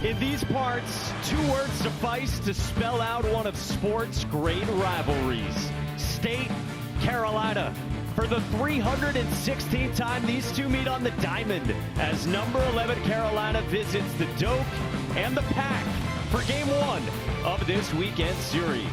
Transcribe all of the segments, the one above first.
In these parts, two words suffice to spell out one of sport's great rivalries. State, Carolina. For the 316th time, these two meet on the diamond as number 11 Carolina visits the Doak and the Pack for game one of this weekend series.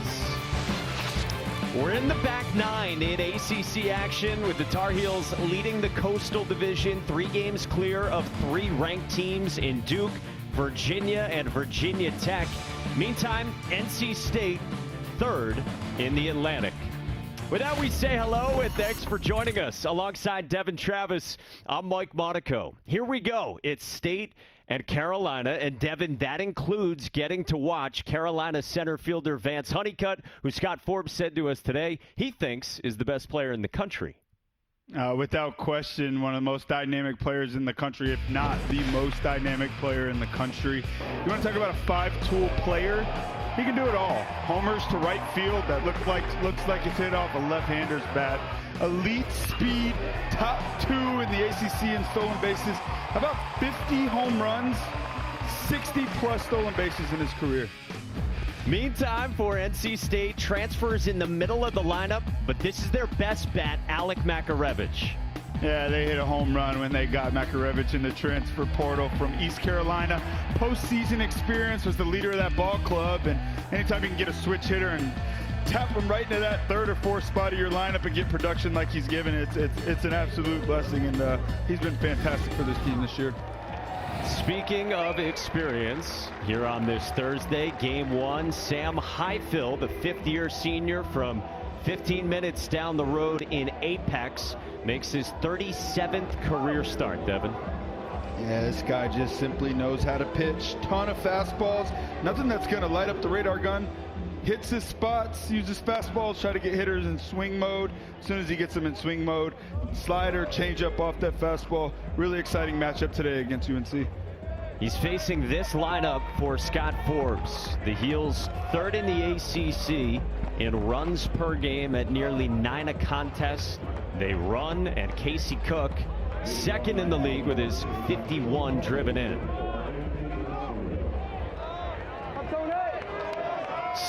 We're in the back nine in ACC action with the Tar Heels leading the Coastal Division, 3 games clear of 3 ranked teams in Duke, Virginia, and Virginia Tech. Meantime, NC State, 3rd in the Atlantic. With that, we say hello and thanks for joining us. Alongside Devin Travis, I'm Mike Monaco. Here we go. It's State and Carolina. And Devin, that includes getting to watch Carolina center fielder Vance Honeycutt, who Scott Forbes said to us today he thinks is the best player in the country. Without question, one of the most dynamic players in the country, if not the most dynamic player in the country. You want to talk about a 5-tool player? He can do it all. Homers to right field that looks like it's hit off a left-hander's bat. Elite speed, top 2 in the ACC in stolen bases. About 50 home runs, 60-plus stolen bases in his career. Meantime, for NC State, transfers in the middle of the lineup, but this is their best bat, Alec Makarevich. Yeah, they hit a home run when they got Makarevich in the transfer portal from East Carolina. Postseason experience, was the leader of that ball club, and anytime you can get a switch hitter and tap him right into that 3rd or 4th spot of your lineup and get production like he's given, it's an absolute blessing, and he's been fantastic for this team this year. Speaking of experience, here on this Thursday, game 1, Sam Highfill, the 5th-year senior from 15 minutes down the road in Apex, makes his 37th career start, Devin. Yeah, this guy just simply knows how to pitch. Ton of fastballs. Nothing that's going to light up the radar gun. Hits his spots, uses fastballs, try to get hitters in swing mode. As soon as he gets them in swing mode, slider, changeup off that fastball. Really exciting matchup today against UNC. He's facing this lineup for Scott Forbes. The Heels 3rd in the ACC in runs per game at nearly 9 a contest. They run, and Casey Cook 2nd in the league with his 51 driven in.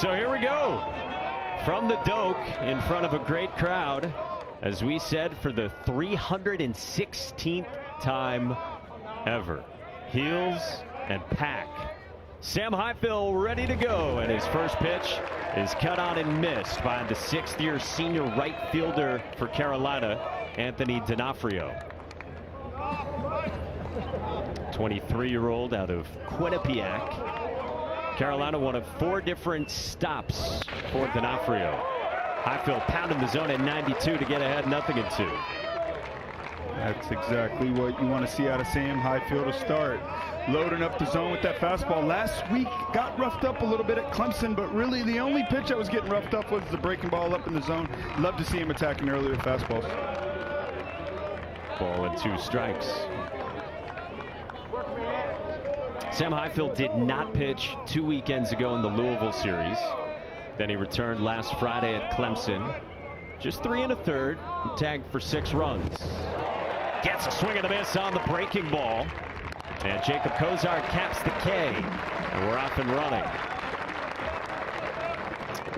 So here we go from the Doak in front of a great crowd, as we said, for the 316th time ever. Heels and Pack. Sam Highfill ready to go, and his first pitch is cut on and missed by the 6th-year senior right fielder for Carolina, Anthony D'Onofrio. 23-year-old out of Quinnipiac. Carolina, one of 4 different stops for D'Onofrio. Highfill pounding the zone at 92 to get ahead, 0-2. That's exactly what you want to see out of Sam Highfill to start. Loading up the zone with that fastball. Last week got roughed up a little bit at Clemson, but really the only pitch that was getting roughed up was the breaking ball up in the zone. Love to see him attacking earlier fastballs. Ball and 2 strikes. Sam Highfill did not pitch 2 weekends ago in the Louisville series. Then he returned last Friday at Clemson. Just 3 1/3, tagged for 6 runs. Gets a swing and a miss on the breaking ball. And Jacob Kozar caps the K. And we're off and running.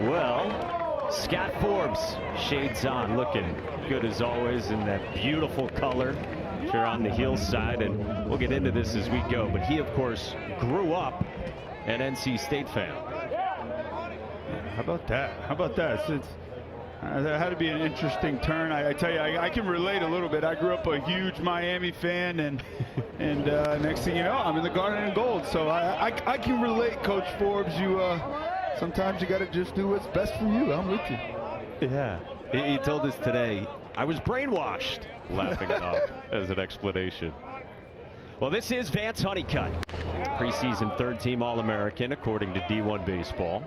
Well, Scott Forbes, shades on, looking good as always in that beautiful color here on the Heels side. And we'll get into this as we go. But he, of course, grew up an NC State fan. How about that? How about that? That had to be an interesting turn. I tell you, I can relate a little bit. I grew up a huge Miami fan, and next thing you know, I'm in the Garnet and Gold. So I can relate, Coach Forbes. Sometimes you got to just do what's best for you. I'm with you. Yeah. He told us today, I was brainwashed, laughing it off as an explanation. Well, this is Vance Honeycutt, preseason 3rd-team All-American, according to D1 Baseball,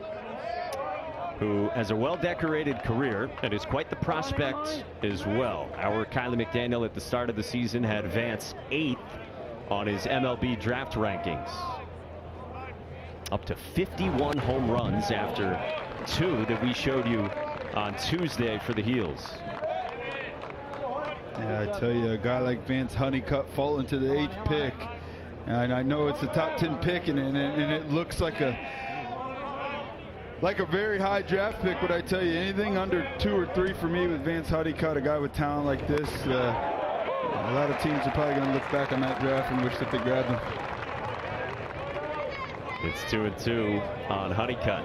who has a well-decorated career and is quite the prospect as well. Our Kylie McDaniel at the start of the season had Vance 8th on his MLB draft rankings. Up to 51 home runs after 2 that we showed you on Tuesday for the Heels. Yeah, I tell you, a guy like Vance Honeycutt falling to the 8th pick. And I know it's a top 10 pick, and it looks like a very high draft pick, but I tell you, anything under 2 or 3 for me with Vance Honeycutt, a guy with talent like this, a lot of teams are probably going to look back on that draft and wish that they grabbed him. It's 2-2 on Honeycutt.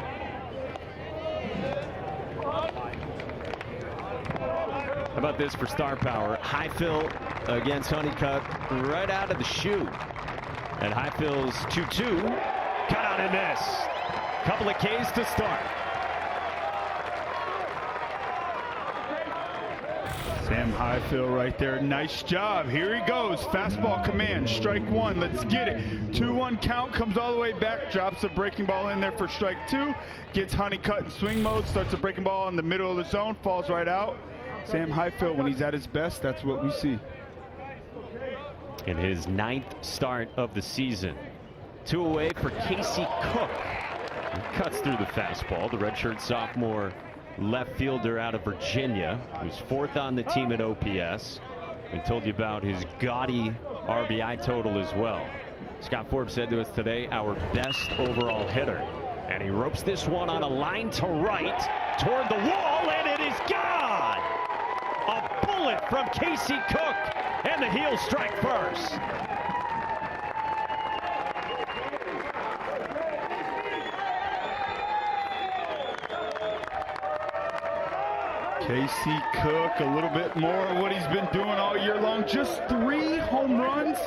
How about this for star power? Highfill against Honeycutt right out of the chute. And Highfill's 2-2. Cut out and miss. Couple of Ks to start. Sam Highfill right there. Nice job. Here he goes. Fastball command. Strike 1. Let's get it. 2-1 count. Comes all the way back. Drops a breaking ball in there for strike 2. Gets Honeycutt in swing mode. Starts a breaking ball in the middle of the zone. Falls right out. Sam Highfill, when he's at his best, that's what we see. In his 9th start of the season. 2 away for Casey Cook. He cuts through the fastball. The redshirt sophomore left fielder out of Virginia, who's 4th on the team at OPS. We told you about his gaudy RBI total as well. Scott Forbes said to us today, our best overall hitter. And he ropes this one on a line to right toward the wall, and it is gone! A bullet from Casey Cook, and the heel strike first. Casey Cook, a little bit more of what he's been doing all year long. Just 3 home runs,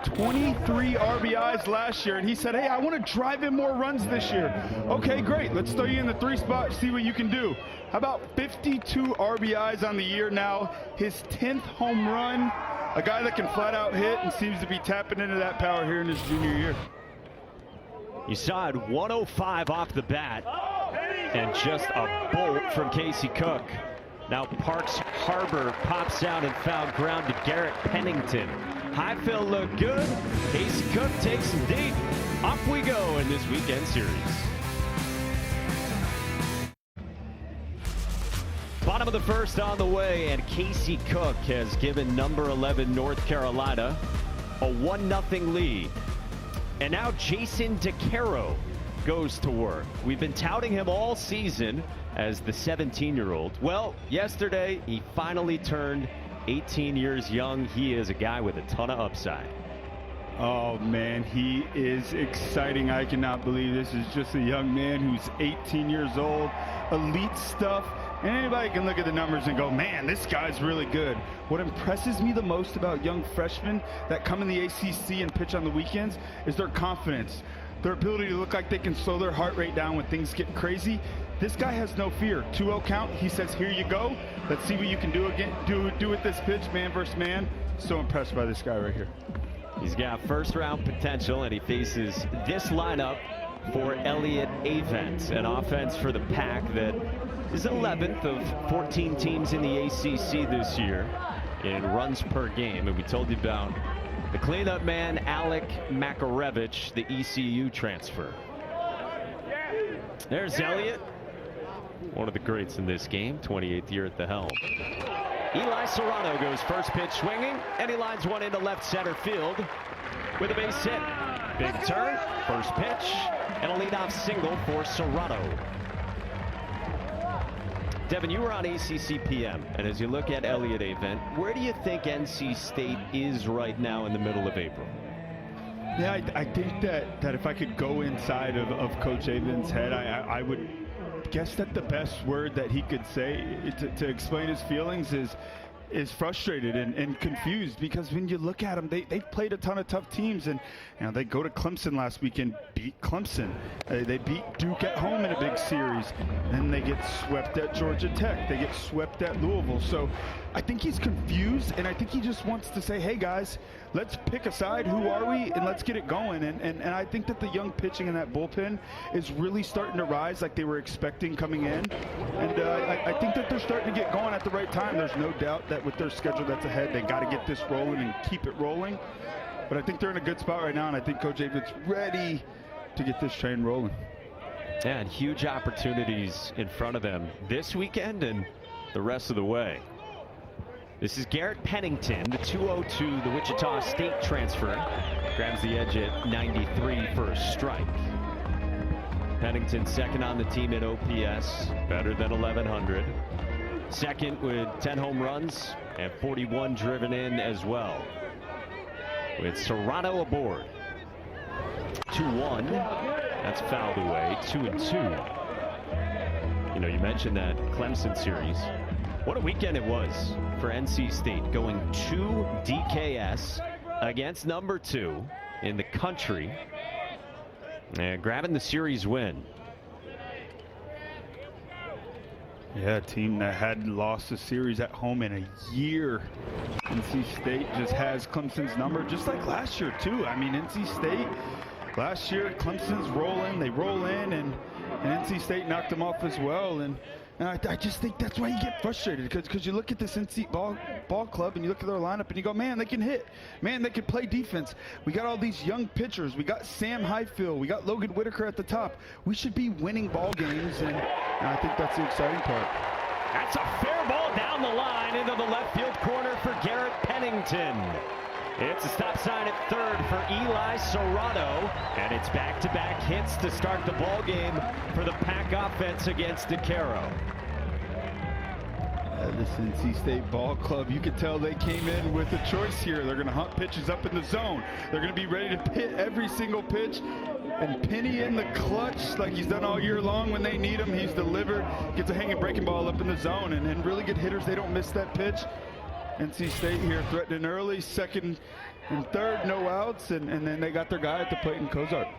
23 RBIs last year. And he said, hey, I want to drive in more runs this year. Okay, great. Let's throw you in the 3 spot, see what you can do. How about 52 RBIs on the year now? His 10th home run. A guy that can flat out hit and seems to be tapping into that power here in his junior year. You saw it 105 off the bat. And just a bolt from Casey Cook. Now Parks Harbor pops out and foul ground to Garrett Pennington. Highfill looked good. Casey Cook takes him deep. Up we go in this weekend series. Bottom of the first on the way, and Casey Cook has given number 11 North Carolina a 1-0 lead. And now Jason DeCaro goes to work. We've been touting him all season as the 17-year-old. Well, yesterday he finally turned 18 years young. He is a guy with a ton of upside. Oh man, he is exciting. I cannot believe this is just a young man who's 18 years old. Elite stuff. And anybody can look at the numbers and go, man, this guy's really good. What impresses me the most about young freshmen that come in the ACC and pitch on the weekends is their confidence. Their ability to look like they can slow their heart rate down when things get crazy. This guy has no fear. 2-0 count. He says, here you go. Let's see what you can do again. Do with this pitch, man versus man. So impressed by this guy right here. He's got first-round potential, and he faces this lineup for Elliott Avent, an offense for the Pack that is 11th of 14 teams in the ACC this year in runs per game. And we told you about the cleanup man, Alec Makarevich, the ECU transfer. There's Elliott, one of the greats in this game, 28th year at the helm. Eli Serrano goes first pitch swinging, and he lines one into left center field with a base hit. Big turn, first pitch, and a leadoff single for Serrano. Devin, you were on ACC PM, and as you look at Elliott Avent, where do you think NC State is right now in the middle of April? Yeah, I think that if I could go inside of Coach Avent's head, I would guess that the best word that he could say to explain his feelings is frustrated and confused, because when you look at them, they played a ton of tough teams, and they go to Clemson last week and beat Clemson. They beat Duke at home in a big series, and they get swept at Georgia Tech. They get swept at Louisville. So I think he's confused, and I think he just wants to say, hey guys, let's pick a side. Who are we? And let's get it going. And I think that the young pitching in that bullpen is really starting to rise like they were expecting coming in. And I think that they're starting to get going at the right time. There's no doubt that with their schedule that's ahead, they got to get this rolling and keep it rolling. But I think they're in a good spot right now, and I think Coach Avent's ready to get this train rolling. Yeah, and huge opportunities in front of them this weekend and the rest of the way. This is Garrett Pennington, the 202, the Wichita State transfer. Grabs the edge at 93 for a strike. Pennington second on the team in OPS, better than 1100. Second with 10 home runs and 41 driven in as well. With Serrano aboard. 2-1. That's fouled away. 2-2. You know, you mentioned that Clemson series. What a weekend it was for NC State, going to DKS against number 2 in the country and grabbing the series win. Yeah, a team that hadn't lost a series at home in a year. NC State just has Clemson's number, just like last year too. I mean, NC State last year, Clemson's rolling, they roll in, and NC State knocked them off as well. And I just think that's why you get frustrated, because you look at this NC ball club and you look at their lineup and you go, man, they can hit. Man, they can play defense. We got all these young pitchers. We got Sam Highfield. We got Logan Whitaker at the top. We should be winning ball games, and I think that's the exciting part. That's a fair ball down the line into the left field corner for Garrett Pennington. It's a stop sign at third for Eli Serrano, and it's back-to-back hits to start the ball game for the Pack offense against DeCaro. This NC State ball club, you could tell they came in with a choice here. They're going to hunt pitches up in the zone. They're going to be ready to hit every single pitch. And Penny in the clutch, like he's done all year long. When they need him, he's delivered. Gets a hanging breaking ball up in the zone. And really good hitters, they don't miss that pitch. NC State here threatening early, second and third, no outs, and then they got their guy at the plate in Cozart.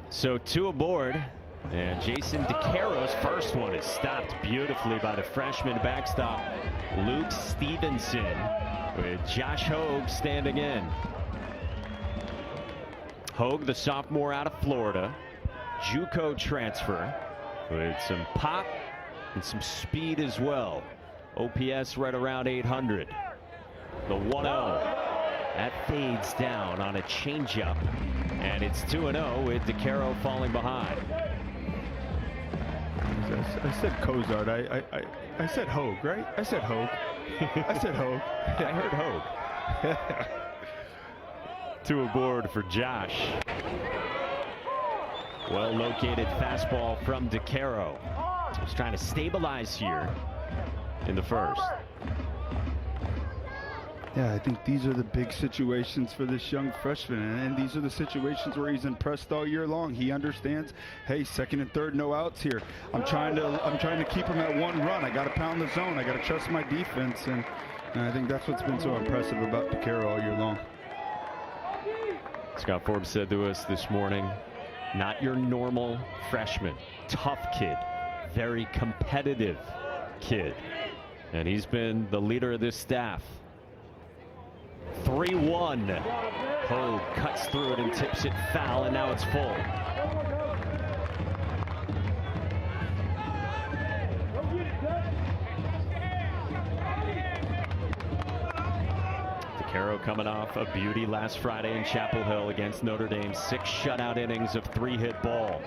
So 2 aboard, and Jason DeCaro's first one is stopped beautifully by the freshman backstop Luke Stevenson, with Josh Hogue standing in. Hogue, the sophomore out of Florida, JUCO transfer, with some pop and some speed as well. OPS right around 800. The 1-0. That fades down on a changeup. And it's 2-0 with DeCaro falling behind. I said Cozart. I said Hogue, right? I said Hogue. I said Hogue. I heard Hogue. 2 aboard for Josh. Well located fastball from DeCaro. He's trying to stabilize here in the first. Yeah, I think these are the big situations for this young freshman, and these are the situations where he's impressed all year long. He understands, hey, second and third, no outs here. I'm trying to keep him at 1 run. I got to pound the zone. I got to trust my defense, and I think that's what's been so impressive about DeCaro all year long. Scott Forbes said to us this morning, not your normal freshman, tough kid, very competitive kid. And he's been the leader of this staff. 3-1. Hogue cuts through it and tips it foul, and now it's full. DeCaro coming off a beauty last Friday in Chapel Hill against Notre Dame. 6 shutout innings of 3-hit ball.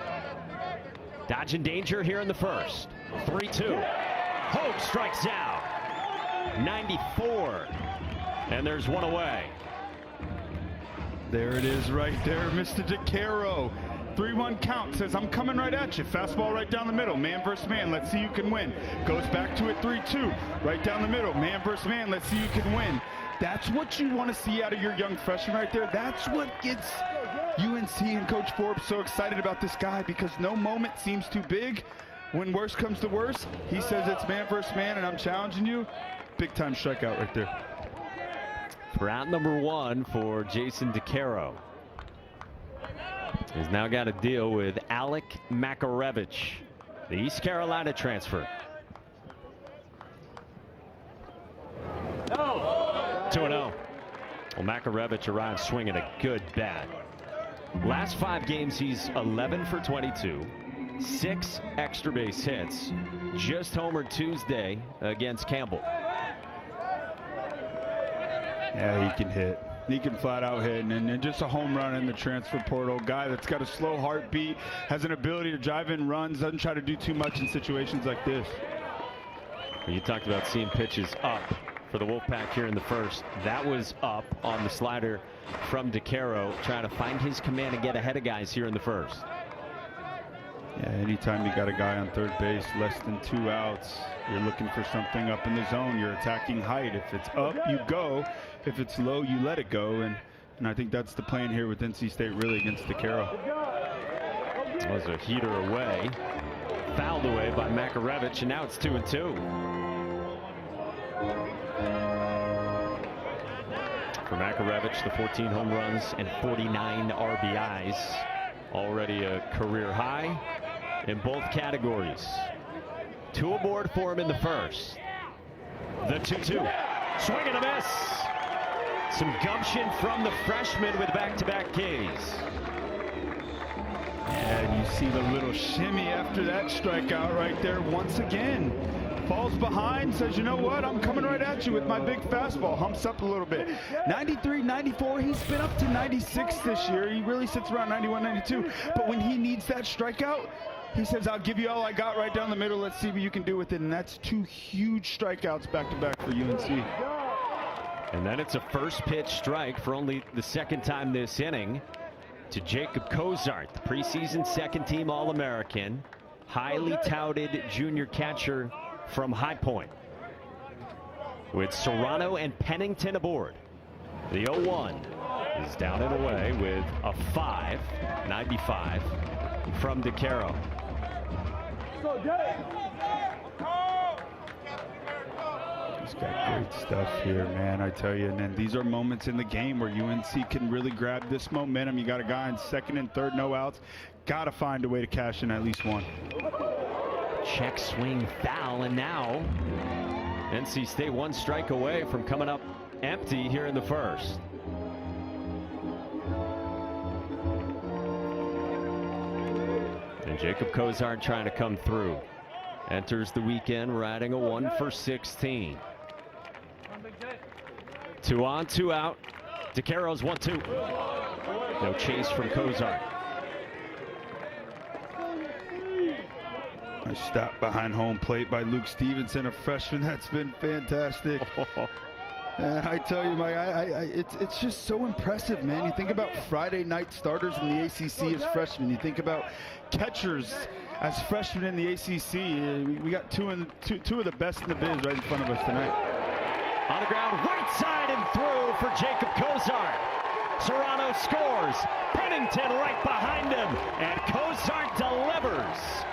Dodging danger here in the first. 3-2. Hogue strikes out. 94. And there's 1 away. There it is right there, Mr. DeCaro. 3-1 count, says I'm coming right at you. Fastball right down the middle, man versus man, let's see who can win. Goes back to it, 3-2, right down the middle, man versus man, let's see who can win. That's what you want to see out of your young freshman right there. That's what gets UNC and Coach Forbes so excited about this guy, because no moment seems too big. When worse comes to worse, he says it's man versus man and I'm challenging you. Big time strikeout right there. For out number 1 for Jason DeCaro. He's now got to deal with Alec Makarevich, the East Carolina transfer. 2-0. Well, Makarevich arrives swinging a good bat. Last 5 games, he's 11 for 22, 6 extra base hits, just homered Tuesday against Campbell. Yeah, he can hit. He can flat out hit, and just a home run in the transfer portal. Guy that's got a slow heartbeat, has an ability to drive in runs, doesn't try to do too much in situations like this. You talked about seeing pitches up for the Wolfpack here in the first. That was up on the slider from DeCaro, trying to find his command and get ahead of guys here in the first. Yeah, anytime you got a guy on third base, less than 2 outs, you're looking for something up in the zone. You're attacking height. If it's up, you go. If it's low, you let it go. And I think that's the plan here with NC State really against DeCaro. That was a heater away. Fouled away by Makarevich, and now it's 2-2. For Makarevich, the 14 home runs and 49 RBIs. Already a career high in both categories. 2 aboard for him in the first. The 2-2. Swing and a miss. Some gumption from the freshman with back-to-back Ks. And you see the little shimmy after that strikeout right there once again. Falls behind, says, you know what, I'm coming right at you with my big fastball. Humps up a little bit. 93, 94, he's been up to 96 this year. He really sits around 91, 92. But when he needs that strikeout, he says, I'll give you all I got right down the middle. Let's see what you can do with it. And that's 2 huge strikeouts back-to-back for UNC. And then it's a first pitch strike for only the second time this inning to Jacob Cozart, the preseason second-team All-American, highly touted junior catcher from High Point. With Serrano and Pennington aboard, the 0-1 is down and away with a 5.95 from DeCaro. He's got great stuff here, man, I tell you. And then these are moments in the game where UNC can really grab this momentum. You got a guy in second and third, no outs. Got to find a way to cash in at least one. Check swing foul, and now NC State 1 strike away from coming up empty here in the first. And Jacob Cozart trying to come through. Enters the weekend riding a 1 for 16. 2 on, 2 out. DeCaro's 1-2. No chase from Cozart. Nice stop behind home plate by Luke Stevenson, a freshman. That's been fantastic. And I tell you, Mike, it's just so impressive, man. You think about Friday night starters in the ACC as freshmen. You think about catchers as freshmen in the ACC. We got two of the best in the biz right in front of us tonight. On the ground, right side and through for Jacob Cozart. Serrano scores. Pennington right behind him, and Cozart delivers.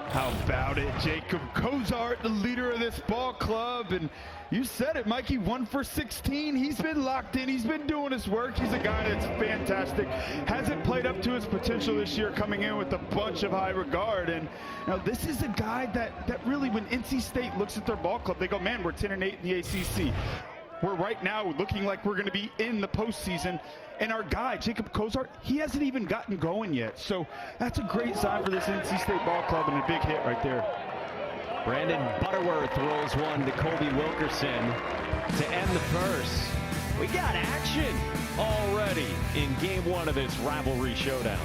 How about it? Jacob Cozart, the leader of this ball club. And you said it, Mikey, 1 for 16. He's been locked in. He's been doing his work. He's a guy that's fantastic. Hasn't played up to his potential this year, coming in with a bunch of high regard. And now this is a guy that really, when NC State looks at their ball club, they go, man, we're 10-8 in the ACC. We're right now looking like we're going to be in the postseason. And our guy, Jacob Cozart, he hasn't even gotten going yet. So that's a great sign for this NC State ball club, and a big hit right there. Brandon Butterworth rolls one to Colby Wilkerson to end the first. We got action already in game 1 of this rivalry showdown.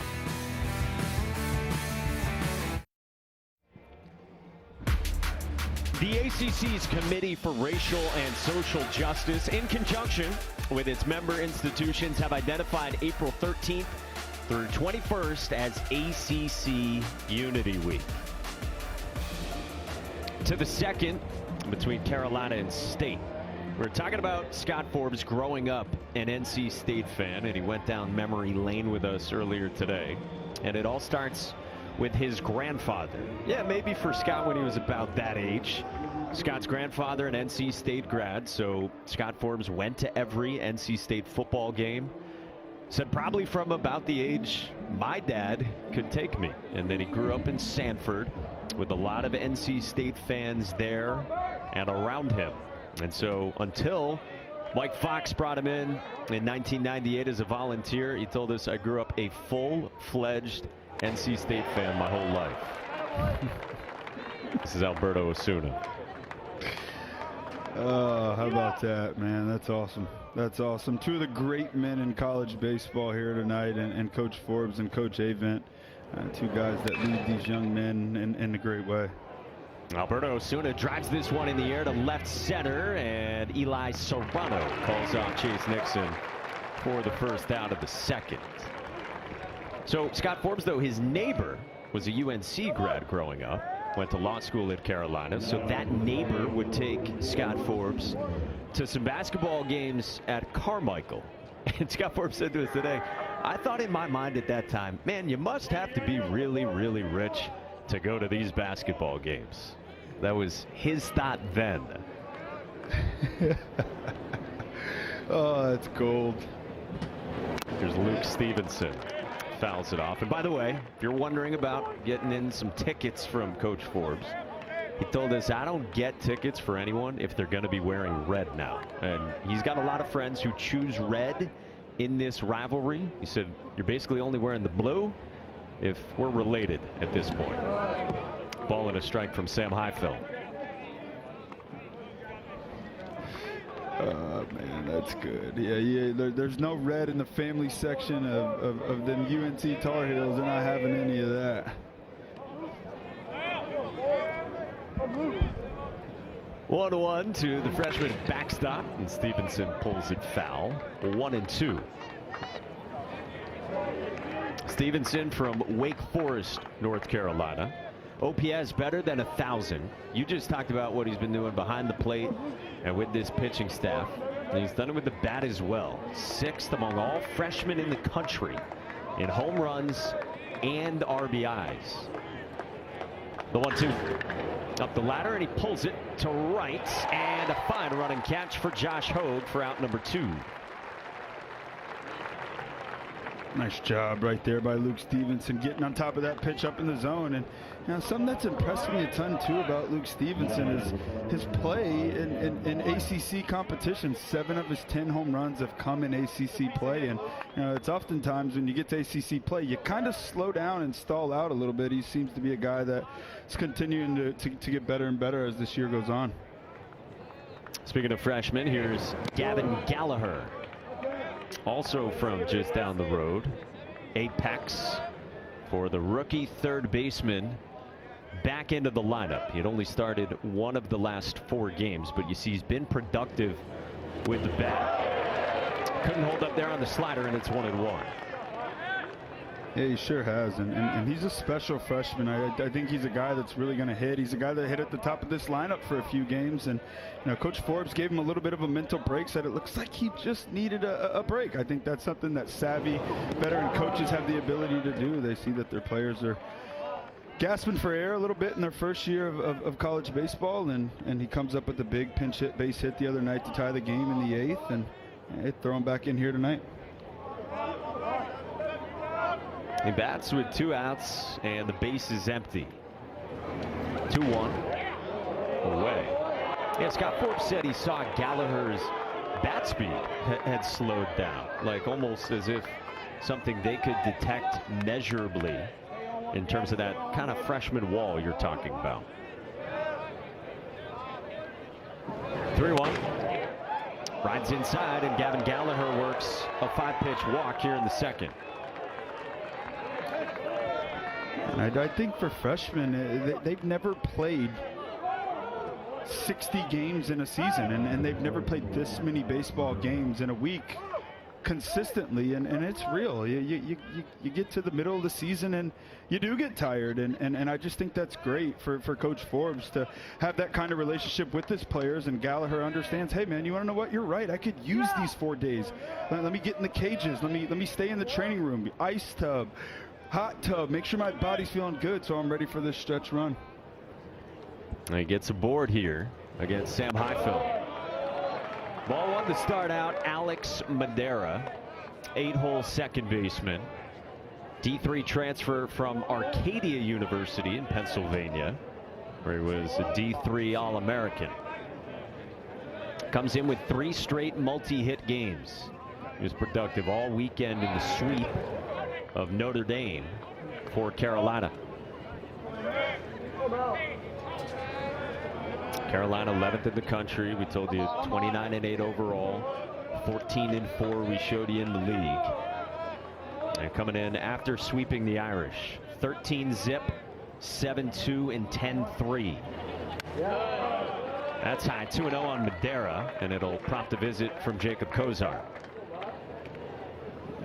The ACC's Committee for Racial and Social Justice, in conjunction with its member institutions, have identified April 13th through 21st as ACC Unity Week. To the second between Carolina and State. We're talking about Scott Forbes growing up an NC State fan, and he went down memory lane with us earlier today. And it all starts with his grandfather. Yeah, maybe for Scott when he was about that age. Scott's grandfather, an NC State grad, so Scott Forbes went to every NC State football game. Said probably from about the age my dad could take me. And then he grew up in Sanford with a lot of NC State fans there and around him. And so until Mike Fox brought him in 1998 as a volunteer, he told us, I grew up a full-fledged NC State fan my whole life. This is Alberto Osuna. Oh, how about that, man? That's awesome. That's awesome. Two of the great men in college baseball here tonight, and Coach Forbes and Coach Avent, two guys that lead these young men in a great way. Alberto Osuna drives this one in the air to left center, and Eli Serrano calls off Chase Nixon for the first out of the second. So Scott Forbes, though, his neighbor was a UNC grad growing up. Went to law school at Carolina, so that neighbor would take Scott Forbes to some basketball games at Carmichael. And Scott Forbes said to us today, I thought in my mind at that time, man, you must have to be really, really rich to go to these basketball games. That was his thought then. Oh, that's gold. Here's Luke Stevenson. Fouls it off. And by the way, if you're wondering about getting in some tickets from Coach Forbes, he told us, I don't get tickets for anyone if they're going to be wearing red now. And he's got a lot of friends who choose red in this rivalry. He said, you're basically only wearing the blue if we're related at this point. Ball and a strike from Sam Highfill. Man, that's good. Yeah. There's no red in the family section of them UNC Tar Heels. They're not having any of that. 1-1 to the freshman backstop, and Stevenson pulls it foul. 1-2. Stevenson from Wake Forest, North Carolina. OPS better than 1,000. You just talked about what he's been doing behind the plate and with this pitching staff. And he's done it with the bat as well. 6th among all freshmen in the country in home runs and RBIs. The 1-2 up the ladder, and he pulls it to right, and a fine running catch for Josh Hogue for out number 2. Nice job right there by Luke Stevenson, getting on top of that pitch up in the zone. And something that's impressed me a ton too about Luke Stevenson is his play in ACC competition. 7 of his 10 home runs have come in ACC play, and it's oftentimes when you get to ACC play, you kind of slow down and stall out a little bit. He seems to be a guy that's continuing to get better and better as this year goes on. Speaking of freshmen, here's Gavin Gallagher. Also from just down the road, Apex for the rookie third baseman back into the lineup. He had only started 1 of the last 4 games, but you see he's been productive with the bat. Couldn't hold up there on the slider, and it's 1-1. Yeah, he sure has, and he's a special freshman. I think he's a guy that's really going to hit. He's a guy that hit at the top of this lineup for a few games, and Coach Forbes gave him a little bit of a mental break, said it looks like he just needed a break. I think that's something that savvy veteran coaches have the ability to do. They see that their players are gasping for air a little bit in their first year of college baseball, and he comes up with a big pinch hit base hit the other night to tie the game in the 8th, and throw him back in here tonight. He bats with 2 outs, and the base is empty. 2-1 away. Yeah, Scott Forbes said he saw Gallagher's bat speed had slowed down, like almost as if something they could detect measurably in terms of that kind of freshman wall you're talking about. 3-1. Rides inside, and Gavin Gallagher works a 5-pitch walk here in the second. I think for freshmen, they've never played 60 games in a season, and they've never played this many baseball games in a week consistently, and it's real. You get to the middle of the season and you do get tired, and I just think that's great for Coach Forbes to have that kind of relationship with his players. And Gallagher understands, hey man, you want to know what? You're right. I could use these 4 days. Let me get in the cages. Let me stay in the training room, ice tub, hot tub, make sure my body's feeling good so I'm ready for this stretch run. And he gets aboard here against Sam Highfill. Ball 1 to start out, Alex Madera, 8-hole second baseman. D3 transfer from Arcadia University in Pennsylvania, where he was a D3 All-American. Comes in with 3 straight multi-hit games. He was productive all weekend in the sweep of Notre Dame for Carolina. Carolina 11th in the country. We told you 29-8 overall. 14-4 we showed you in the league. And coming in after sweeping the Irish. 13-zip, 7-2, and 10-3. That's high. 2-0 on Madeira, and it'll prompt a visit from Jacob Kozar.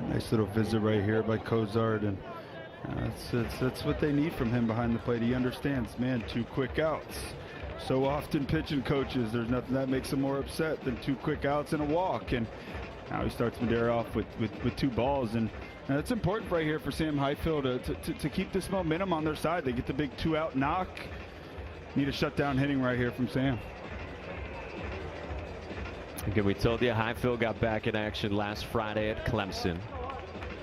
Nice little visit right here by Kozar, and that's what they need from him behind the plate. He understands, man, 2 quick outs. So often pitching coaches, there's nothing that makes them more upset than 2 quick outs and a walk. And now he starts Madeira off with 2 balls, and that's important right here for Sam Highfield to keep this momentum on their side. They get the big 2-out knock. Need a shutdown hitting right here from Sam. Again, we told you Highfield got back in action last Friday at Clemson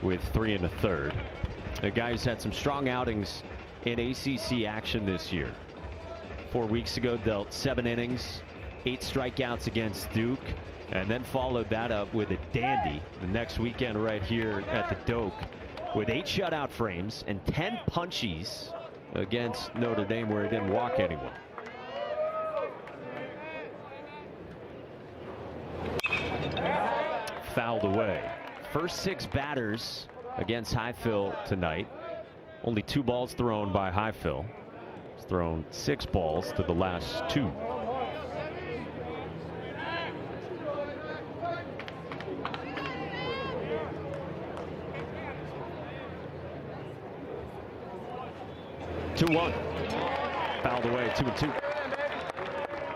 with 3 1/3. The guy who's had some strong outings in ACC action this year. 4 weeks ago, dealt 7 innings, 8 strikeouts against Duke, and then followed that up with a dandy the next weekend right here at the Doak with 8 shutout frames and 10 punchies against Notre Dame, where he didn't walk anyone. Fouled away. First 6 batters against Highfield tonight. Only 2 balls thrown by Highfield. He's thrown 6 balls to the last 2. Fouled away, 2-2.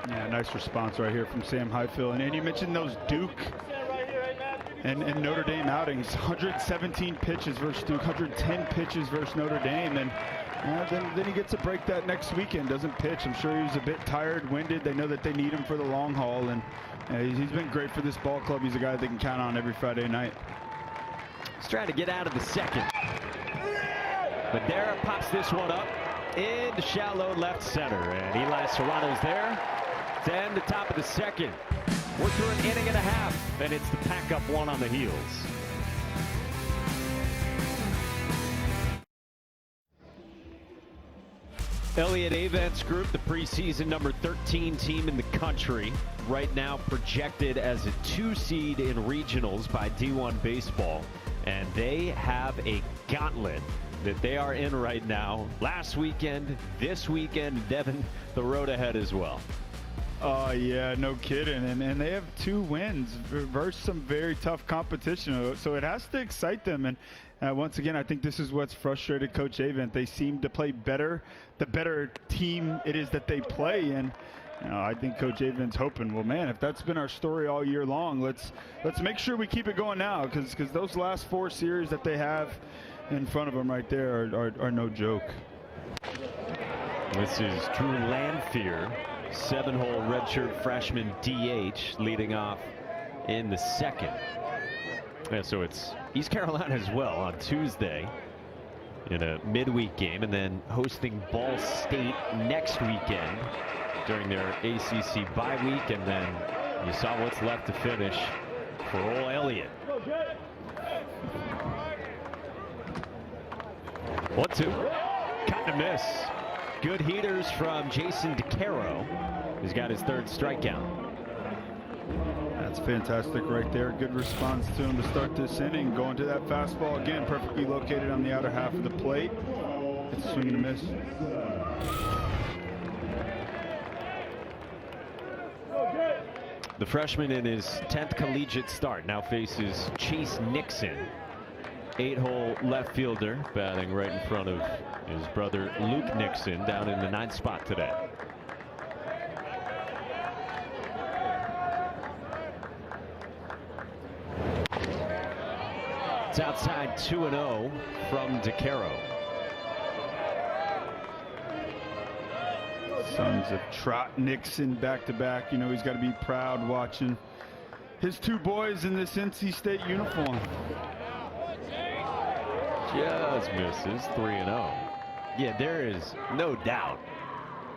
Yeah, nice response right here from Sam Highfield. And you mentioned those Duke and Notre Dame outings. 117 pitches versus Duke, 110 pitches versus Notre Dame. And then he gets a break that next weekend, doesn't pitch. I'm sure he was a bit tired, winded. They know that they need him for the long haul. And he's been great for this ball club. He's a guy they can count on every Friday night. He's trying to get out of the second. Madeira pops this one up into shallow left center, and Eli Serrano's there to end the top of the second. We're through an inning and a half, and it's the pack-up one on the heels. Elliott Avents Group, the preseason number 13 team in the country, right now projected as a 2 seed in regionals by D1 Baseball, and they have a gauntlet that they are in right now. Last weekend, this weekend, Devin, the road ahead as well. Oh, yeah, no kidding. And they have 2 wins versus some very tough competition. So it has to excite them. And once again, I think this is what's frustrated Coach Avent. They seem to play better, the better team it is that they play. And I think Coach Avent's hoping, well, man, if that's been our story all year long, let's make sure we keep it going now, because those last 4 series that they have in front of them right there are no joke. This is Drew Lanphier, 7-hole redshirt freshman DH, leading off in the second. Yeah, so it's East Carolina as well on Tuesday in a midweek game, and then hosting Ball State next weekend during their ACC bye week, and then you saw what's left to finish for old Elliott. 1-2. Kind of miss. Good heaters from Jason DeCaro, who's got his 3rd strikeout. That's fantastic right there. Good response to him to start this inning. Going to that fastball again, perfectly located on the outer half of the plate. It's a swing and a miss. The freshman in his 10th collegiate start now faces Chase Nixon, 8-hole left fielder, batting right in front of his brother Luke Nixon down in the 9th spot today. It's outside 2-0 from DeCaro. Sons of Trot Nixon back-to-back. You know, he's got to be proud watching his 2 boys in this NC State uniform. Just misses. 3-0. Yeah, there is no doubt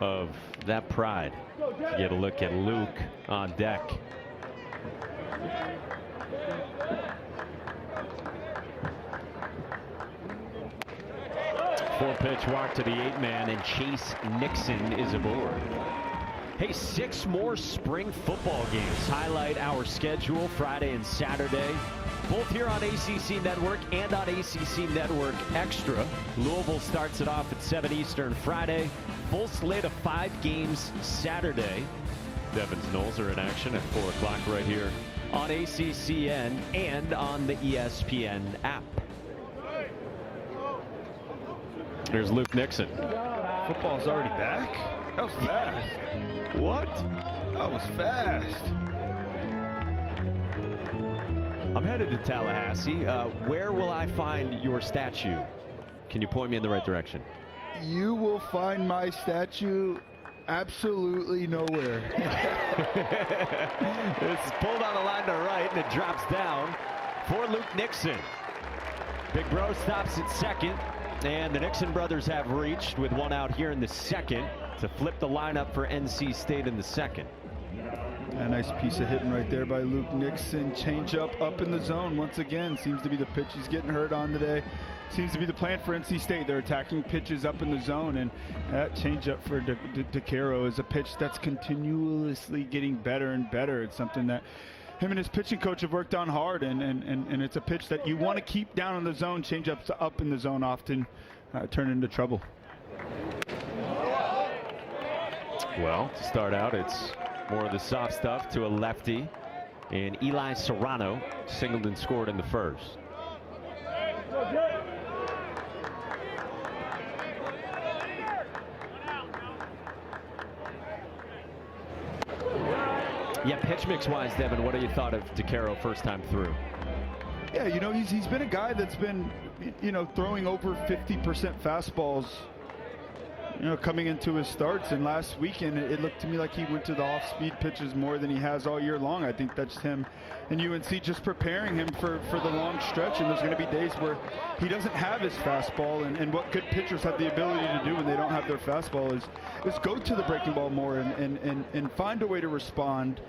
of that pride. Get a look at Luke on deck. Four pitch walk to the 8-man, and Chase Nixon is aboard. Hey, 6 more spring football games highlight our schedule Friday and Saturday. Both here on ACC Network and on ACC Network Extra. Louisville starts it off at 7 Eastern Friday. Full slate of 5 games Saturday. Devon's Knowles are in action at 4 o'clock right here on ACCN and on the ESPN app. Here's Luke Nixon. Football's already back? That was fast. What? That was fast. I'm headed to Tallahassee. Where will I find your statue? Can you point me in the right direction? You will find my statue absolutely nowhere. It's pulled on the line to right, and it drops down for Luke Nixon. Big Bro stops at second, and the Nixon brothers have reached with one out here in the second to flip the lineup for NC State in the second. A nice piece of hitting right there by Luke Nixon. Change up in the zone once again. Seems to be the pitch he's getting hurt on today. Seems to be the plan for NC State. They're attacking pitches up in the zone, and that changeup for DeCaro is a pitch that's continuously getting better and better. It's something that him and his pitching coach have worked on hard, and it's a pitch that you want to keep down in the zone. Changeups up in the zone often turn into trouble. Well, to start out, it's more of the soft stuff to a lefty, and Eli Serrano singled and scored in the first. Yeah, pitch mix wise, Devin, what have you thought of DeCaro first time through? Yeah, you know, he's been a guy that's been, you know, throwing over 50% fastballs, you know, coming into his starts. And last weekend, it looked to me like he went to the off-speed pitches more than he has all year long. I think that's him and UNC just preparing him for the long stretch. And there's going to be days where he doesn't have his fastball. And what good pitchers have the ability to do when they don't have their fastball is go to the breaking ball more and find a way to respond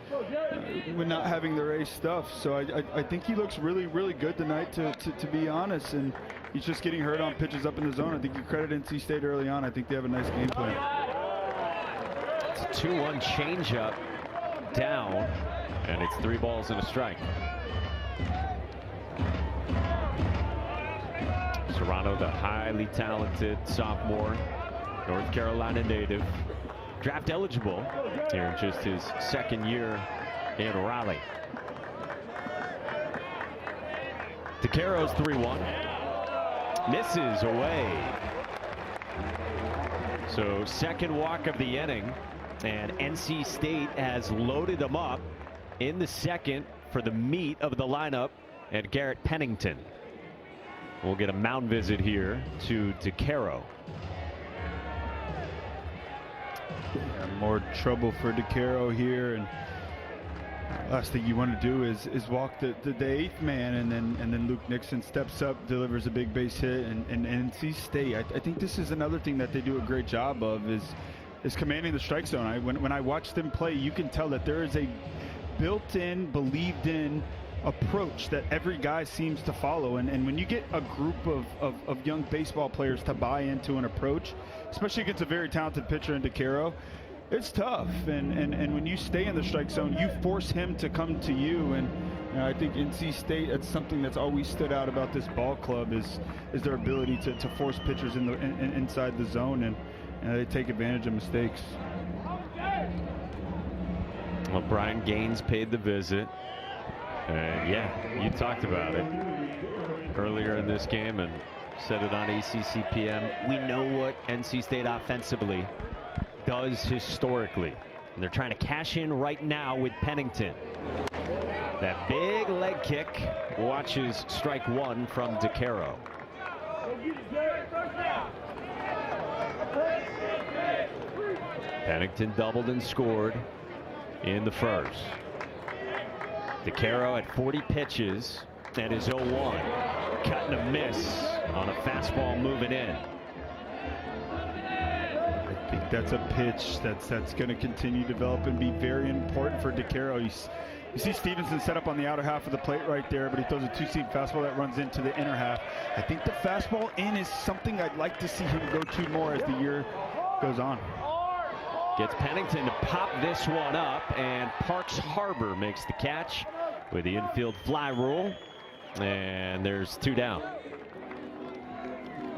when not having their ace stuff. So I think he looks really, really good tonight, to be honest. And he's just getting hurt on pitches up in the zone. I think you credit NC State early on. I think they have a nice game plan. It's a 2-1 changeup down, and it's 3 balls and a strike. Serrano, the highly talented sophomore, North Carolina native, draft eligible here in just his second year in Raleigh. DeCaro's 3-1. Misses away. So second walk of the inning, and NC State has loaded them up in the second for the meat of the lineup at Garrett Pennington. We'll get a mound visit here to DeCaro. Yeah, more trouble for DeCaro here, and last thing you want to do is walk the 8th man, and then Luke Nixon steps up, delivers a big base hit, and NC State. I think this is another thing that they do a great job of is commanding the strike zone. When I watch them play, you can tell that there is a built-in, believed-in approach that every guy seems to follow, and when you get a group of young baseball players to buy into an approach, especially against a very talented pitcher in DeCaro, it's tough, and when you stay in the strike zone, you force him to come to you. And I think NC State, that's something that's always stood out about this ball club is their ability to force pitchers inside the zone, and they take advantage of mistakes. Well, Brian Gaines paid the visit, and yeah, you talked about it earlier in this game and said it on ACCPM. We know what NC State offensively does historically, and they're trying to cash in right now with Pennington. That big leg kick watches strike 1 from DeCaro. Pennington doubled and scored in the first. DeCaro at 40 pitches and his 0-1. Cut and a miss on a fastball moving in. I think that's a pitch that's going to continue to develop and be very important for DeCaro. You see Stevenson set up on the outer half of the plate right there, but he throws a 2-seam fastball that runs into the inner half. I think the fastball in is something I'd like to see him go to more as the year goes on. Gets Pennington to pop this one up, and Parks Harbor makes the catch with the infield fly rule. And there's 2 down.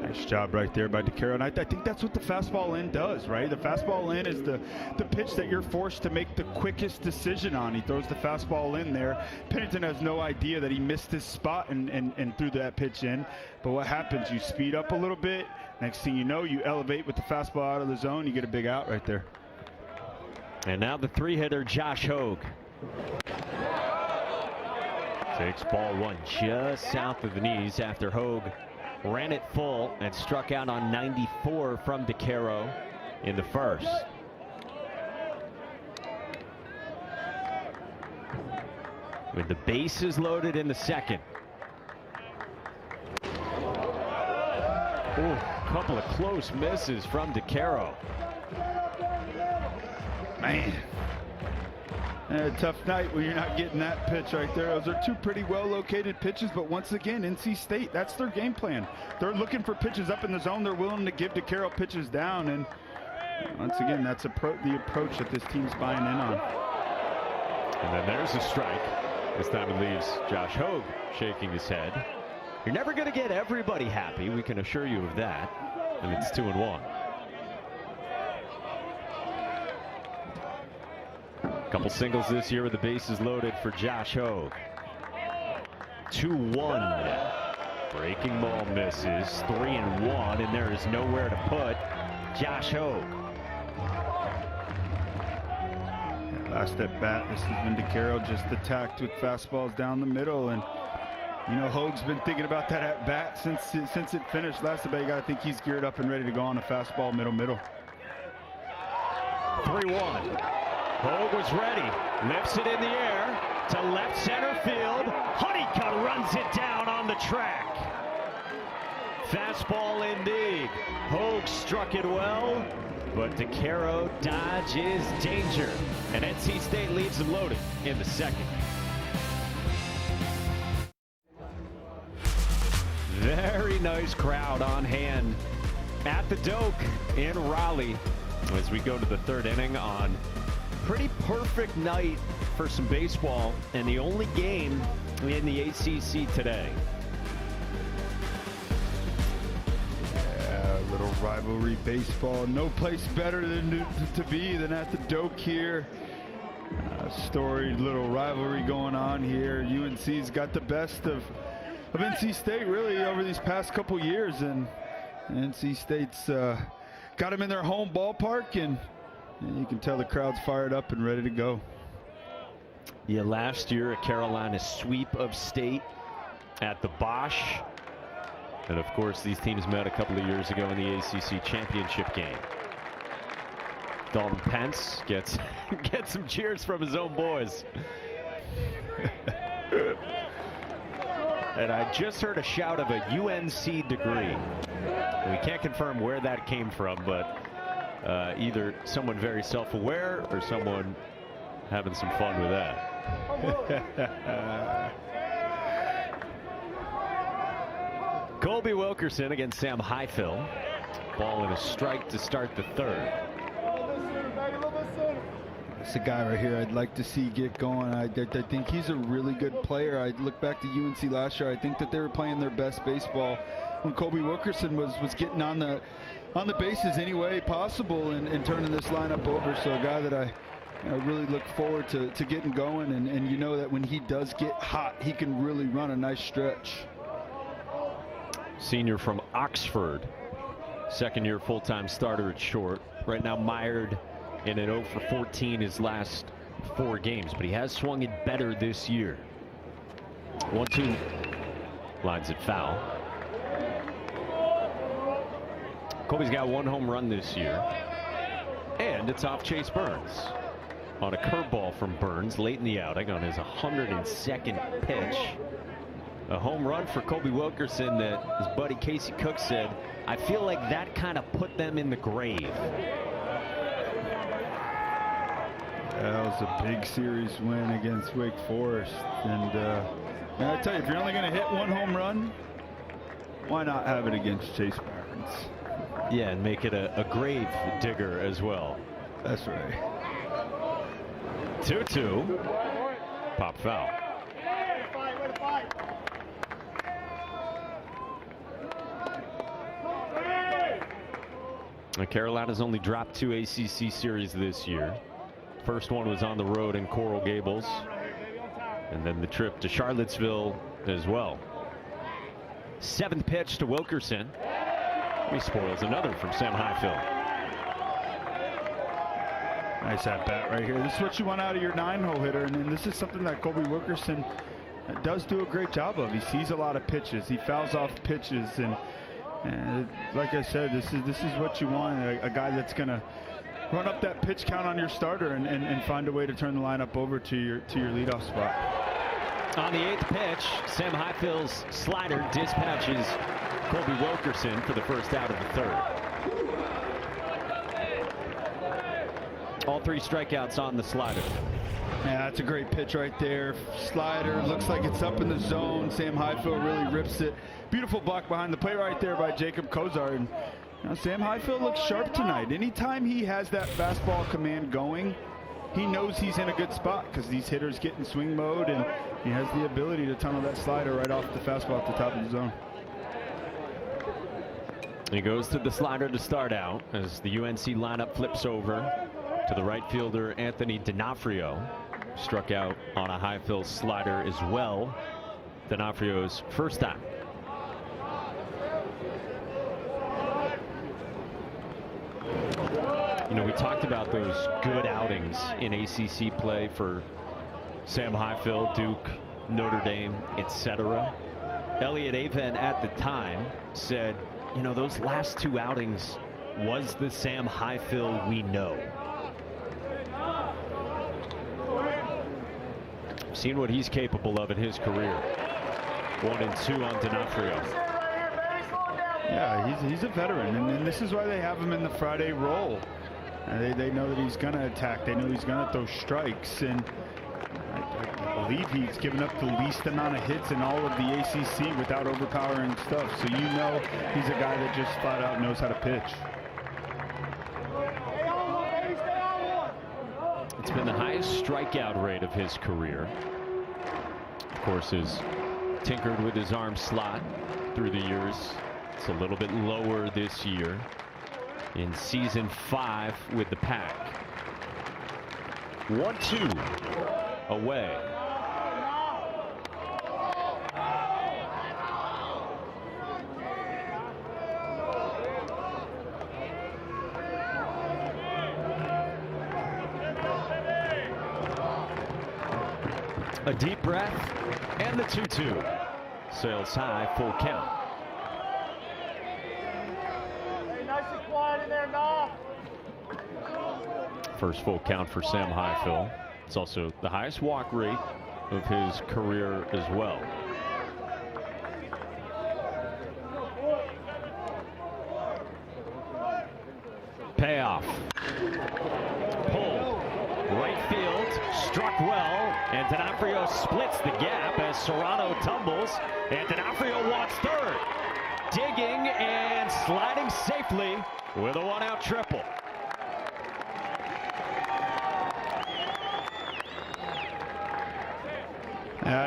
Nice job right there by DeCaro. And I think that's what the fastball in does, right? The fastball in is the pitch that you're forced to make the quickest decision on. He throws the fastball in there. Pennington has no idea that he missed his spot and threw that pitch in. But what happens? You speed up a little bit. Next thing you know, you elevate with the fastball out of the zone. You get a big out right there. And now the 3-hitter, Josh Hogue. Takes ball 1 just south of the knees after Hogue ran it full and struck out on 94 from DeCaro in the first. With the bases loaded in the second. Ooh, a couple of close misses from DeCaro. Man. A tough night when you're not getting that pitch right there. Those are 2 pretty well-located pitches, but once again, NC State, that's their game plan. They're looking for pitches up in the zone. They're willing to give DeCaro pitches down, and once again, that's the approach that this team's buying in on. And then there's a strike. This time it leaves Josh Hogue shaking his head. You're never going to get everybody happy, we can assure you of that. And it's 2-1. Couple singles this year with the bases loaded for Josh Hogue. 2-1. Breaking ball misses. 3-1, and there is nowhere to put Josh Hogue. Last at bat, this has been DeCaro just attacked with fastballs down the middle, and you know Hogue's been thinking about that at bat since it finished last at bat. You gotta think he's geared up and ready to go on a fastball middle. 3-1. Hogue was ready, lifts it in the air to left center field. Honeycutt runs it down on the track. Fastball indeed. Hogue struck it well, but DeCaro dodges danger. And NC State leaves them loaded in the second. Very nice crowd on hand at the Doak in Raleigh as we go to the 3rd inning on pretty perfect night for some baseball, and the only game in the ACC today. Yeah, a little rivalry baseball. No place better to be than at the Doak here. Storied little rivalry going on here. UNC's got the best of NC State really over these past couple years, and NC State's got them in their home ballpark, and you can tell the crowd's fired up and ready to go. Yeah, last year a Carolina sweep of state at the Bosch. And of course these teams met a couple of years ago in the ACC championship game. Dalton Pence gets some cheers from his own boys. And I just heard a shout of a UNC degree. We can't confirm where that came from, but either someone very self-aware or someone having some fun with that. Colby Wilkerson against Sam Highfill. Ball and a strike to start the 3rd. That's a guy right here I'd like to see get going. I think he's a really good player. I look back to UNC last year. I think that they were playing their best baseball when Colby Wilkerson was getting on the bases any way possible and turning this lineup over. So a guy that I really look forward to getting going, and you know that when he does get hot, he can really run a nice stretch. Senior from Oxford, 2nd year full-time starter at short. Right now mired in an 0 for 14 his last 4 games, but he has swung it better this year. 1-2, lines it foul. Colby's got 1 home run this year, and it's off Chase Burns on a curveball from Burns late in the outing on his 102nd pitch. A home run for Colby Wilkerson that his buddy Casey Cook said, I feel like that kind of put them in the grave. That was a big series win against Wake Forest, and I tell you, if you're only going to hit 1 home run, why not have it against Chase Burns? Yeah, and make it a grave digger as well. That's right. 2-2. Pop foul. Carolina's only dropped 2 ACC series this year. First one was on the road in Coral Gables, and then the trip to Charlottesville as well. 7th pitch to Wilkerson. He spoils another from Sam Highfield. Nice at bat right here. This is what you want out of your 9-hole hitter, and this is something that Colby Wilkerson does do a great job of. He sees a lot of pitches. He fouls off pitches, and like I said, this is what you want, a guy that's going to run up that pitch count on your starter and find a way to turn the lineup over to your leadoff spot. On the 8th pitch, Sam Highfield's slider dispatches Colby Wilkerson for the first out of the 3rd. All 3 strikeouts on the slider. Yeah, that's a great pitch right there. Slider, looks like it's up in the zone. Sam Highfield really rips it. Beautiful block behind the plate right there by Jacob Kozar. And Sam Highfield looks sharp tonight. Anytime he has that fastball command going, he knows he's in a good spot because these hitters get in swing mode, and he has the ability to tunnel that slider right off the fastball at the top of the zone. He goes to the slider to start out as the UNC lineup flips over to the right fielder Anthony D'Onofrio. Struck out on a Highfield slider as well. D'Onofrio's first time. You know, we talked about those good outings in ACC play for Sam Highfield, Duke, Notre Dame, etc. Elliot Avent at the time said, you know, those last 2 outings was the Sam Highfield we know. Seen what he's capable of in his career. 1 and 2 on D'Onofrio. Yeah, he's a veteran, and this is why they have him in the Friday role. They know that he's going to attack. They know he's going to throw strikes, and I believe he's given up the least amount of hits in all of the ACC without overpowering stuff. So you know he's a guy that just flat out knows how to pitch. It's been the highest strikeout rate of his career. Of course, has tinkered with his arm slot through the years. It's a little bit lower this year in season 5 with the Pack. 1-2 away. A deep breath and the 2-2. Sails high, full count. Hey, nice and quiet in there, Knock. First full count for Sam Highfield. It's also the highest walk rate of his career as well. Payoff. Pull. Right field. Struck well. And D'Onofrio splits the gap as Serrano tumbles. And D'Onofrio walks 3rd. Digging and sliding safely with a 1-out triple.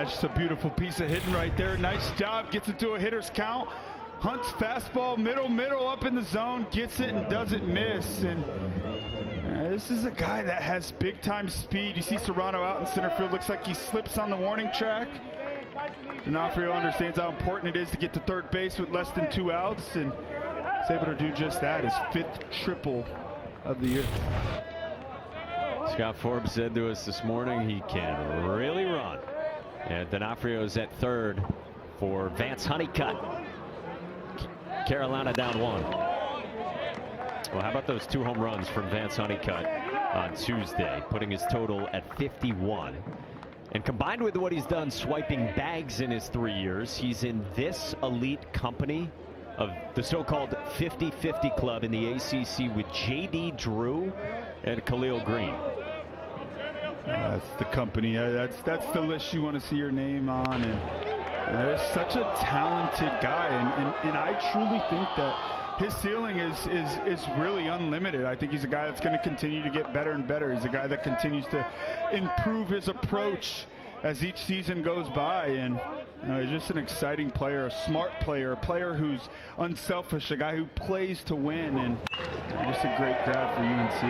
Just a beautiful piece of hitting right there. Nice job. Gets it to a hitter's count. Hunts fastball, middle up in the zone. Gets it and doesn't miss. And this is a guy that has big time speed. You see Serrano out in center field. Looks like he slips on the warning track. D'Onofrio understands how important it is to get to 3rd base with less than 2 outs, and is able to do just that. His 5th triple of the year. Scott Forbes said to us this morning he can really run. And D'Onofrio's at 3rd for Vance Honeycutt. Carolina down 1. Well, how about those 2 home runs from Vance Honeycutt on Tuesday, putting his total at 51. And combined with what he's done swiping bags in his 3 years, he's in this elite company of the so-called 50-50 club in the ACC with J.D. Drew and Khalil Green. That's the company. That's the list you want to see your name on. And there's such a talented guy. And I truly think that his ceiling is really unlimited. I think he's a guy that's going to continue to get better and better. He's a guy that continues to improve his approach as each season goes by, and he's just an exciting player, a smart player, a player who's unselfish, a guy who plays to win, and just a great grab for UNC.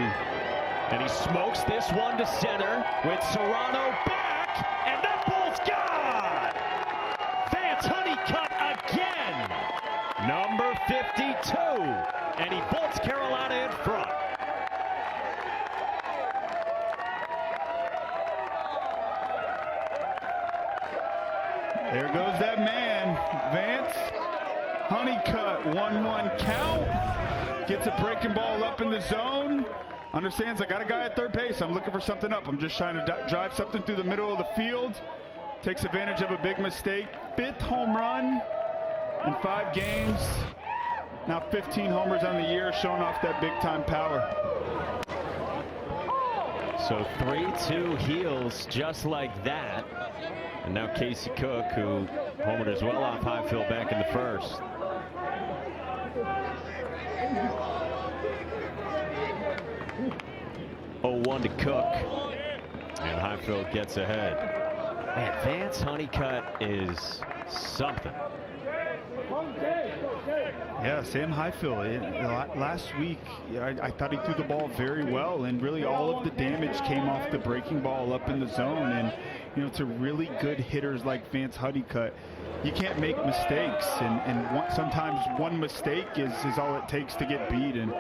And he smokes this one to center with Serrano back, and that ball's gone! Vance Honeycutt again! Number 52, and he bolts Carolina in front. There goes that man, Vance Honeycutt, 1-1 count, gets a breaking ball up in the zone, understands I got a guy at third base, I'm looking for something up, I'm just trying to drive something through the middle of the field, takes advantage of a big mistake, 5th home run in 5 games, now 15 homers on the year, showing off that big time power. So 3-2 heels just like that. And now Casey Cook, who homered as well off Highfield back in the first. Oh, 1 to Cook. And Highfield gets ahead. Man, Vance Honeycutt is something. Yeah, Sam Highfield, last week, I thought he threw the ball very well, and really all of the damage came off the breaking ball up in the zone. And, to really good hitters like Vance Honeycutt, you can't make mistakes, and sometimes one mistake is all it takes to get beat. And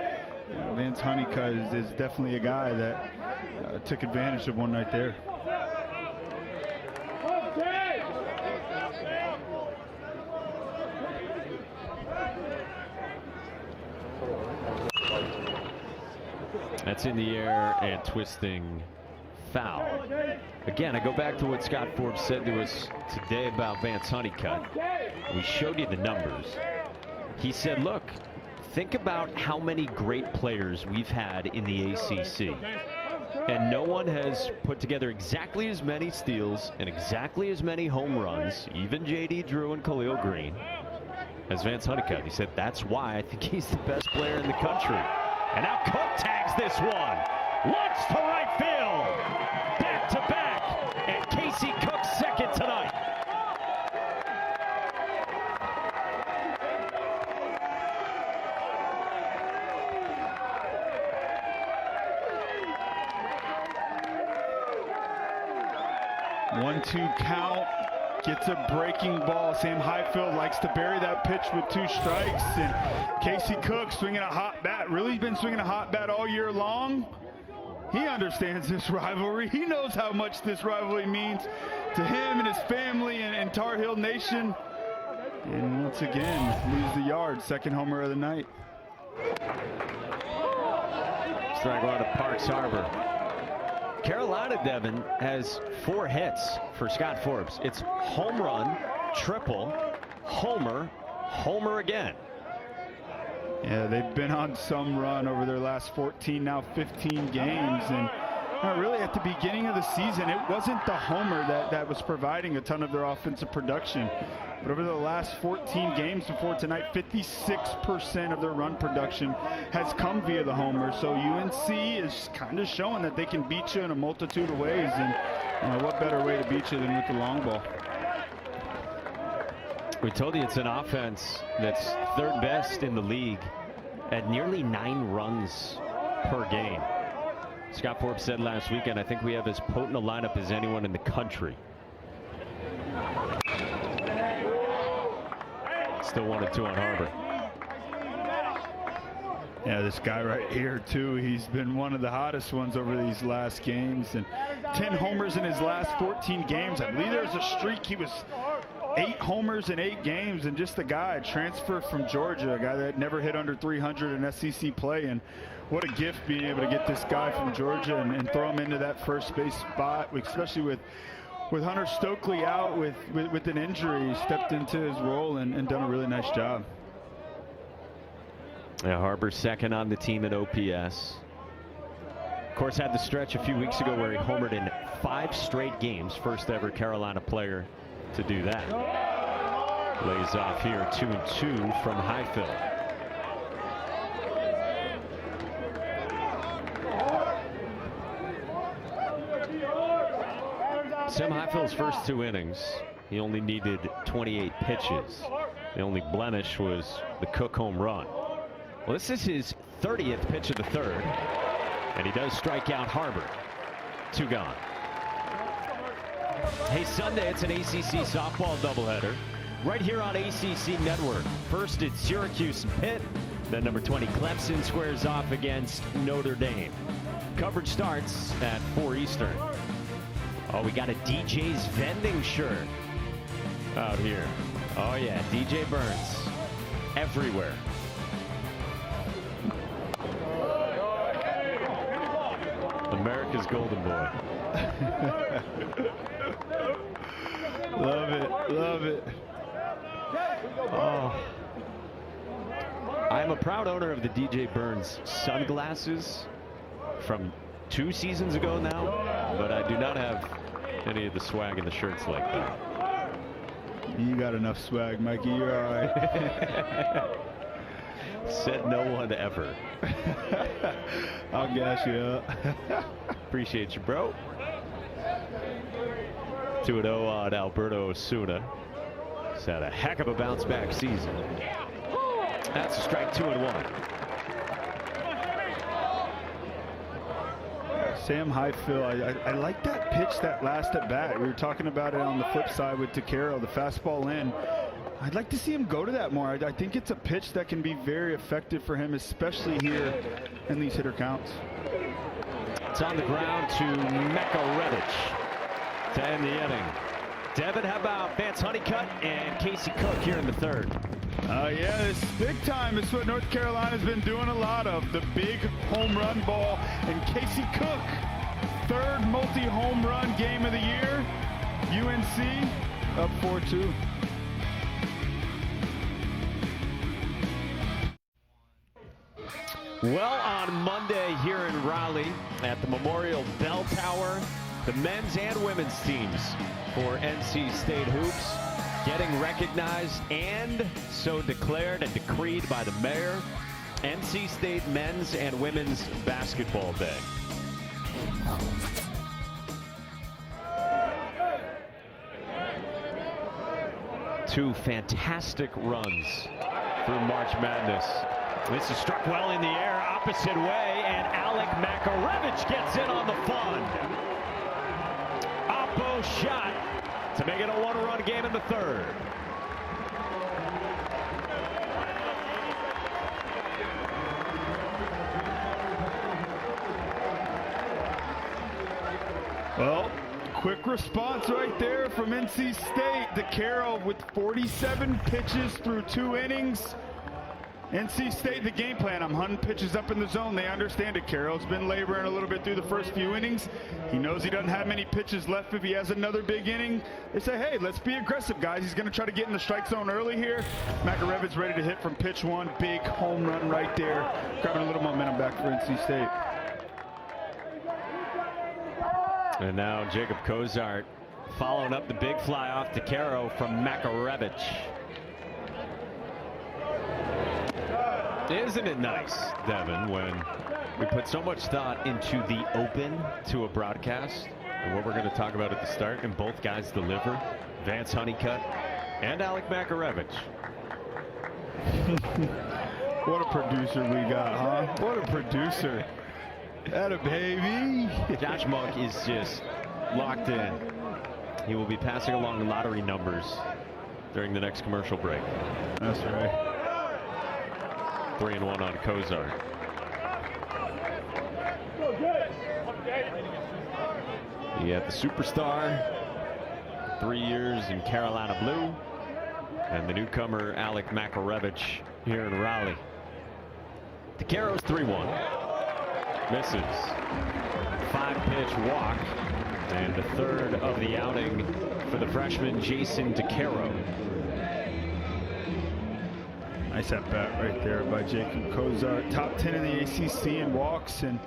Vance Honeycutt is definitely a guy that took advantage of one right there. That's in the air and twisting foul. Again, I go back to what Scott Forbes said to us today about Vance Honeycutt. We showed you the numbers. He said, look, think about how many great players we've had in the ACC. And no one has put together exactly as many steals and exactly as many home runs, even J.D. Drew and Khalil Green, as Vance Honeycutt. He said, that's why I think he's the best player in the country. And now Cook tags this one. Launch to right field. Back to back. And Casey Cook's second tonight. One-two count. Gets a breaking ball. Sam Highfield likes to bury that pitch with 2 strikes. And Casey Cook swinging a hot bat. Really been swinging a hot bat all year long. He understands this rivalry. He knows how much this rivalry means to him and his family and Tar Heel Nation. And once again, leaves the yard. Second homer of the night. Strike one to Parks Harbor. Carolina, Devin, has 4 hits for Scott Forbes. It's home run, triple, homer, homer again. Yeah, they've been on some run over their last 14, now 15 games. And really at the beginning of the season, it wasn't the homer that was providing a ton of their offensive production. But over the last 14 games before tonight, 56% of their run production has come via the homer. So UNC is kind of showing that they can beat you in a multitude of ways. And what better way to beat you than with the long ball? We told you it's an offense that's 3rd best in the league at nearly 9 runs per game. Scott Forbes said last weekend, I think we have as potent a lineup as anyone in the country. Still 1-2 on Harbor. Yeah, this guy right here, too, he's been one of the hottest ones over these last games. And 10 homers in his last 14 games. I believe there's a streak. He was 8 homers in 8 games. And just a guy, transfer from Georgia, a guy that never hit under 300 in SEC play. And what a gift being able to get this guy from Georgia and throw him into that first base spot, especially with Hunter Stokely out with an injury. He stepped into his role and done a really nice job. Yeah, Harbor second on the team in OPS. Of course, had the stretch a few weeks ago where he homered in 5 straight games. First ever Carolina player to do that. Lays off here, 2-2 from Highfield. Sam Highfield's first 2 innings, he only needed 28 pitches. The only blemish was the Cook home run. Well, this is his 30th pitch of the 3rd, and he does strike out Harbor. 2 gone. Hey, Sunday, it's an ACC softball doubleheader right here on ACC Network. First, it's Syracuse and Pitt. Then number 20, Clemson squares off against Notre Dame. Coverage starts at 4 Eastern. Oh, we got a DJ's vending shirt out here. Oh, yeah, DJ Burns everywhere. America's golden boy. Love it, love it. Oh. I'm a proud owner of the DJ Burns sunglasses from 2 seasons ago now, but I do not have any of the swag in the shirts like that. You got enough swag, Mikey. You're all right. Said no one ever. I'll gas you up. Appreciate you, bro. 2-0 on Alberto Osuna. He's had a heck of a bounce back season. That's a strike, 2-1. Sam Highfield, I like that pitch, that last at bat. We were talking about it on the flip side with Takero, the fastball in. I'd like to see him go to that more. I think it's a pitch that can be very effective for him, especially here in these hitter counts. It's on the ground to Makarevich to end the inning. Devin, how about Vance Honeycutt and Casey Cook here in the 3rd? Yeah, this big time is what North Carolina's been doing a lot of. The big home run ball. And Casey Cook, 3rd multi-home run game of the year. UNC up 4-2. Well, on Monday here in Raleigh at the Memorial Bell Tower, the men's and women's teams for NC State Hoops getting recognized and so declared and decreed by the mayor. NC State Men's and Women's Basketball Day. Two fantastic runs through March Madness. This is struck well in the air, opposite way, and Alec Makarevich gets in on the fun. Oppo shot to make it a 1-run game in the 3rd. Well, quick response right there from NC State. DeCaro with 47 pitches through 2 innings. NC State, the game plan, I'm hunting pitches up in the zone. They understand it. Carroll's been laboring a little bit through the first few innings. He knows he doesn't have many pitches left if he has another big inning. They say, hey, let's be aggressive, guys. He's going to try to get in the strike zone early here. Makarevich's ready to hit from pitch 1. Big home run right there. Grabbing a little momentum back for NC State. And now Jacob Cozart following up the big fly off to Caro from Makarevich. Isn't it nice, Devin, when we put so much thought into the open to a broadcast and what we're going to talk about at the start, and both guys deliver, Vance Honeycutt and Alec Makarevich. What a producer we got, huh? What a producer. Atta baby. Josh Monk is just locked in. He will be passing along the lottery numbers during the next commercial break. That's right. 3-1 on Cozart. You got the superstar, 3 years in Carolina blue, and the newcomer Alec Makarevich here in Raleigh. DeCaro's 3-1. Misses. 5-pitch walk, and the 3rd of the outing for the freshman Jason DeCaro. Nice at bat right there by Jacob Cozart. Top 10 in the ACC in walks, and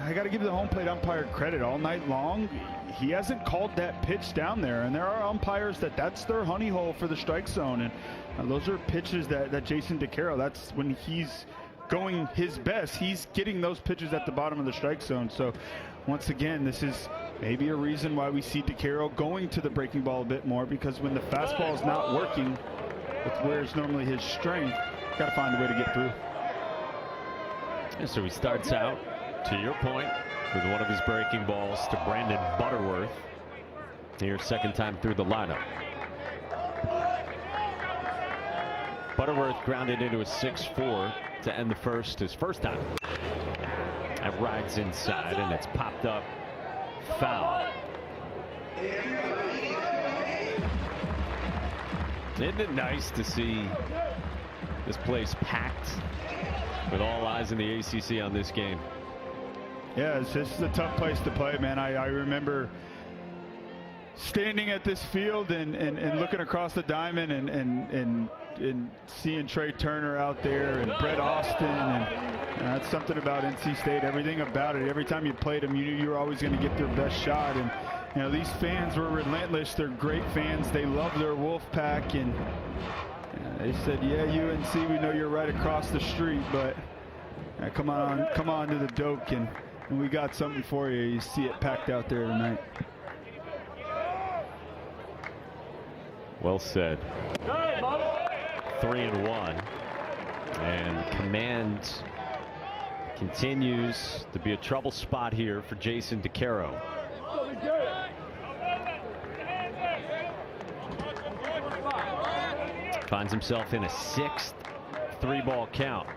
I got to give the home plate umpire credit. All night long, he hasn't called that pitch down there, and there are umpires that's their honey hole for the strike zone, and those are pitches that Jason DeCaro, that's when he's going his best. He's getting those pitches at the bottom of the strike zone. So once again, this is maybe a reason why we see DeCaro going to the breaking ball a bit more, because when the fastball is not working, with where's normally his strength, got to find a way to get through. And so he starts out, to your point, with one of his breaking balls to Brandon Butterworth. Here, second time through the lineup. Butterworth grounded into a 6-4 to end the first, his first time. That rides inside, and it's popped up foul. Isn't it nice to see this place packed with all eyes in the ACC on this game? Yeah, this is a tough place to play, man. I remember standing at this field and looking across the diamond and seeing Trey Turner out there and Brett Austin, and that's something about NC State. Everything about it. Every time you played them, you knew you were always going to get their best shot. And you know, these fans were relentless. They're great fans. They love their Wolfpack, and they said, "Yeah, UNC, we know you're right across the street, but come on to the Doak, and we got something for you." You see it packed out there tonight. Well said. 3-1, and command continues to be a trouble spot here for Jason DeCaro. Finds himself in a 6th 3-ball count.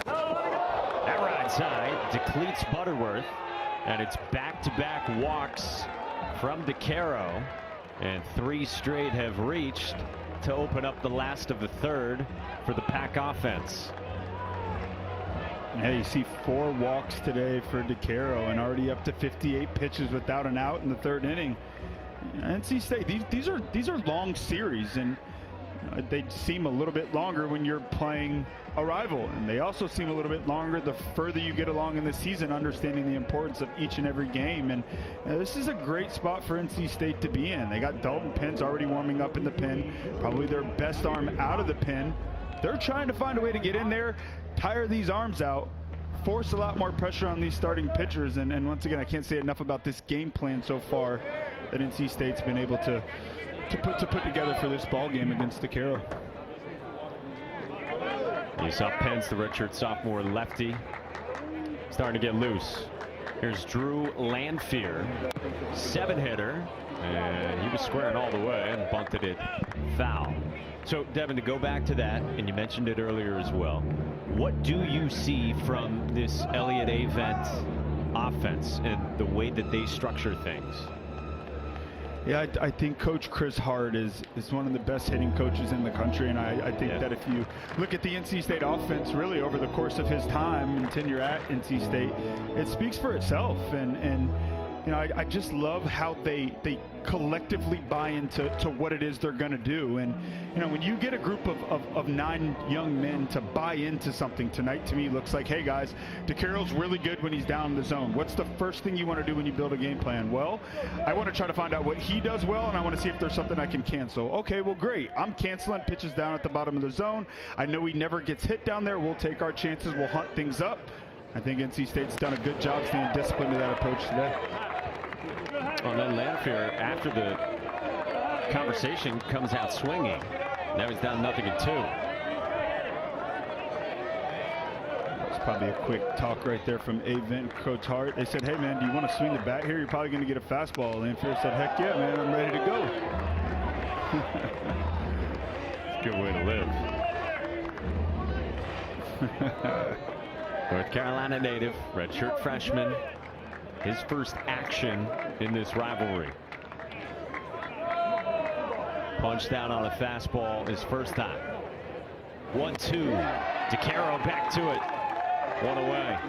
That rides high, depletes Butterworth, and it's back-to-back walks from DeCaro, and 3 straight have reached to open up the last of the third for the Pack offense. Yeah, you see 4 walks today for DeCaro, and already up to 58 pitches without an out in the 3rd inning. NC State, these are long series, and they seem a little bit longer when you're playing a rival, and they also seem a little bit longer the further you get along in the season, understanding the importance of each and every game. And this is a great spot for NC State to be in. They got Dalton Penn's already warming up in the pen, probably their best arm out of the pen. They're trying to find a way to get in there, tire these arms out, force a lot more pressure on these starting pitchers. And once again, I can't say enough about this game plan so far that NC State's been able to put together for this ball game against DeCaro. You saw Pence, the redshirt sophomore lefty, starting to get loose. Here's Drew Lanphier, 7-hitter, and he was squaring all the way and bunted it foul. So, Devin, to go back to that, and you mentioned it earlier as well, what do you see from this Elliott Avent offense and the way that they structure things? Yeah, I think Coach Chris Hart is one of the best hitting coaches in the country, and I think that if you look at the NC State offense really over the course of his time and tenure at NC State, it speaks for itself. And you know, I just love how they collectively buy into what it is they're going to do. And you know, when you get a group of 9 young men to buy into something tonight, to me looks like, hey guys, DeCaro's really good when he's down in the zone. What's the first thing you want to do when you build a game plan? Well, I want to try to find out what he does well, and I want to see if there's something I can cancel. Okay, well great, I'm canceling pitches down at the bottom of the zone. I know he never gets hit down there. We'll take our chances, we'll hunt things up. I think NC State's done a good job staying disciplined to that approach today. Well, then Lanphier, after the conversation, comes out swinging. Now he's down 0-2. It's probably a quick talk right there from Avent, Coach Hart. They said, hey man, do you want to swing the bat here? You're probably going to get a fastball. Lanphier said, heck yeah, man, I'm ready to go. It's a good way to live. North Carolina native, redshirt freshman. His first action in this rivalry. Punched down on a fastball his first time. 1-2. DeCaro back to it. 1 away.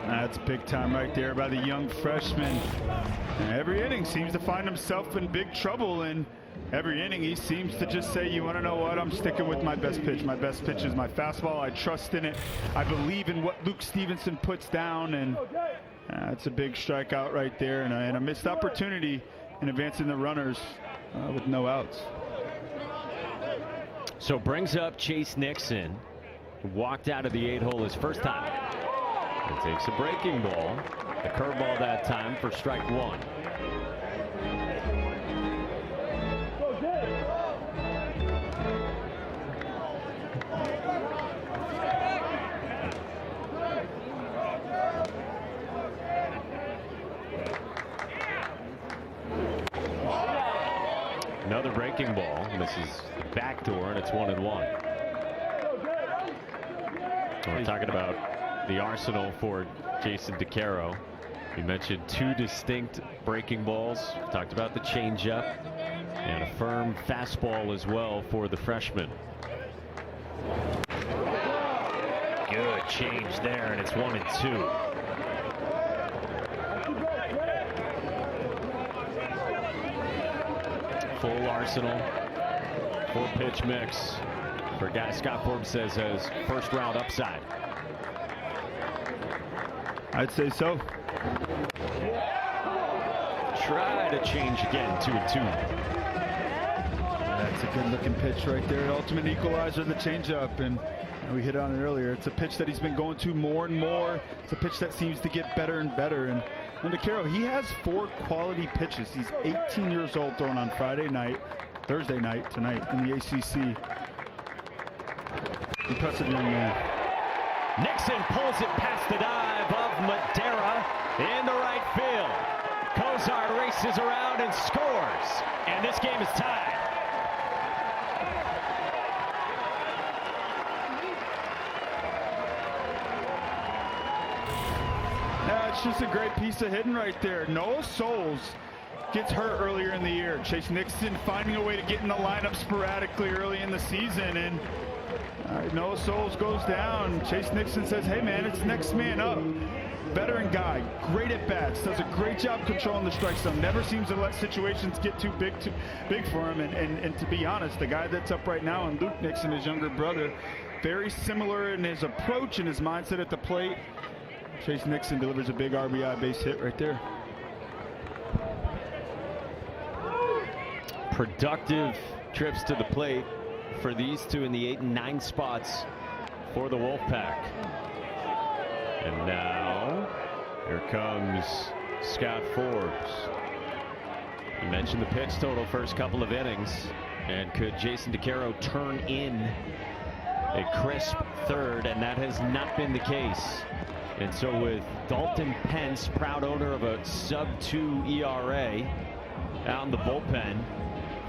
That's big time right there by the young freshman. And every inning seems to find himself in big trouble, and every inning he seems to just say, you want to know what, I'm sticking with my best pitch. My best pitch is my fastball. I trust in it. I believe in what Luke Stevenson puts down, and it's a big strikeout right there, and a missed opportunity in advancing the runners with no outs. So brings up Chase Nixon, who walked out of the 8-hole his first time. And takes a breaking ball. The curveball that time for strike one. Another breaking ball. Misses the backdoor, and it's 1-1. We're talking about the arsenal for Jason DeCaro. We mentioned two distinct breaking balls. We talked about the changeup and a firm fastball as well for the freshman. Good change there, and it's 1-2. Full arsenal, full pitch mix for a guy Scott Forbes says has first round upside. I'd say so. Try to change again, 2-2. That's a good looking pitch right there. Ultimate equalizer, the changeup, and we hit on it earlier. It's a pitch that he's been going to more and more. It's a pitch that seems to get better and better. And DeCaro, he has 4 quality pitches. He's 18 years old, throwing on Thursday night tonight in the ACC. Impressive young man. Nixon pulls it past the dive of Madeira in the right field. Cozart races around and scores, and this game is tied. It's just a great piece of hitting right there. Noah Souls gets hurt earlier in the year. Chase Nixon finding a way to get in the lineup sporadically early in the season, and Noah Souls goes down. Chase Nixon says, hey man, it's next man up. Veteran guy, great at bats, does a great job controlling the strike zone, never seems to let situations get too big for him. And to be honest, the guy that's up right now, and Luke Nixon, his younger brother, very similar in his approach and his mindset at the plate. Chase Nixon delivers a big RBI base hit right there. Productive trips to the plate for these two in the 8 and 9 spots for the Wolfpack. And now here comes Scott Forbes. You mentioned the pitch total first couple of innings, and could Jason DeCaro turn in a crisp third? And that has not been the case. And so with Dalton Pence, proud owner of a sub-2 ERA, out in the bullpen,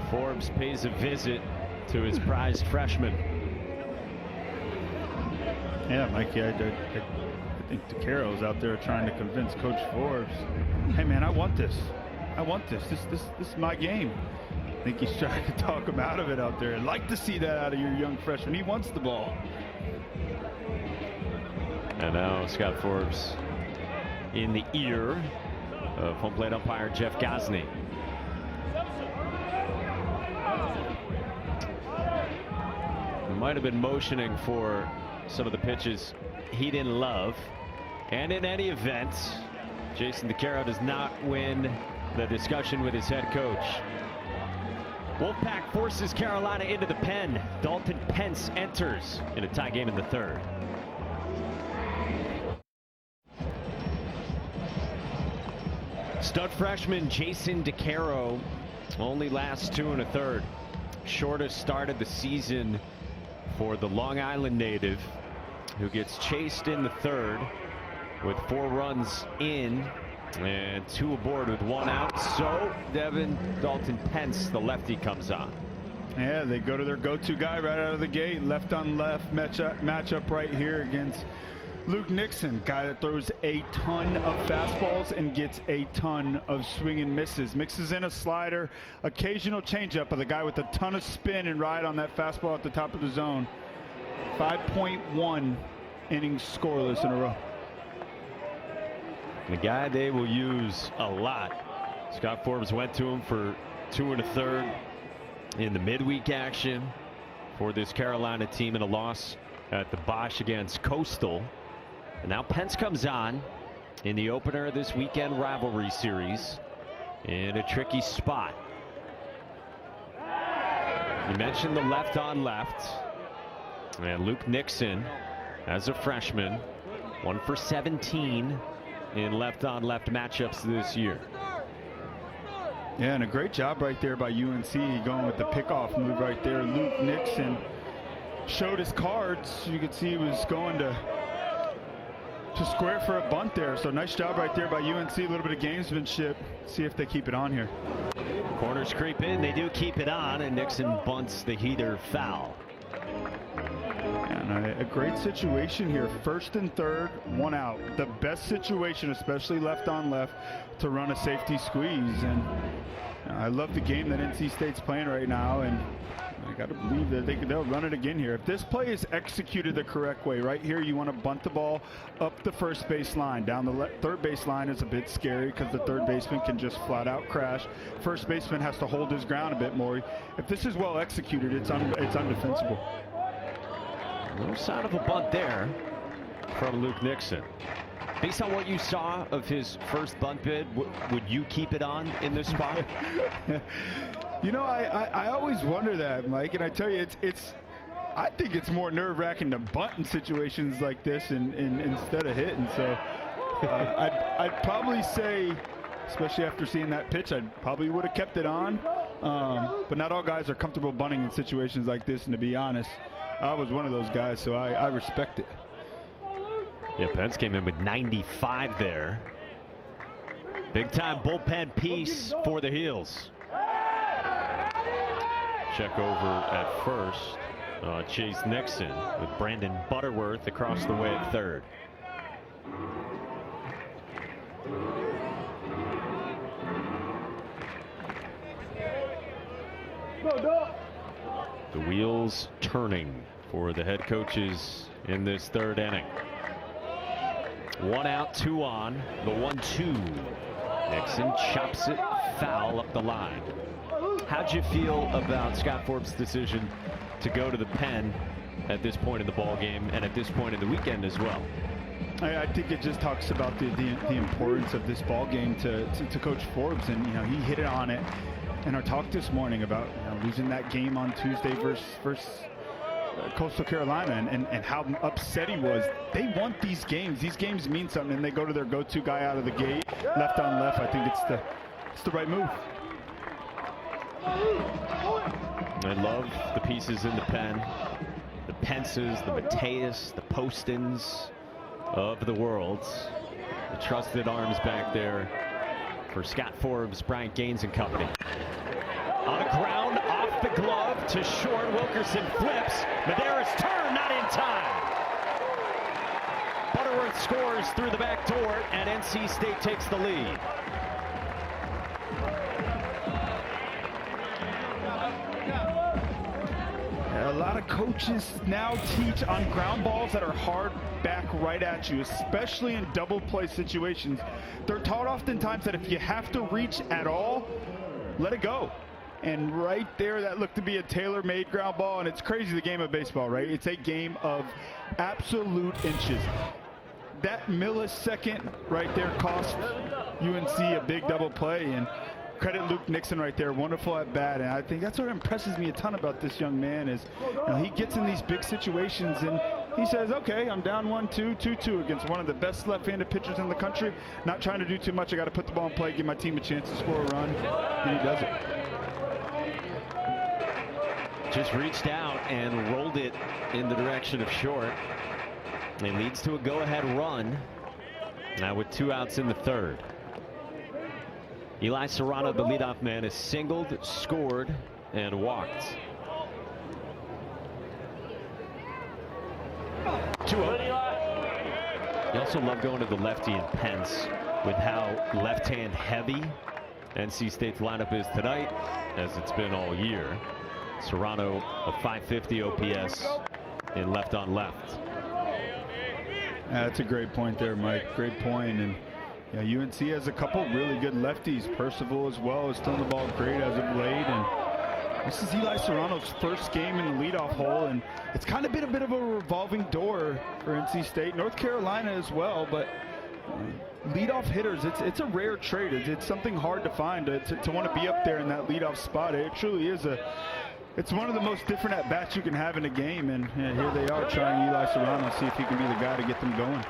Forbes pays a visit to his prized freshman. Yeah, Mikey, I think DeCaro's out there trying to convince Coach Forbes, hey man, I want this. I want this. This is my game. I think he's trying to talk him out of it out there. I'd like to see that out of your young freshman. He wants the ball. And now Scott Forbes in the ear of home plate umpire Jeff Gosney. Might have been motioning for some of the pitches he didn't love. And in any event, Jason DeCaro does not win the discussion with his head coach. Wolfpack forces Carolina into the pen. Dalton Pence enters in a tie game in the third. Stud freshman Jason DeCaro only lasts 2 1/3. Shortest start of the season for the Long Island native, who gets chased in the third with 4 runs in and 2 aboard with 1 out. So Dalton Pence, the lefty, comes on. Yeah, they go to their go-to guy right out of the gate. Left on left matchup right here against Luke Nixon, guy that throws a ton of fastballs and gets a ton of swing and misses. Mixes in a slider, occasional changeup, but the guy with a ton of spin and ride on that fastball at the top of the zone. 5.1 innings scoreless in a row. The guy they will use a lot. Scott Forbes went to him for 2 1/3 in the midweek action for this Carolina team in a loss at the Bosch against Coastal. And now Pence comes on in the opener of this weekend rivalry series in a tricky spot. You mentioned the left on left, and Luke Nixon, as a freshman, 1 for 17 in left-on-left matchups this year. Yeah, and a great job right there by UNC going with the pickoff move right there. Luke Nixon showed his cards. You could see he was going to square for a bunt there. So nice job right there by UNC. A little bit of gamesmanship. See if they keep it on here. Corners creep in. They do keep it on, and Nixon bunts the heater foul. And a great situation here. 1st and 3rd, 1 out. The best situation, especially left on left, to run a safety squeeze. And I love the game that NC State's playing right now. And I got to believe that they'll run it again here. If this play is executed the correct way, right here you want to bunt the ball up the first base line. Down the third base line is a bit scary because the third baseman can just flat out crash. First baseman has to hold his ground a bit more. If this is well executed, it's undefensible. No sign of a bunt there from Luke Nixon. Based on what you saw of his first bunt bid, would you keep it on in this spot? You know, I always wonder that, Mike, and I tell you, I think it's more nerve-wracking to bunt in situations like this instead of hitting. So I'd probably say, especially after seeing that pitch, I probably would have kept it on. But not all guys are comfortable bunting in situations like this, and to be honest, I was one of those guys, so I respect it. Yeah, Pence came in with 95 there. Big-time bullpen piece for the Heels. Check over at first. Chase Nixon with Brandon Butterworth across the way at third. The wheels turning for the head coaches in this 3rd inning. 1 out, 2 on. The 1-2. Nixon chops it foul up the line. How'd you feel about Scott Forbes' decision to go to the pen at this point in the ball game and at this point in the weekend as well? I think it just talks about the importance of this ball game to Coach Forbes, and he hit it on it in our talk this morning about losing that game on Tuesday versus Coastal Carolina and how upset he was. They want these games. These games mean something, and they go to their go-to guy out of the gate, left on left. I think it's the right move. I love the pieces in the pen. The Pences, the Mateus, the Postons of the world. The trusted arms back there for Scott Forbes, Bryant Gaines and company. On a ground, off the glove to short. Wilkerson flips. Madera's turn, not in time. Butterworth scores through the back door, and NC State takes the lead. A lot of coaches now teach on ground balls that are hard back right at you, especially in double play situations. They're taught oftentimes that if you have to reach at all, let it go. And right there, that looked to be a tailor-made ground ball. And it's crazy, the game of baseball, right? It's a game of absolute inches. That millisecond right there cost UNC a big double play. And credit Luke Nixon right there, wonderful at bat. And I think that's what impresses me a ton about this young man is he gets in these big situations and he says, okay, I'm down 1-2, 2-2 against one of the best left-handed pitchers in the country. Not trying to do too much. I got to put the ball in play, give my team a chance to score a run, and he does it. Just reached out and rolled it in the direction of short. It leads to a go-ahead run. Now with 2 outs in the 3rd. Eli Serrano, the leadoff man, is singled, scored, and walked. 2-0. You also love going to the lefty in Pence with how left-hand heavy NC State's lineup is tonight, as it's been all year. Serrano, a .550 OPS in left on left. That's a great point there, Mike. Great point. And yeah, UNC has a couple really good lefties. Percival as well is throwing the ball great as of late. And this is Eli Serrano's first game in the leadoff hole, and it's kind of been a bit of a revolving door for NC State. North Carolina as well, but leadoff hitters, it's a rare trait. It's something hard to find to want to be up there in that leadoff spot. It truly is it's one of the most different at-bats you can have in a game, and here they are trying Eli Serrano, see if he can be the guy to get them going.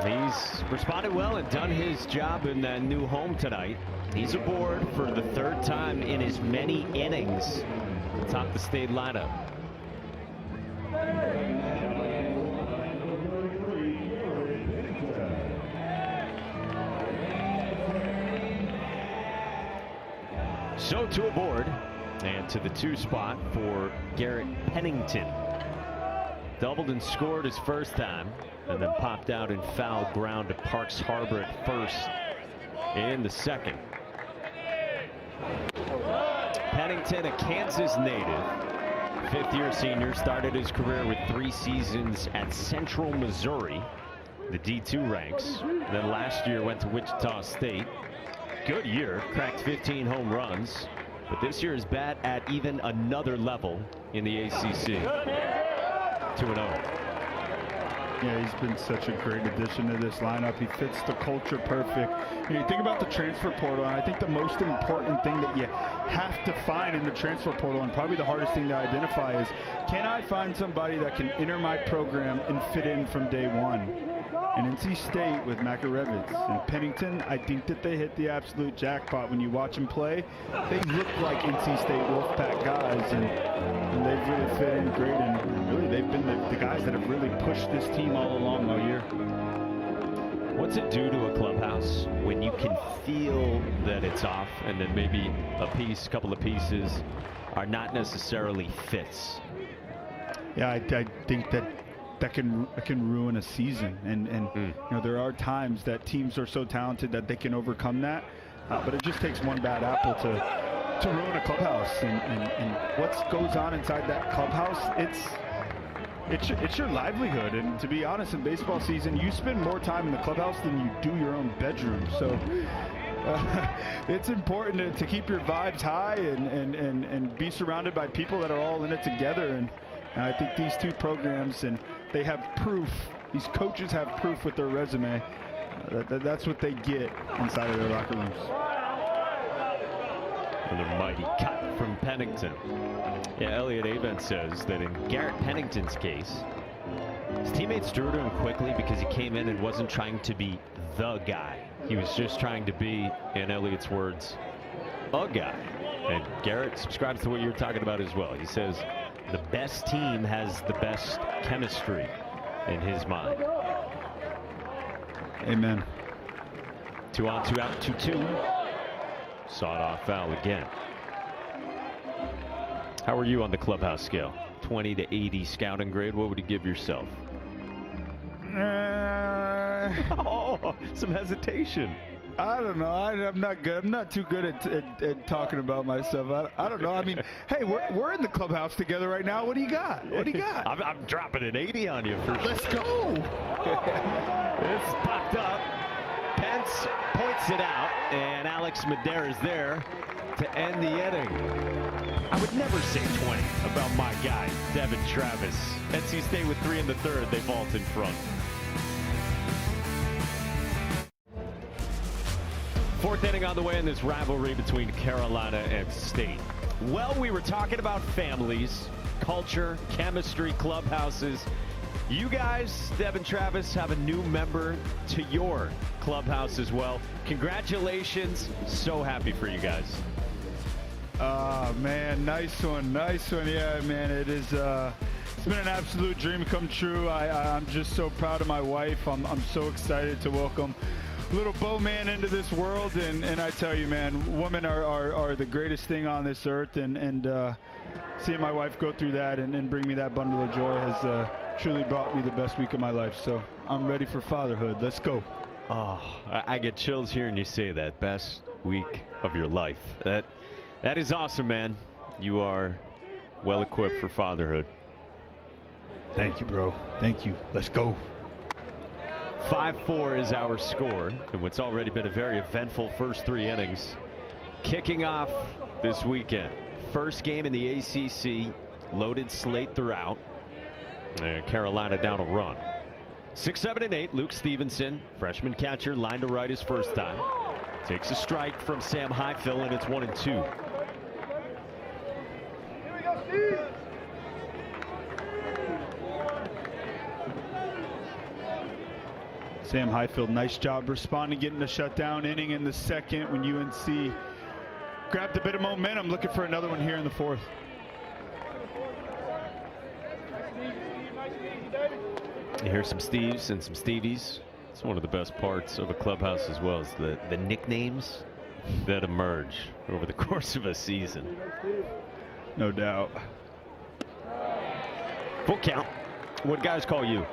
He's responded well and done his job in that new home tonight. He's aboard for the 3rd time in as many innings atop the state lineup. So to aboard and to the 2 spot for Garrett Pennington. Doubled and scored his first time and then popped out in foul ground to Parks Harbor at first in the second. Pennington, a Kansas native, 5th-year senior, started his career with 3 seasons at Central Missouri, the D2 ranks. Then last year went to Wichita State. Good year, cracked 15 home runs, but this year is bat at even another level in the ACC. 2-0. Yeah, he's been such a great addition to this lineup. He fits the culture perfect. You think about the transfer portal, and I think the most important thing that you have to find in the transfer portal, and probably the hardest thing to identify, is can I find somebody that can enter my program and fit in from day one? And NC State with Makarevitz and Pennington, I think that they hit the absolute jackpot. When you watch them play, they look like NC State Wolfpack guys, and they've really fit in great, and really they've been the guys that have really pushed this team all along all year. What's it do to a clubhouse when you can feel that it's off, and then maybe a couple of pieces are not necessarily fits? Yeah, I think that can ruin a season, and you know, there are times that teams are so talented that they can overcome that, but it just takes one bad apple to ruin a clubhouse, and what goes on inside that clubhouse, it's your livelihood. And to be honest, in baseball season, you spend more time in the clubhouse than you do your own bedroom. So it's important to keep your vibes high and be surrounded by people that are all in it together. And I think these 2 programs, and they have proof, these coaches have proof with their resume, that's what they get inside of their locker rooms. Another mighty cut from Pennington. Yeah, Elliot Avent says that in Garrett Pennington's case, his teammates drew to him quickly because he came in and wasn't trying to be the guy. He was just trying to be, in Elliot's words, a guy. And Garrett subscribes to what you're talking about as well. He says the best team has the best chemistry in his mind. Amen. 2 on, 2 out, 2-2. Sawed-off foul again. How are you on the clubhouse scale? 20 to 80 scouting grade. What would you give yourself? Oh, some hesitation. I don't know. I'm not good. I'm not too good at talking about myself. I don't know. I mean, hey, we're in the clubhouse together right now. What do you got? What do you got? I'm dropping an 80 on you for sure. Let's go. It's popped up. Pence points it out, and Alex Madera's there to end the inning. I would never say 20 about my guy, Devin Travis. NC State with 3 in the 3rd. They vault in front. 4th inning on the way in this rivalry between Carolina and State. Well, we were talking about families, culture, chemistry, clubhouses. You guys, Devin Travis, have a new member to your clubhouse as well. Congratulations. So happy for you guys. Man, nice one. Yeah, man, it is. It's been an absolute dream come true. I'm just so proud of my wife. I'm so excited to welcome little Bowman into this world, and I tell you, man, women are the greatest thing on this earth, and seeing my wife go through that and bring me that bundle of joy has truly brought me the best week of my life. So I'm ready for fatherhood. Let's go. Oh, I get chills hearing you say that. Best week of your life. That is awesome, man. You are well equipped for fatherhood. Thank you, bro. Thank you. Let's go. 5-4 is our score, and what's already been a very eventful first 3 innings kicking off this weekend. First game in the ACC, loaded slate throughout, and Carolina down a run. 6, 7, and 8, Luke Stevenson, freshman catcher, line to right his first time. Takes a strike from Sam Highfill, and it's 1-2. Here we go, Steve. Sam Highfield, nice job responding, getting the shutdown inning in the second when UNC grabbed a bit of momentum, looking for another one here in the fourth. You hear some Steves and some Stevies. It's one of the best parts of a clubhouse as well as the nicknames that emerge over the course of a season. No doubt. Full count. What guys call you?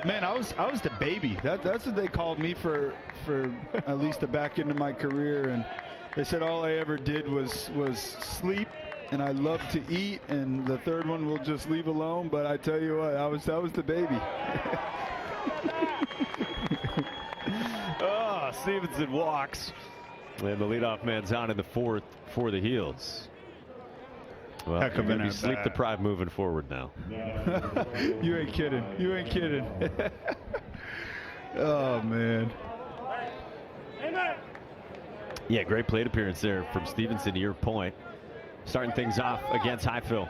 Man, I was the baby. That's what they called me for at least the back end of my career, and they said all I ever did was sleep, and I love to eat, and the third one we'll just leave alone. But I tell you what, I was the baby. Stevenson walks, and the leadoff man's on in the fourth for the Heels. Well, Heck of an be sleep deprived moving forward now. You ain't kidding. You ain't kidding. Oh man. Yeah, great plate appearance there from Stevenson, to your point. Starting things off against Highfield.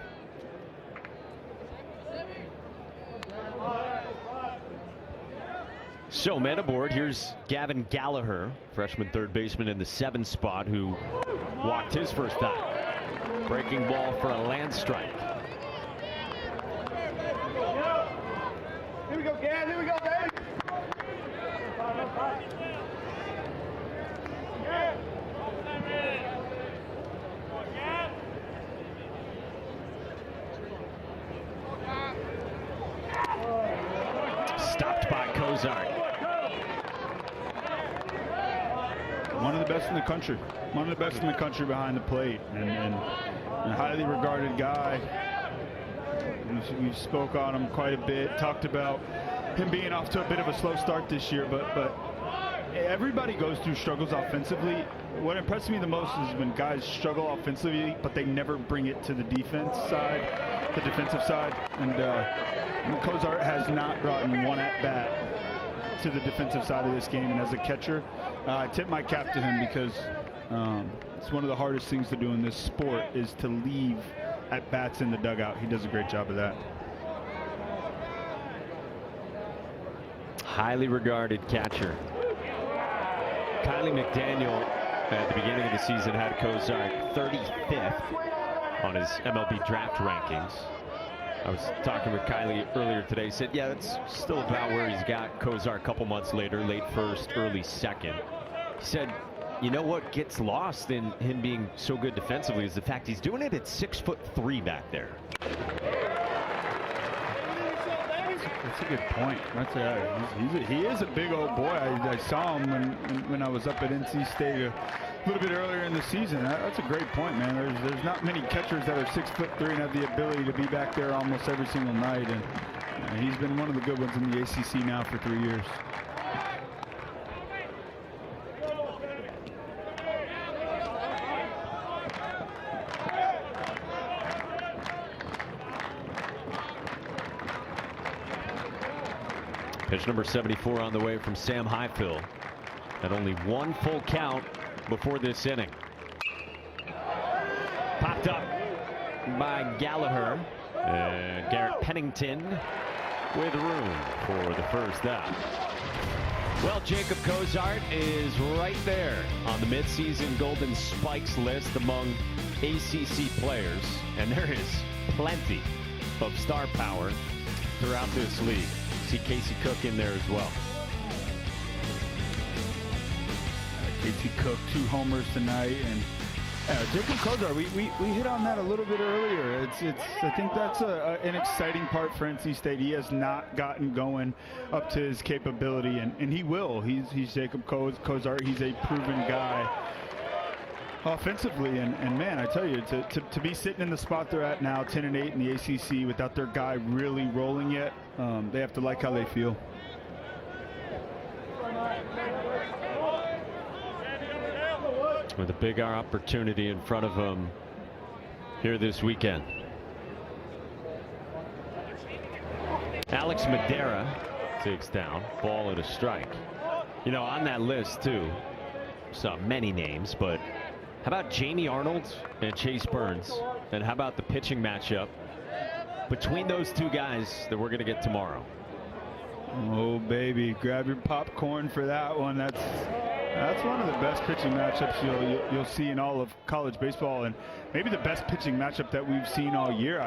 So, man aboard, here's Gavin Gallagher, freshman third baseman in the 7 spot, who walked his first time. Breaking ball for a land strike. Here we go, Gav. Here we go, baby. Stopped by Kozart. One of the best in the country. One of the best in the country behind the plate, and a highly regarded guy. We spoke on him quite a bit, talked about him being off to a bit of a slow start this year, but everybody goes through struggles offensively. What impressed me the most is when guys struggle offensively, but they never bring it to the defense side, the defensive side. And Kozart has not brought in one at-bat to the defensive side of this game, and as a catcher, I tip my cap to him because it's one of the hardest things to do in this sport is to leave at-bats in the dugout. He does a great job of that. Highly regarded catcher. Kylie McDaniel at the beginning of the season had Kozart 35th on his MLB draft rankings. I was talking with Kylie earlier today. He said, yeah, that's still about where he's got Kozart a couple months later, late first, early second. He said, you know what gets lost in him being so good defensively is the fact he's doing it at 6'3" back there. That's a good point. He is a big old boy. I saw him when I was up at NC State a little bit earlier in the season. That's a great point, man. There's not many catchers that are 6'3" and have the ability to be back there almost every single night, and he's been one of the good ones in the ACC now for 3 years. Pitch number 74 on the way from Sam Highfield. At only one full count before this inning. Popped up by Gallagher. Garrett Pennington with room for the first out. Well, Jacob Kozart is right there on the midseason Golden Spikes list among ACC players. And there is plenty of star power throughout this league. See Casey Cook in there as well. Casey Cook, 2 homers tonight, and Jacob Kozart, we hit on that a little bit earlier. I think that's an exciting part for NC State. He has not gotten going up to his capability, and he will. He's Jacob Kozart. He's a proven guy offensively, and man, I tell you, to be sitting in the spot they're at now, 10-8 in the ACC, without their guy really rolling yet, they have to like how they feel. With a big opportunity in front of him here this weekend. Alex Madera takes down, ball and a strike. You know, on that list too, saw many names, but how about Jamie Arnold and Chase Burns? And how about the pitching matchup between those two guys that we're going to get tomorrow? Oh, baby, grab your popcorn for that one. That's one of the best pitching matchups you'll see in all of college baseball, and maybe the best pitching matchup that we've seen all year.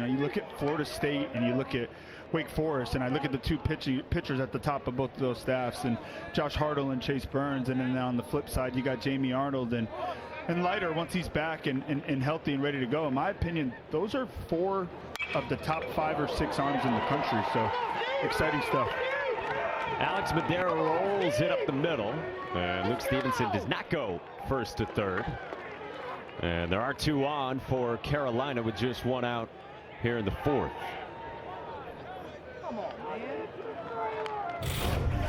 You look at Florida State and you look at Wake Forest, and I look at the two pitchers at the top of both of those staffs, and Josh Hartle and Chase Burns, and then on the flip side you got Jamie Arnold and Leiter once he's back and healthy and ready to go. In my opinion, those are 4 of the top 5 or 6 arms in the country, so exciting stuff. Alex Madera rolls it up the middle, and Luke Stevenson does not go first to third. And there are 2 on for Carolina with just 1 out here in the 4th.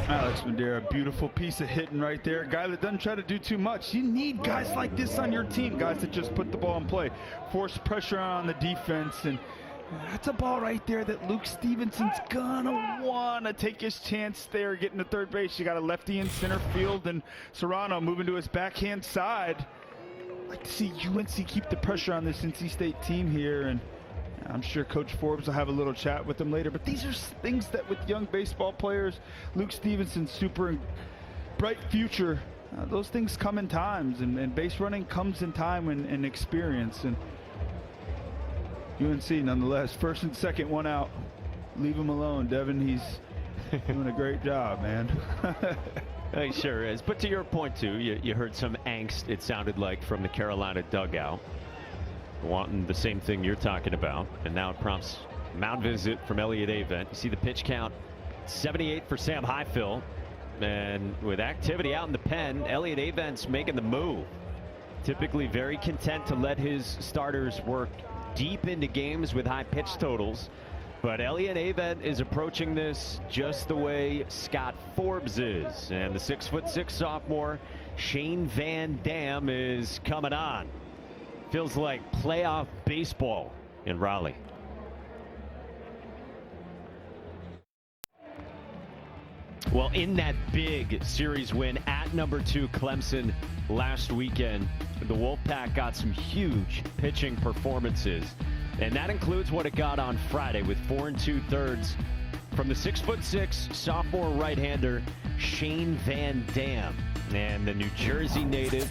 Alex Madera, beautiful piece of hitting right there. A guy that doesn't try to do too much. You need guys like this on your team, guys that just put the ball in play, force pressure on the defense, and that's a ball right there that Luke Stevenson's gonna wanna take his chance there, getting to third base. You got a lefty in center field, and Serrano moving to his backhand side. I'd like to see UNC keep the pressure on this NC State team here, and I'm sure Coach Forbes will have a little chat with them later, but these are things that with young baseball players, Luke Stevenson's super bright future, those things come in times, and base running comes in time and experience. And UNC nonetheless, first and second, 1 out. Leave him alone, Devin. He's doing a great job, man. He sure is. But to your point too, you heard some angst, it sounded like, from the Carolina dugout, wanting the same thing you're talking about, and now it prompts mound visit from Elliott Avent. You see the pitch count, 78 for Sam Highfill, and with activity out in the pen, Elliott Avent's making the move. Typically very content to let his starters work deep into games with high pitch totals, but Elliott Avent is approaching this just the way Scott Forbes is, and the 6'6" sophomore Shane Van Dam is coming on. Feels like playoff baseball in Raleigh. Well, in that big series win at number 2 Clemson last weekend, the Wolfpack got some huge pitching performances, and that includes what it got on Friday with 4 2/3 from the 6'6" sophomore right-hander Shane Van Dam, and the New Jersey native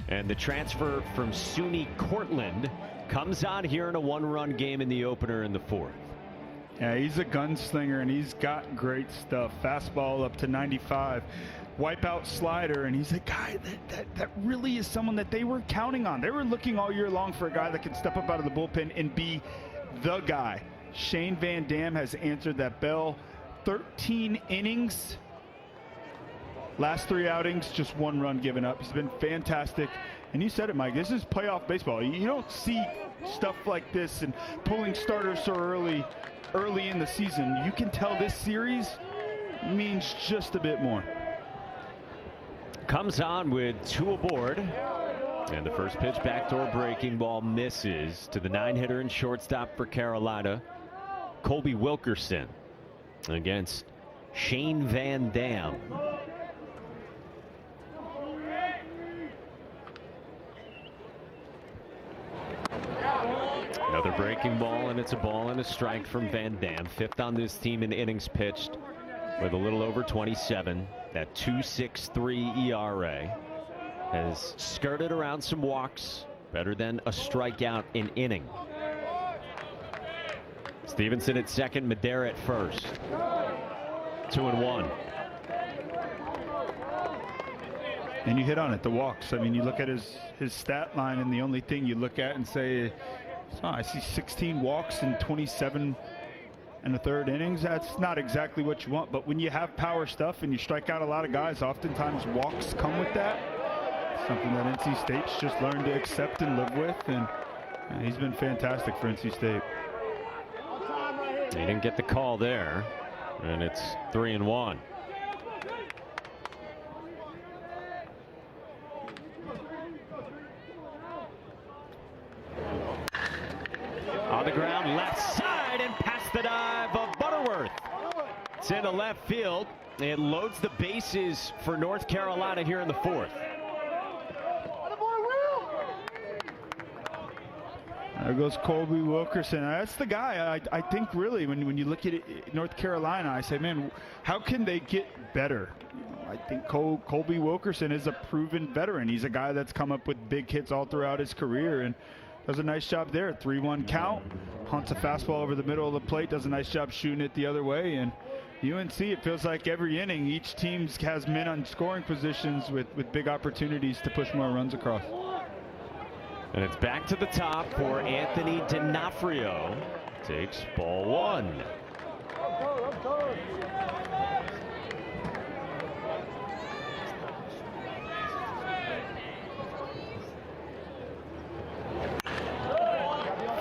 and the transfer from SUNY Cortland comes on here in a 1-run game in the opener in the 4th. Yeah, he's a gunslinger, and he's got great stuff. Fastball up to 95, wipeout slider, and he's a guy that really is someone that they were counting on. They were looking all year long for a guy that could step up out of the bullpen and be the guy. Shane Van Dam has answered that bell. 13 innings. Last 3 outings, just 1 run given up. He's been fantastic. And you said it, Mike, this is playoff baseball. You don't see stuff like this and pulling starters so early in the season. You can tell this series means just a bit more. Comes on with 2 aboard. And the first pitch, backdoor breaking ball, misses to the 9-hitter and shortstop for Carolina, Colby Wilkerson, against Shane Van Dam. Another breaking ball, and it's a ball and a strike from Van Dam. 5th on this team in innings pitched with a little over 27. That 2.63 ERA has skirted around some walks, better than a strikeout in inning. Stevenson at second, Madera at first. 2-1. And you hit on it, the walks. I mean, you look at his stat line, and the only thing you look at and say, oh, I see 16 walks in 27 and a third innings. That's not exactly what you want, but when you have power stuff and you strike out a lot of guys, oftentimes walks come with that. Something that NC State's just learned to accept and live with, and he's been fantastic for NC State. He didn't get the call there, and it's 3-1. On the ground, left side, and past the dive of Butterworth. It's into left field. It loads the bases for North Carolina here in the 4th. There goes Colby Wilkerson. That's the guy. I think really when you look at it, North Carolina, I say, man, how can they get better? I think Colby Wilkerson is a proven veteran. He's a guy that's come up with big hits all throughout his career and does a nice job there. 3-1 count, hunts a fastball over the middle of the plate, does a nice job shooting it the other way. And UNC, it feels like every inning, each team has men on scoring positions with big opportunities to push more runs across. And it's back to the top for Anthony D'Onofrio. Takes ball one.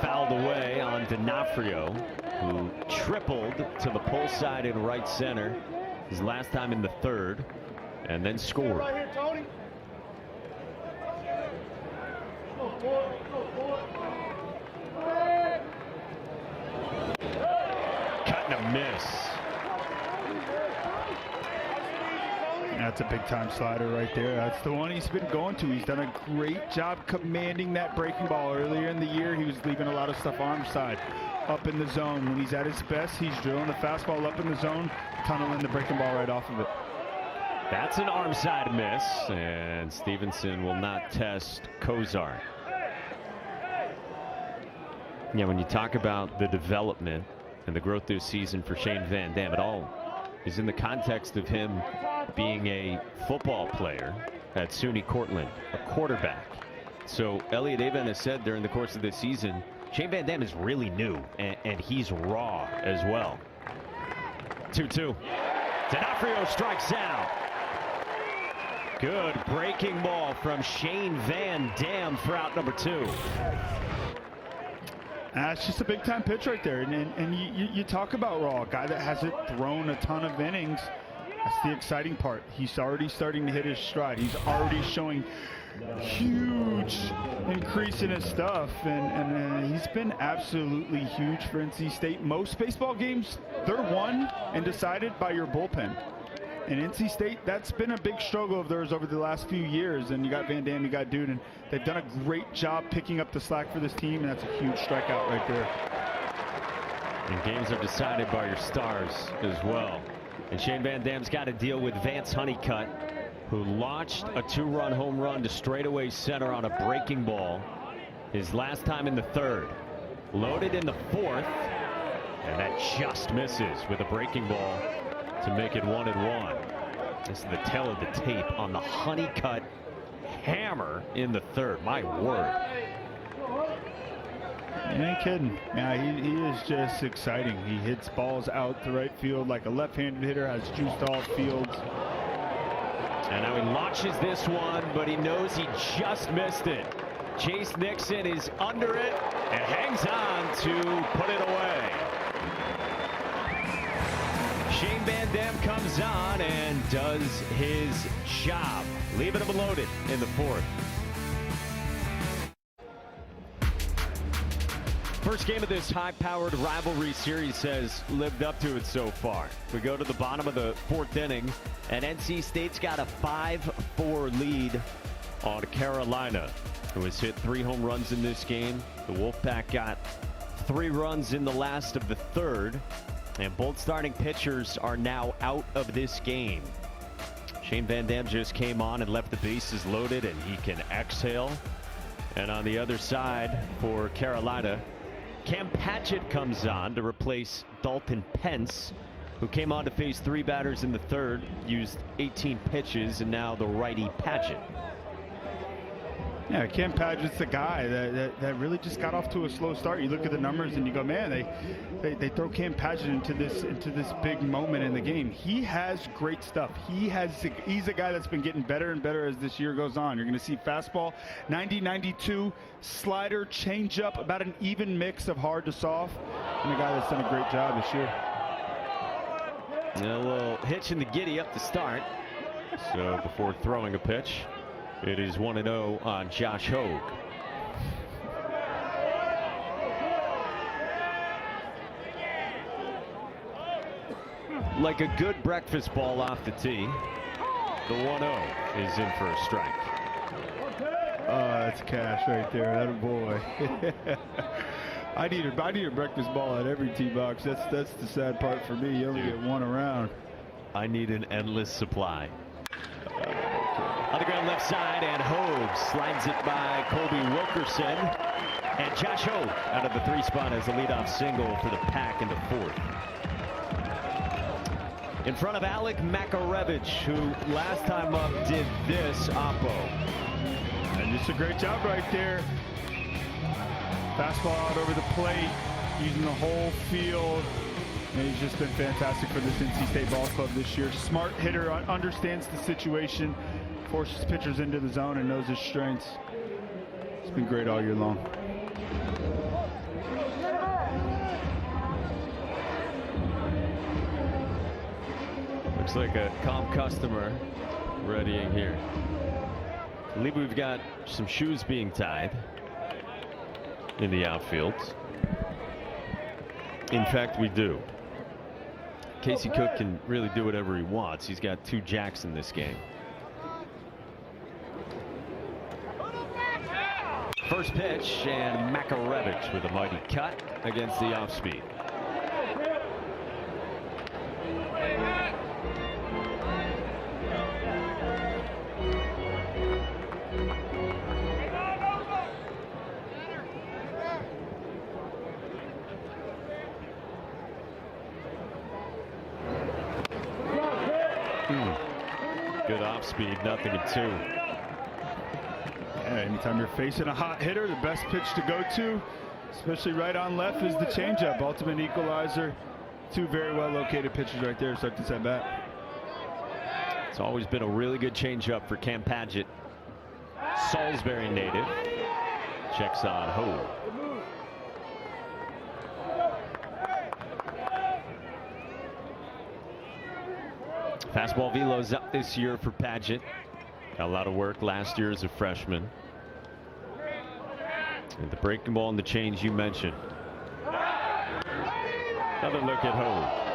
Fouled away on D'Onofrio, who tripled to the pull side in right center his last time in the third, and then scored. Right here, Tony. Cutting a miss. That's a big time slider right there. That's the one he's been going to. He's done a great job commanding that breaking ball. Earlier in the year, he was leaving a lot of stuff arm side, up in the zone. When he's at his best, he's drilling the fastball up in the zone, tunneling the breaking ball right off of it. That's an arm side miss, and Stevenson will not test Kozar. Yeah, when you talk about the development and the growth this season for Shane Van Dam, it all is in the context of him being a football player at SUNY Cortland, a quarterback. So Elliot Avon has said during the course of this season, Shane Van Dam is really new, and he's raw as well. 2-2. D'Onofrio strikes out. Good breaking ball from Shane Van Dam for out number 2. It's just a big time pitch right there. And you talk about raw, a guy that hasn't thrown a ton of innings. That's the exciting part. He's already starting to hit his stride. He's already showing huge increase in his stuff. And he's been absolutely huge for NC State. Most baseball games, they're won and decided by your bullpen. And NC State, that's been a big struggle of theirs over the last few years. And you got Van Dam, you got Dude, and they've done a great job picking up the slack for this team, and that's a huge strikeout right there. And games are decided by your stars as well. And Shane Van Dam's got to deal with Vance Honeycutt, who launched a 2-run home run to straightaway center on a breaking ball his last time in the third. Loaded in the fourth, and that just misses with a breaking ball to make it 1-1. This is the tail of the tape on the Honeycutt hammer in the third. My word. You ain't kidding. Yeah, he is just exciting. He hits balls out to right field like a left-handed hitter, has juice to all fields. And now he launches this one, but he knows he just missed it. Chase Nixon is under it and hangs on to put it away. Shane Van Dam comes on and does his job, leaving him loaded in the fourth. First game of this high-powered rivalry series has lived up to it so far. We go to the bottom of the fourth inning, and NC State's got a 5-4 lead on Carolina, who has hit 3 home runs in this game. The Wolfpack got 3 runs in the last of the third. And both starting pitchers are now out of this game. Shane Van Dam just came on and left the bases loaded, and he can exhale. And on the other side for Carolina, Cam Patchett comes on to replace Dalton Pence, who came on to face 3 batters in the third, used 18 pitches, and now the righty Patchett. Yeah, Cam Patchett's the guy that really just got off to a slow start. You look at the numbers and you go, man, they throw Cam Patchett into this big moment in the game. He has great stuff. He's a guy that's been getting better and better as this year goes on. You're going to see fastball 90-92, slider, changeup, about an even mix of hard to soft, and a guy that's done a great job this year. And a little hitch in the giddy up to start. So before throwing a pitch, it is 1-0 on Josh Hogue. Like a good breakfast ball off the tee, the 1-0 is in for a strike. That's cash right there. That a boy. I need a breakfast ball at every tee box. That's the sad part for me. You only get one around. I need an endless supply. On the ground left side, and Hogue slides it by Colby Wilkerson. And Josh Hogue out of the 3 spot as the leadoff single for the Pack in the 4th. In front of Alec Makarevich, who last time up did this oppo. And just a great job right there. Fastball out over the plate, using the whole field. And he's just been fantastic for this NC State ball club this year. Smart hitter, understands the situation, forces pitchers into the zone, and knows his strengths. It's been great all year long. Looks like a calm customer readying here. I believe we've got some shoes being tied in the outfield. In fact, we do. Casey Cook can really do whatever he wants. He's got 2 jacks in this game. First pitch, and Makarevich with a mighty cut against the off speed. Good off speed, 0-2. Yeah, anytime you're facing a hot hitter, the best pitch to go to, especially right on left, is the changeup. Ultimate equalizer. 2 very well located pitches right there to start this at bat. It's always been a really good changeup for Cam Padgett. Salisbury native. Checks on Hogue. Fastball velo's up this year for Padgett. Got a lot of work last year as a freshman. And the breaking ball and the change you mentioned. Another look at Hogue.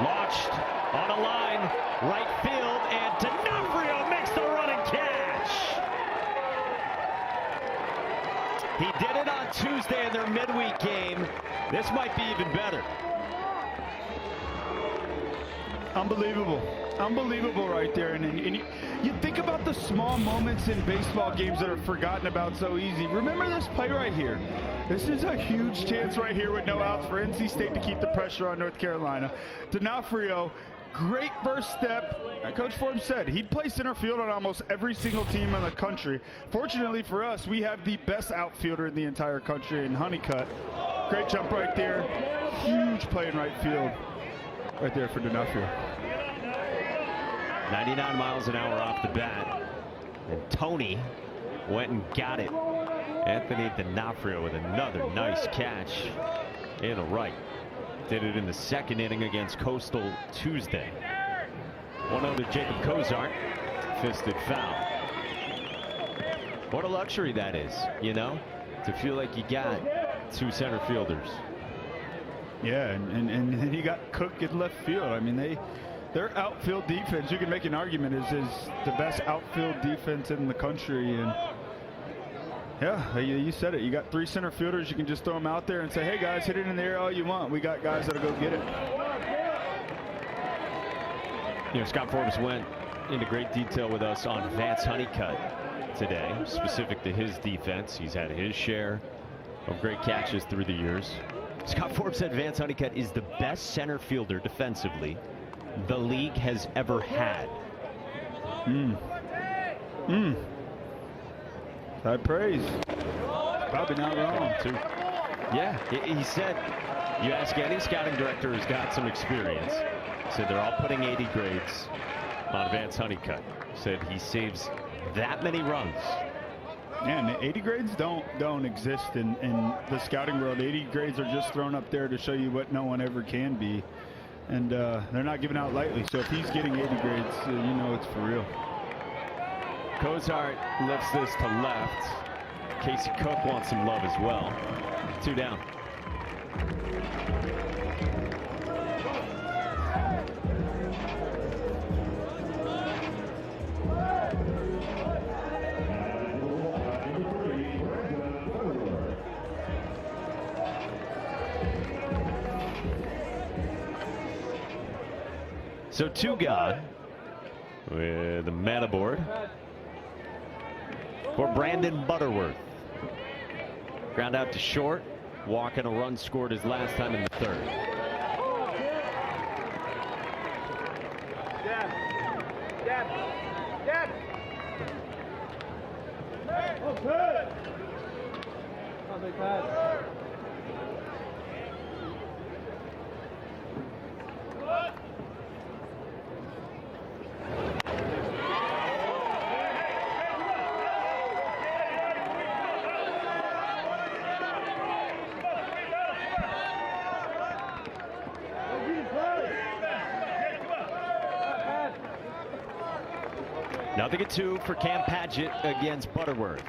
Launched on a line, right field, and D'Onofrio makes the running catch. He did it on Tuesday in their midweek game. This might be even better. Unbelievable. Unbelievable right there. And you think about the small moments in baseball games that are forgotten about so easy. Remember this play right here. This is a huge chance right here with no outs for NC State to keep the pressure on North Carolina. D'Onofrio, great first step. Coach Forbes said he'd play center field on almost every single team in the country. Fortunately for us, we have the best outfielder in the entire country in Honeycutt. Great jump right there. Huge play in right field right there for D'Onofrio. 99 miles an hour off the bat. And Tony went and got it. Anthony D'Onofrio with another nice catch in the right. Did it in the 2nd inning against Coastal Tuesday. 1-0 to Jacob Cozart. Fisted foul. What a luxury that is, you know, to feel like you got 2 center fielders. Yeah, and then you got Cook in left field. I mean, their outfield defense, you can make an argument, is the best outfield defense in the country. And yeah, you said it. You got 3 center fielders. You can just throw them out there and say, hey, guys, hit it in the air all you want. We got guys that'll go get it. You know, Scott Forbes went into great detail with us on Vance Honeycutt today, specific to his defense. He's had his share of great catches through the years. Scott Forbes said Vance Honeycutt is the best center fielder defensively the league has ever had. High praise. Probably not wrong, too. Yeah, he said, you ask any scouting director who's got some experience, said they're all putting 80 grades on Vance Honeycutt. Said he saves that many runs. Yeah, and 80 grades don't exist in the scouting world. 80 grades are just thrown up there to show you what no one ever can be. and they're not giving out lightly. So if he's getting 80 grades, you know it's for real. Cozart lifts this to left. Casey Cook wants some love as well. 2 down. So 2 gone with the man aboard for Brandon Butterworth. Ground out to short. Walk and a run scored his last time in the 3rd. Nothing at 2 for Cam Padgett against Butterworth.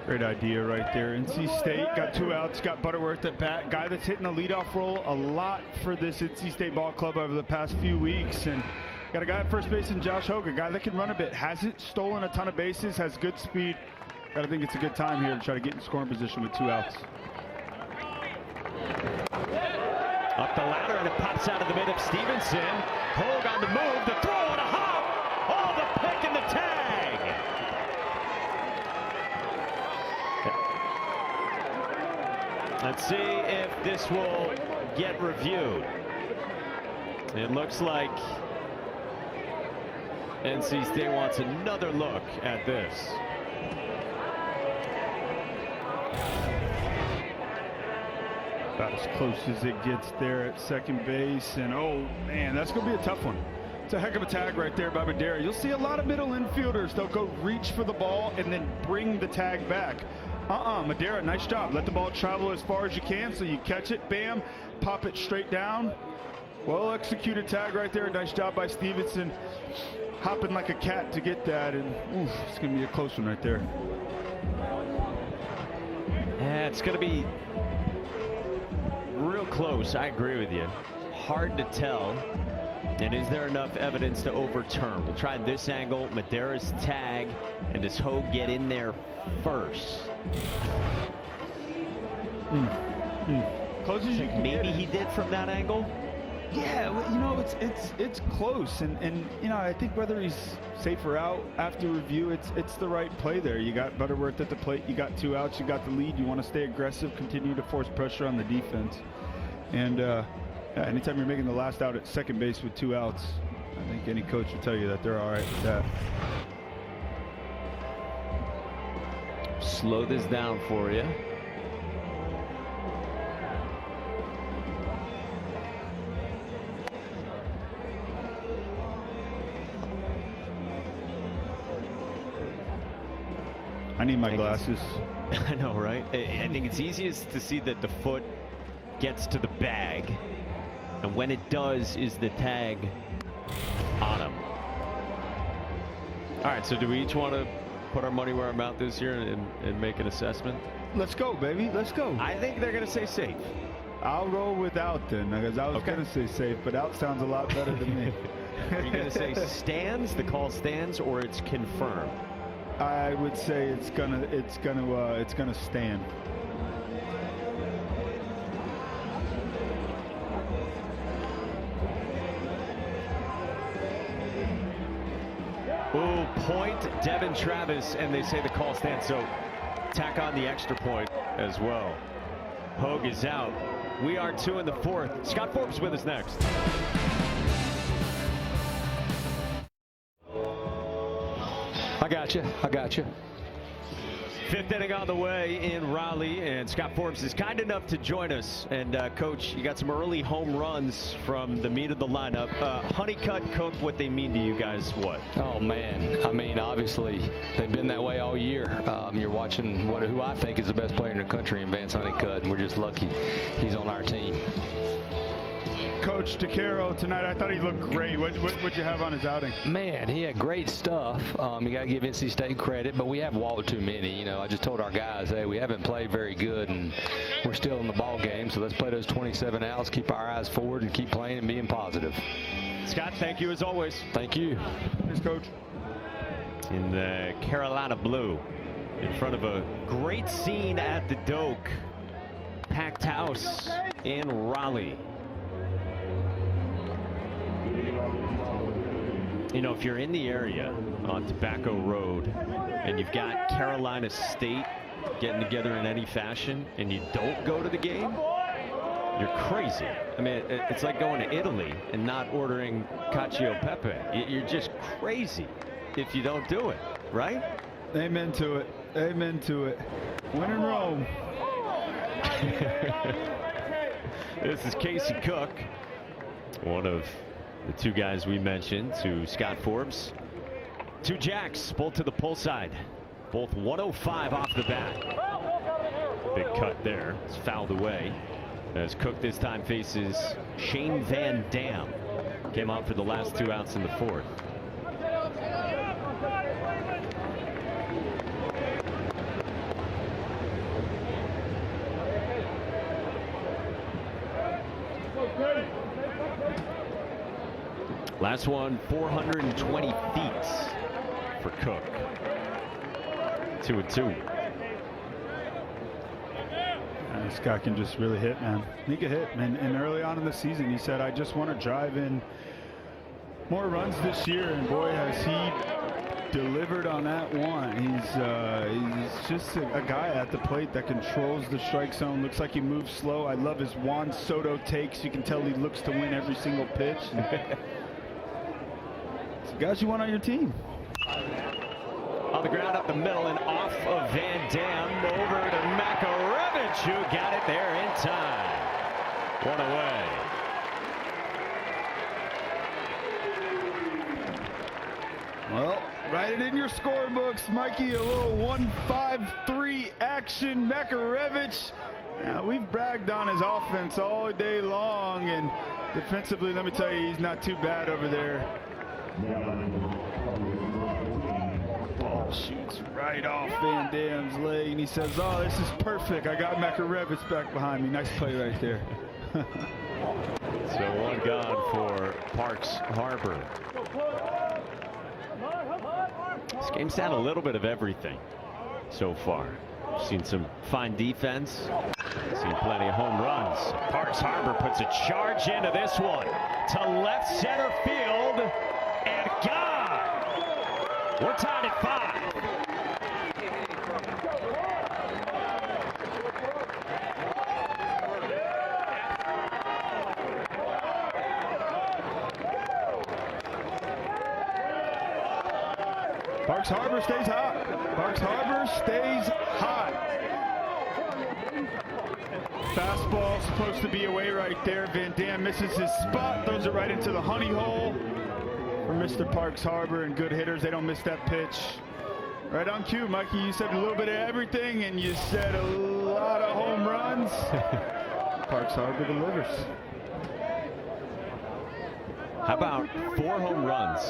Great idea right there. NC State got 2 outs, got Butterworth at bat. Guy that's hitting the leadoff role a lot for this NC State ball club over the past few weeks. And got a guy at first base in Josh Hogue, a guy that can run a bit. Hasn't stolen a ton of bases, has good speed. Gotta think it's a good time here to try to get in scoring position with 2 outs. Up the ladder, and it pops out of the mid of Stevenson. Hogue on the move, the throw and a hop. Oh, the pick and the tag. Let's see if this will get reviewed. It looks like NC State wants another look at this. About as close as it gets there at second base. And oh man, that's going to be a tough one. It's a heck of a tag right there by Madera. You'll see a lot of middle infielders. They'll go reach for the ball and then bring the tag back. Madera, nice job. Let the ball travel as far as you can so you catch it, bam, pop it straight down. Well executed tag right there. Nice job by Stevenson. Hopping like a cat to get that, and oof, it's going to be a close one right there. Yeah, it's going to be real close. I agree with you. Hard to tell. And is there enough evidence to overturn? We'll try this angle. Madera's tag. And does Hogue get in there first? Close as you can Maybe get. he did from that angle. Yeah, well, you know, it's close, and you know, I think whether he's safe or out after review, it's the right play there. You got Butterworth at the plate, you got 2 outs, you got the lead. You want to stay aggressive, continue to force pressure on the defense, and yeah, anytime you're making the last out at second base with 2 outs, I think any coach will tell you that they're all right with that. Slow this down for you. I need my glasses. I know, right? I think it's easiest to see that the foot gets to the bag, and when it does, is the tag on him. All right, so do we each want to put our money where our mouth is here and make an assessment? Let's go, baby. Let's go. I think they're going to say safe. I'll roll with out then, because I was going to say safe, but out sounds a lot better to me. Are you going to say stands, the call stands, or it's confirmed? I would say it's gonna stand. Ooh, point Devin Travis, and they say the call stands, so tack on the extra point as well. Hogue is out. We are 2 in the 4th. Scott Forbes with us next. I got you. Fifth inning on the way in Raleigh, and Scott Forbes is kind enough to join us. And Coach, you got some early home runs from the meat of the lineup. Honeycutt, Cook, what they mean to you guys, what? Oh man, I mean, obviously they've been that way all year. You're watching who I think is the best player in the country in Vance Honeycutt, and we're just lucky he's on our team. Coach DeCaro tonight, I thought he looked great. What'd you have on his outing? Man, he had great stuff. You got to give NC State credit, but we have walked too many. You know, I just told our guys, hey, we haven't played very good, and we're still in the ball game. So let's play those 27 outs, keep our eyes forward, and keep playing and being positive. Scott, thank you as always. Thank you. Thanks, Coach. In the Carolina blue, in front of a great scene at the Doak, packed house in Raleigh. You know, if you're in the area on Tobacco Road and you've got Carolina State getting together in any fashion and you don't go to the game, you're crazy. I mean, it's like going to Italy and not ordering cacio e pepe. You're just crazy if you don't do it, right? Amen to it. Amen to it. Win in Rome. This is Casey Cook, one of the two guys we mentioned, to Scott Forbes. Two jacks, both to the pull side. Both 105 off the bat. Big cut there. It's fouled away. As Cook this time faces Shane Van Dam. Came out for the last 2 outs in the fourth. Last one, 420 feet for Cook. 2-2. This guy can just really hit, man. He can hit. And early on in the season, he said, I just want to drive in more runs this year. And boy, has he delivered on that one. He's just a guy at the plate that controls the strike zone. Looks like he moves slow. I love his Juan Soto takes. You can tell he looks to win every single pitch. Guys you want on your team. On the ground up the middle and off of Van Dam over to Makarevich, who got it there in time. One away. Well, write it in your scorebooks, Mikey. A little 1-5-3 action. Makarevich. Now, we've bragged on his offense all day long, and defensively, let me tell you, he's not too bad over there. Ball shoots right off Van Dam's leg, and he says, oh, this is perfect. I got Makarevich back behind me. Nice play right there. So one gone for Parks Harbor. This game's had a little bit of everything so far. We've seen some fine defense, seen plenty of home runs. Parks Harbor puts a charge into this one to left center field. And God, we're tied at 5. Parks Harbor stays hot. Parks Harbor stays hot. Fastball supposed to be away right there. Van Dam misses his spot, throws it right into the honey hole. For Mr. Parks Harbor, and good hitters, they don't miss that pitch. Right on cue, Mikey. You said a little bit of everything, and you said a lot of home runs. Parks Harbor delivers. How about 4 home runs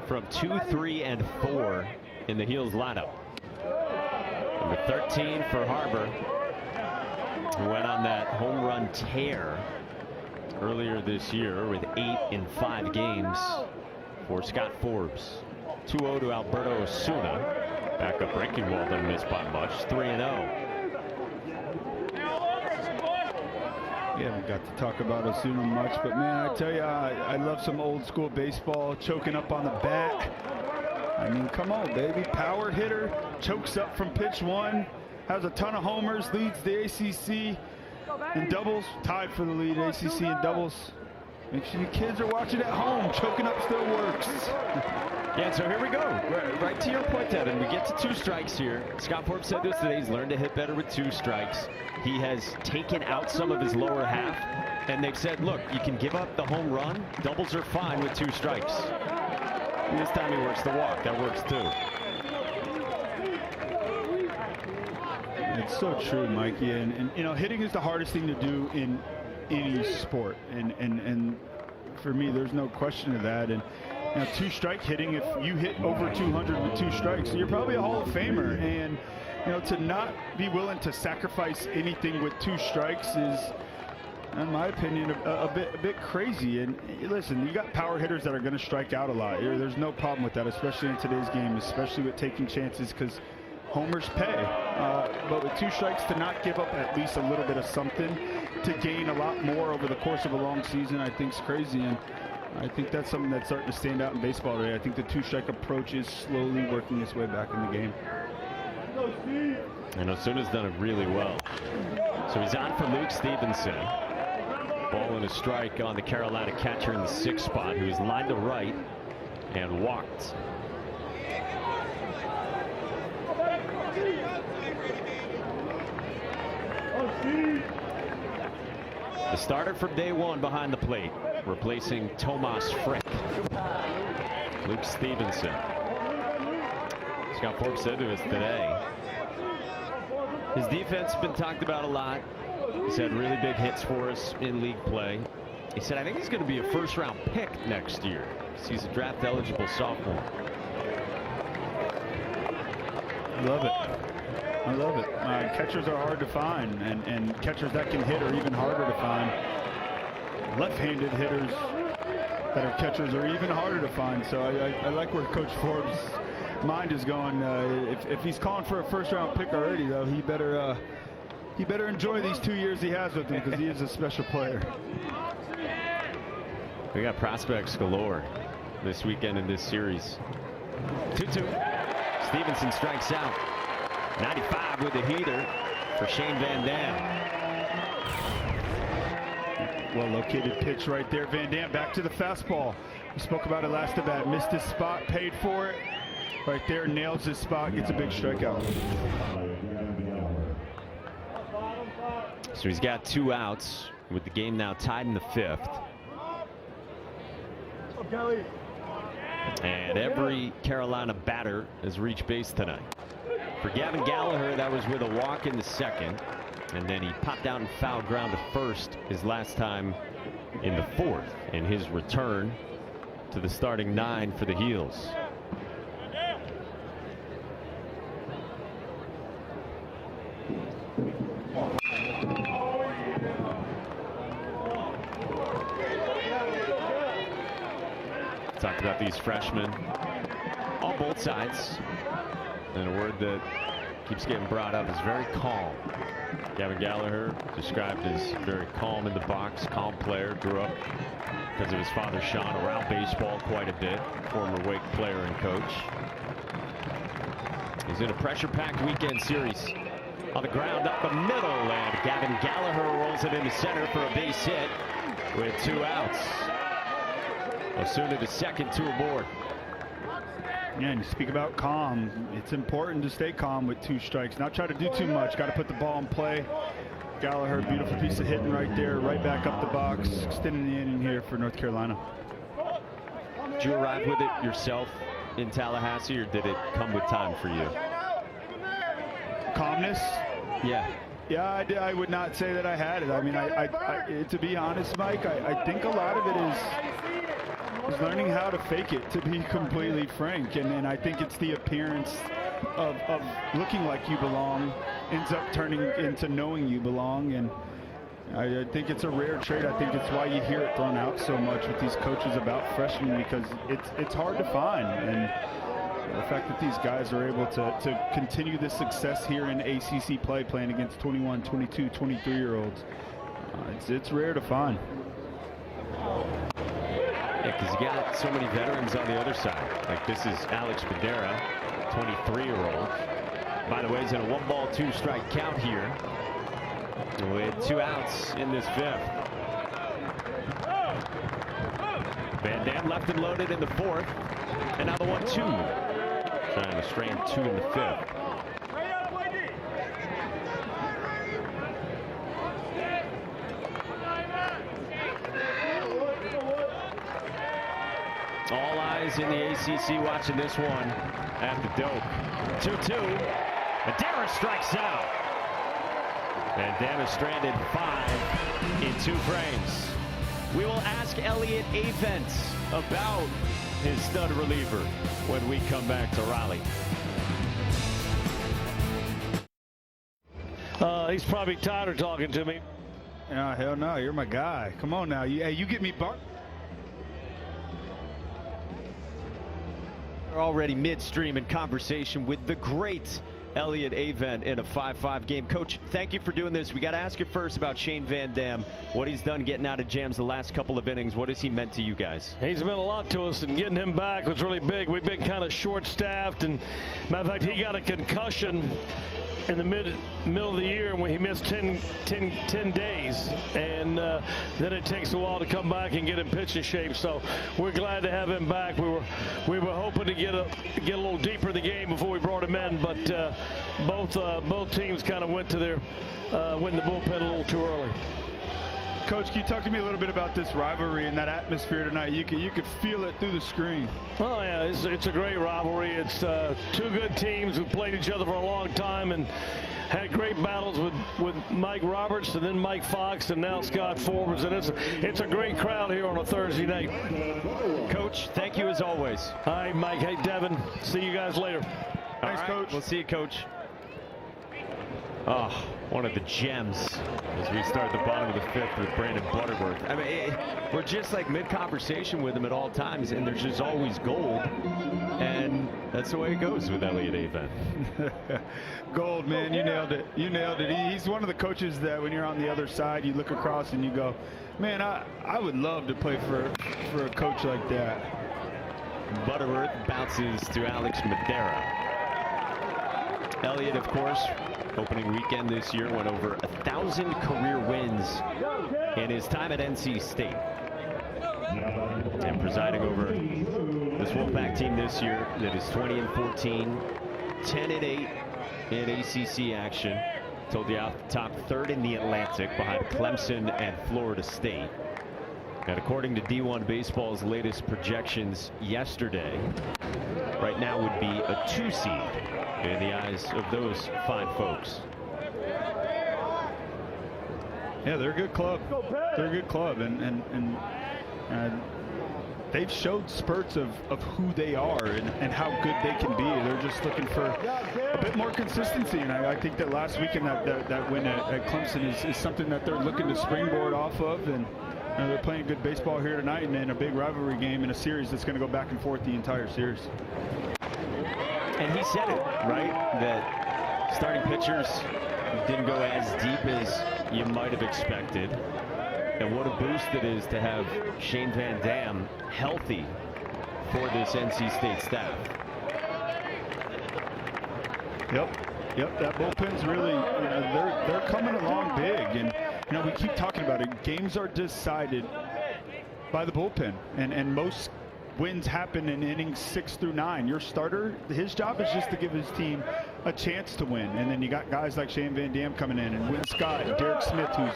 from 2, 3, and 4 in the Heels lineup? Number 13 for Harbor, who went on that home run tear earlier this year with 8 in 5 games. For Scott Forbes. 2-0 to Alberto Osuna. Backup breaking ball didn't miss by much. 3-0. We haven't got to talk about Osuna much, but man, I tell you, I love some old school baseball. Choking up on the bat. I mean, come on, baby. Power hitter. Chokes up from pitch 1. Has a ton of homers. Leads the ACC in doubles. Tied for the lead ACC in doubles. Make sure you kids are watching at home. Choking up still works. Yeah, so here we go. Right to your point, Evan. We get to 2 strikes here. Scott Forbes said this today. He's learned to hit better with 2 strikes. He has taken out some of his lower half, and they've said, look, you can give up the home run. Doubles are fine with 2 strikes. And this time he works the walk. That works too. It's so true, Mikey. And you know, hitting is the hardest thing to do in any sport. And for me, there's no question of that. And you know, 2-strike hitting, if you hit over 200 with 2 strikes, you're probably a Hall of Famer. And you know, to not be willing to sacrifice anything with 2 strikes is, in my opinion, a bit crazy. And listen, you got power hitters that are going to strike out a lot. There's no problem with that, especially in today's game, especially with taking chances, because homers pay. But with 2 strikes, to not give up at least a little bit of something to gain a lot more over the course of a long season, I think is crazy. And I think that's something that's starting to stand out in baseball today. I think the 2-strike approach is slowly working its way back in the game. And Osuna's done it really well. So he's on for Luke Stevenson. Ball and a strike on the Carolina catcher in the 6th spot, who's lined to right and walked. The starter from day 1 behind the plate, replacing Tomas Frick. Luke Stevenson. Scott Forbes said to us today, his defense has been talked about a lot. He's had really big hits for us in league play. He said, I think he's going to be a 1st-round pick next year. He's a draft-eligible sophomore. Love it. I love it. Catchers are hard to find, and catchers that can hit are even harder to find. Left-handed hitters that are catchers are even harder to find. So I like where Coach Forbes' mind is going. If he's calling for a 1st-round pick already, though, he better enjoy these 2 years he has with him, because he is a special player. We got prospects galore this weekend in this series. 2-2. Stevenson strikes out. 95 with the heater for Shane Van Dam. Well located pitch right there. Van Dam back to the fastball. We spoke about it last at bat. Missed his spot, paid for it. Right there, nails his spot, gets a big strikeout. So he's got 2 outs with the game now tied in the 5th. And every Carolina batter has reached base tonight. For Gavin Gallagher, that was with a walk in the 2nd, and then he popped out and foul ground to 1st his last time in the 4th in his return to the starting 9 for the Heels. Talked about these freshmen on both sides. And a word that keeps getting brought up is very calm. Gavin Gallagher described as very calm in the box, calm player, grew up because of his father Sean around baseball quite a bit, former Wake player and coach. He's in a pressure-packed weekend series. On the ground up the middle, and Gavin Gallagher rolls it into center for a base hit with 2 outs. Osuna to 2nd, 2 aboard. Yeah, and you speak about calm. It's important to stay calm with 2 strikes. Not try to do too much. Got to put the ball in play. Gallagher, beautiful piece of hitting right there, right back up the box, extending the inning here for North Carolina. Did you arrive with it yourself in Tallahassee, or did it come with time for you? Calmness? Yeah. Yeah, I would not say that I had it. I mean, to be honest, Mike, I think a lot of it is learning how to fake it, to be completely frank. And I think it's the appearance of looking like you belong ends up turning into knowing you belong. And I think it's a rare trait. I think it's why you hear it thrown out so much with these coaches about freshmen, because it's hard to find. And the fact that these guys are able to continue this success here in ACC play, playing against 21, 22, 23-year-olds, it's rare to find. Yeah, because you got so many veterans on the other side. Like this is Alex Badera, 23-year-old. By the way, he's in a 1-ball, 2-strike count here with 2 outs in this 5th. Van Dam left and loaded in the 4th. And now the 1-2. Trying to strain 2 in the 5th. All eyes in the ACC watching this one at the Doak. 2-2. And Dara strikes out. And Dan is stranded 5 in 2 frames. We will ask Elliot Avent about his stud reliever when we come back to Raleigh. He's probably tired of talking to me. Oh, hell no, you're my guy. Come on now. You get me bar. We're already midstream in conversation with the great Elliot Avent in a 5-5 game. Coach, thank you for doing this. We got to ask you first about Shane Van Dam, what he's done getting out of jams the last couple of innings. What has he meant to you guys? He's meant a lot to us, and getting him back was really big. We've been kind of short-staffed, and matter of fact, he got a concussion in the middle of the year when he missed 10 days, and then it takes a while to come back and get him pitching shape. So we're glad to have him back. We were hoping to get a little deeper in the game before we brought him in, but both teams kind of went to their went in the bullpen a little too early. Coach, can you talk to me a little bit about this rivalry and that atmosphere tonight? You could feel it through the screen. Oh yeah, it's a great rivalry. It's 2 good teams who played each other for a long time and had great battles with Mike Roberts and then Mike Fox and now Scott Forbes, and it's a great crowd here on a Thursday night. Coach, thank you as always. Hi, Mike. Hey, Devin. See you guys later. Thanks, Coach. We'll see you, Coach. Oh, one of the gems as we start the bottom of the 5th with Brandon Butterworth. I mean, we're just like mid-conversation with him at all times, and there's just always gold. And that's the way it goes with Elliot Avent. Gold, man. You nailed it. You nailed it. He's one of the coaches that when you're on the other side, you look across and you go, man, I would love to play for a coach like that. Butterworth bounces to Alex Madera. Elliot, of course, opening weekend this year went over 1,000 career wins in his time at NC State. And presiding over this Wolfpack team this year that is 20-14, 10-8 in ACC action. Told you out the top, 3rd in the Atlantic behind Clemson and Florida State. And according to D1 Baseball's latest projections yesterday, right now would be a 2 seed in the eyes of those fine folks. Yeah, they're a good club. They're a good club, and they've showed spurts of who they are and how good they can be. They're just looking for a bit more consistency, and I think that last weekend that win at Clemson is something that they're looking to springboard off of, and they're playing good baseball here tonight and in a big rivalry game in a series that's going to go back and forth the entire series. And he said it, right, that starting pitchers didn't go as deep as you might have expected. And what a boost it is to have Shane Van Dam healthy for this NC State staff. Yep, that bullpen's really, they're coming along big. And, we keep talking about it. Games are decided by the bullpen. And most wins happen in innings 6 through 9. Your starter, his job is just to give his team a chance to win. And then you got guys like Shane Van Dam coming in, and Win Scott and Derek Smith, who's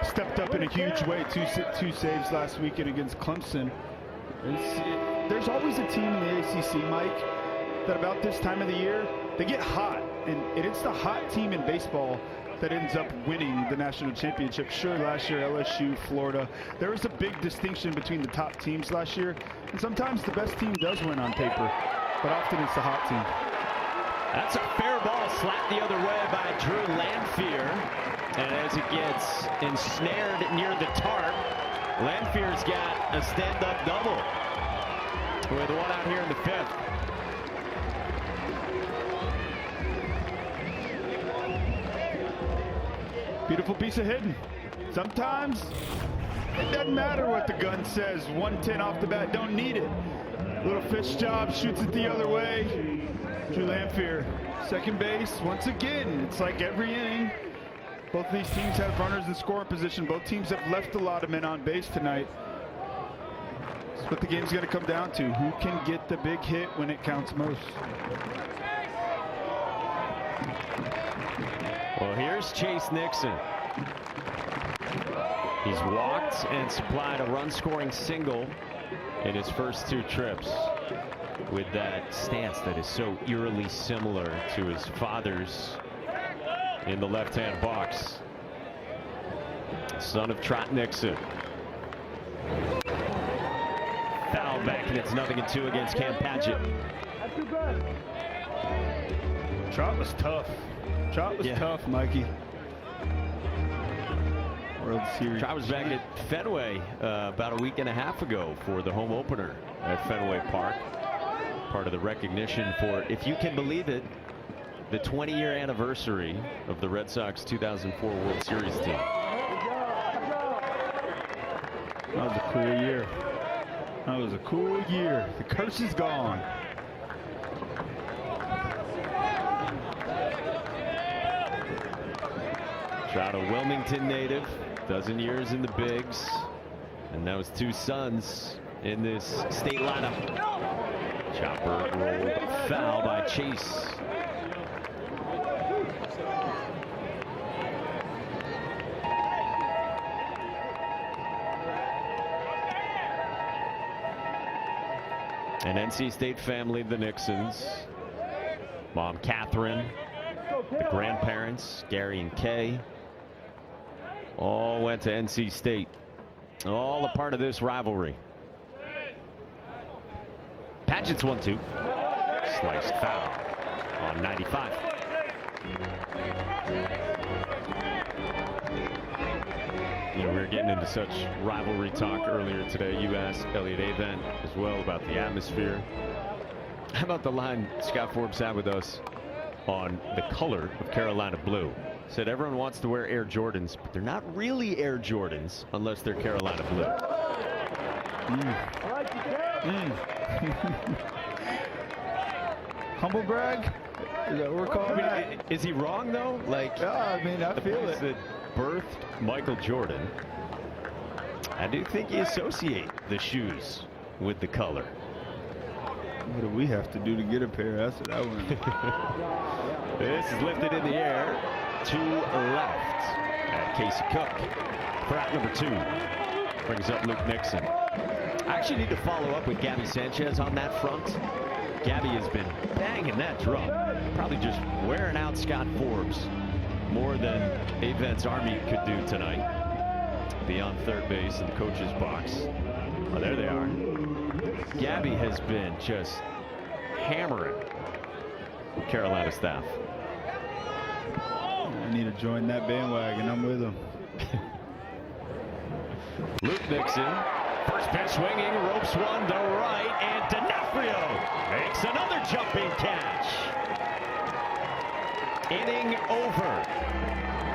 stepped up in a huge way. Two saves last weekend against Clemson. There's always a team in the ACC, Mike, that about this time of the year, they get hot. And it's the hot team in baseball that ends up winning the national championship. Sure, last year, LSU, Florida, there was a big distinction between the top teams last year. And sometimes the best team does win on paper, but often it's the hot team. That's a fair ball slapped the other way by Drew Lanphier. And as it gets ensnared near the tarp, Lanfear's got a stand-up double with one out here in the 5th. Beautiful piece of hitting. Sometimes it doesn't matter what the gun says. 110 off the bat, don't need it. Little fish job, shoots it the other way. Drew Lanphier, second base. Once again, it's like every inning. Both of these teams have runners in scoring position. Both teams have left a lot of men on base tonight. That's what the game's going to come down to. Who can get the big hit when it counts most? Well, here's Chase Nixon. He's walked and supplied a run-scoring single in his first 2 trips with that stance that is so eerily similar to his father's in the left-hand box. Son of Trot Nixon. Foul back, and it's 0-2 against Cam Padgett. Trot was tough. Trot was tough, Mikey. World Series. Trot was back at Fenway about a week and a half ago for the home opener at Fenway Park. Part of the recognition for, if you can believe it, the 20-year anniversary of the Red Sox 2004 World Series team. That was a cool year. That was a cool year. The curse is gone. Trot, a Wilmington native, dozen years in the bigs, and now his 2 sons in this state lineup. Chopper rolled foul by Chase. An NC State family, the Nixons. Mom Catherine, the grandparents, Gary and Kay, all went to NC State. All a part of this rivalry. Padgett's 1-2. Sliced foul on 95. You know, we were getting into such rivalry talk earlier today. You asked Elliot Avent as well about the atmosphere. How about the line Scott Forbes had with us on the color of Carolina blue? Said everyone wants to wear Air Jordans, but they're not really Air Jordans unless they're Carolina blue. Humble brag? Is that what we're calling it? Is he wrong though? Like, yeah, I mean, I feel it. That birthed Michael Jordan. I do think you associate the shoes with the color. What do we have to do to get a pair? That's what I want. This is lifted in the air to left at Casey Cook. For out number 2. Brings up Luke Nixon. I actually need to follow up with Gabby Sanchez on that front. Gabby has been banging that drum. Probably just wearing out Scott Forbes more than Avent's Army could do tonight. Beyond third base in the coach's box. Oh, there they are. Gabby has been just hammering Carolina staff. I need to join that bandwagon. I'm with them. Luke Nixon, first pitch swinging, ropes one to right, and D'Onofrio makes another jumping catch. Inning over.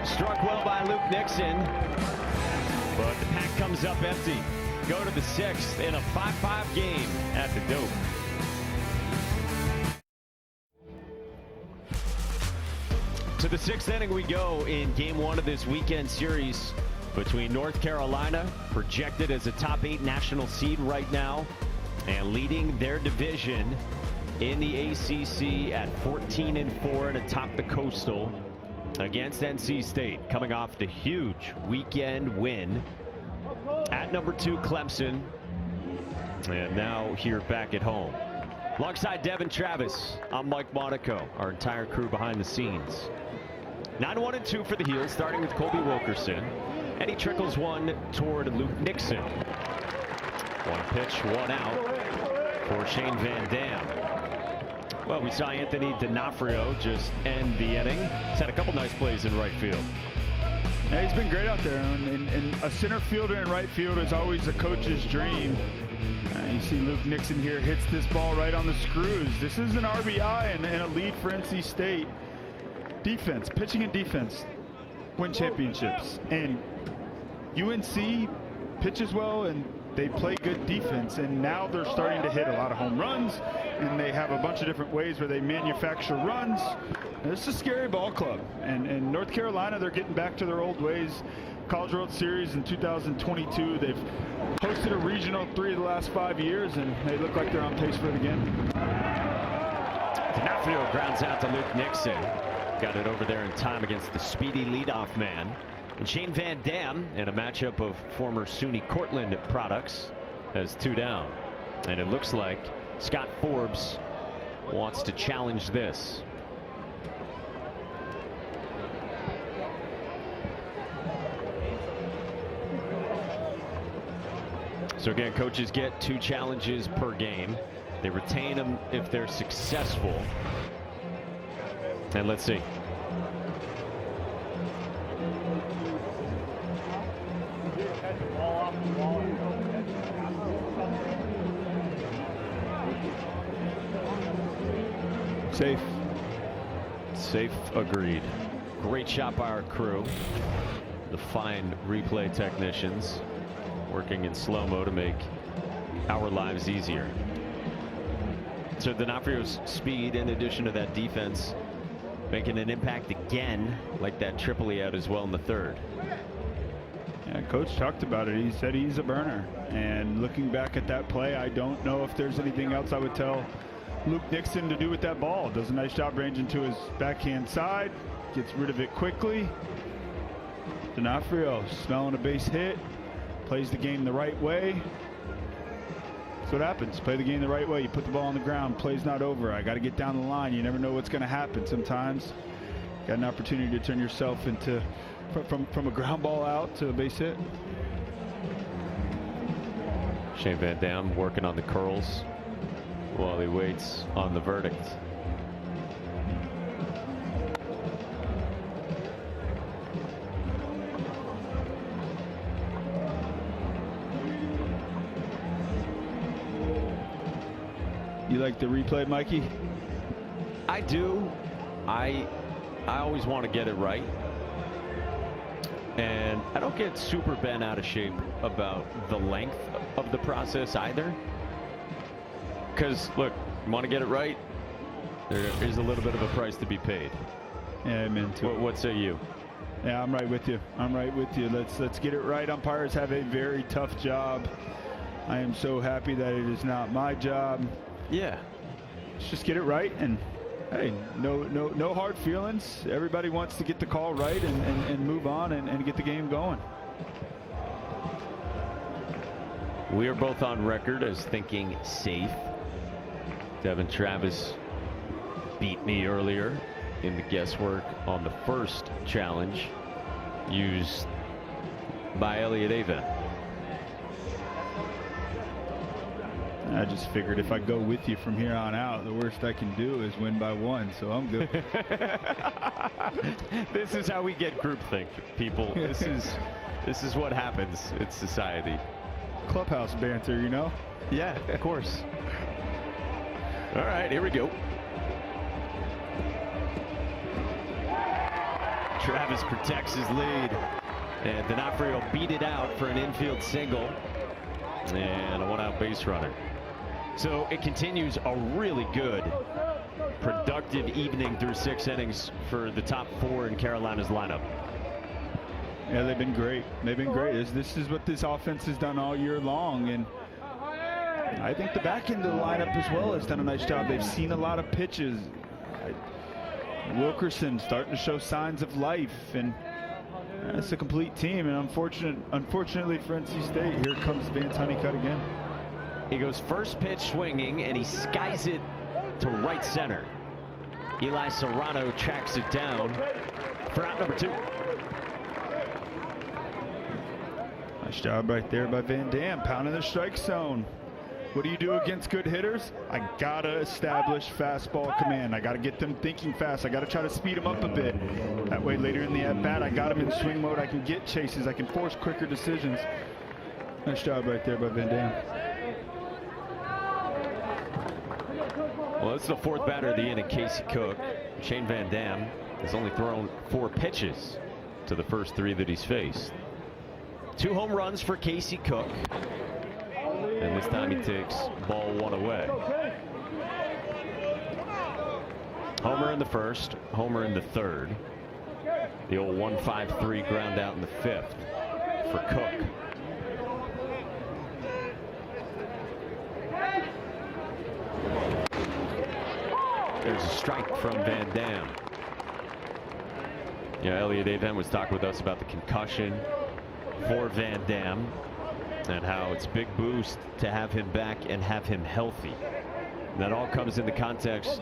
Struck well by Luke Nixon, but the pack comes up empty. Go to the 6th in a 5-5 game at the Doak. To the 6th inning we go in game 1 of this weekend series between North Carolina, projected as a top 8 national seed right now, and leading their division in the ACC at 14-4 and atop the Coastal, against NC State, coming off the huge weekend win at number 2 Clemson, and now here back at home. Alongside Devin Travis, I'm Mike Monaco, our entire crew behind the scenes. 9-1-2 for the Heels, starting with Colby Wilkerson, and he trickles one toward Luke Nixon. One pitch, one out for Shane Van Dam. Well, we saw Anthony D'Onofrio just end the inning. He's had a couple nice plays in right field. Yeah, he's been great out there, and a center fielder in right field is always a coach's dream. You see Luke Nixon here hits this ball right on the screws. This is an RBI and a lead for NC State. Defense, pitching and defense win championships, and UNC pitches well and they play good defense, and now they're starting to hit a lot of home runs, and they have a bunch of different ways where they manufacture runs. And it's a scary ball club, and North Carolina, they're getting back to their old ways. College World Series in 2022. They've hosted a regional 3 of the last 5 years, and they look like they're on pace for it again. D'Onofrio grounds out to Luke Nixon. Got it over there in time against the speedy leadoff man. And Shane Van Dam, in a matchup of former SUNY Cortland products, has 2 down. And it looks like Scott Forbes wants to challenge this. So again, coaches get 2 challenges per game. They retain them if they're successful. And let's see. Safe. Safe, agreed. Great shot by our crew. The fine replay technicians working in slow-mo to make our lives easier. So D'Onofrio's speed, in addition to that defense, making an impact again, like that Tripoli out as well in the 3rd. Yeah, coach talked about it. He said he's a burner. And looking back at that play, I don't know if there's anything else I would tell Luke Nixon to do with that ball. Does a nice job ranging to his backhand side, gets rid of it quickly. D'Onofrio smelling a base hit, plays the game the right way. That's what happens. Play the game the right way. You put the ball on the ground. Play's not over. I got to get down the line. You never know what's going to happen. Sometimes you got an opportunity to turn yourself into from a ground ball out to a base hit. Shane Van Dam working on the curls while he waits on the verdict. You like the replay, Mikey? I do. I always want to get it right. And I don't get super bent out of shape about the length of the process either. Because, look, you want to get it right, there is a little bit of a price to be paid. Yeah, amen to it. What say you? Yeah, I'm right with you. I'm right with you. Let's get it right. Umpires have a very tough job. I am so happy that it is not my job. Yeah. Let's just get it right, and hey, no hard feelings. Everybody wants to get the call right and move on and get the game going. We are both on record as thinking safe. Devin Travis beat me earlier in the guesswork on the first challenge used by Elliot Avent. I just figured if I go with you from here on out, the worst I can do is win by 1, so I'm good. This is how we get groupthink, people. This is what happens in society. Clubhouse banter, you know? Yeah, of course. All right, here we go. Travis protects his lead, and D'Onofrio beat it out for an infield single and a 1-out base runner. So it continues a really good, productive evening through 6 innings for the top 4 in Carolina's lineup. Yeah, they've been great. They've been great. This is what this offense has done all year long, and I think the back end of the lineup as well has done a nice job. They've seen a lot of pitches. Wilkerson starting to show signs of life, and it's a complete team. And unfortunately for NC State, here comes Vance Honeycutt again. He goes first pitch swinging, and he skies it to right center. Eli Serrano tracks it down for out number 2. Nice job right there by Van Dam, pounding the strike zone. What do you do against good hitters? I gotta establish fastball command. I gotta get them thinking fast. I gotta try to speed them up a bit. That way later in the at-bat, I got them in swing mode. I can get chases. I can force quicker decisions. Nice job right there by Van Dam. Well, it's the 4th batter of the inning, Casey Cook. Shane Van Dam has only thrown 4 pitches to the first 3 that he's faced. 2 home runs for Casey Cook. And this time he takes ball 1 away. Homer in the 1st, homer in the 3rd. The old 1-5-3 ground out in the 5th for Cook. There's a strike from Van Dam. Yeah, Elliot Avent was talking with us about the concussion for Van Dam and how it's a big boost to have him back and have him healthy. And that all comes into context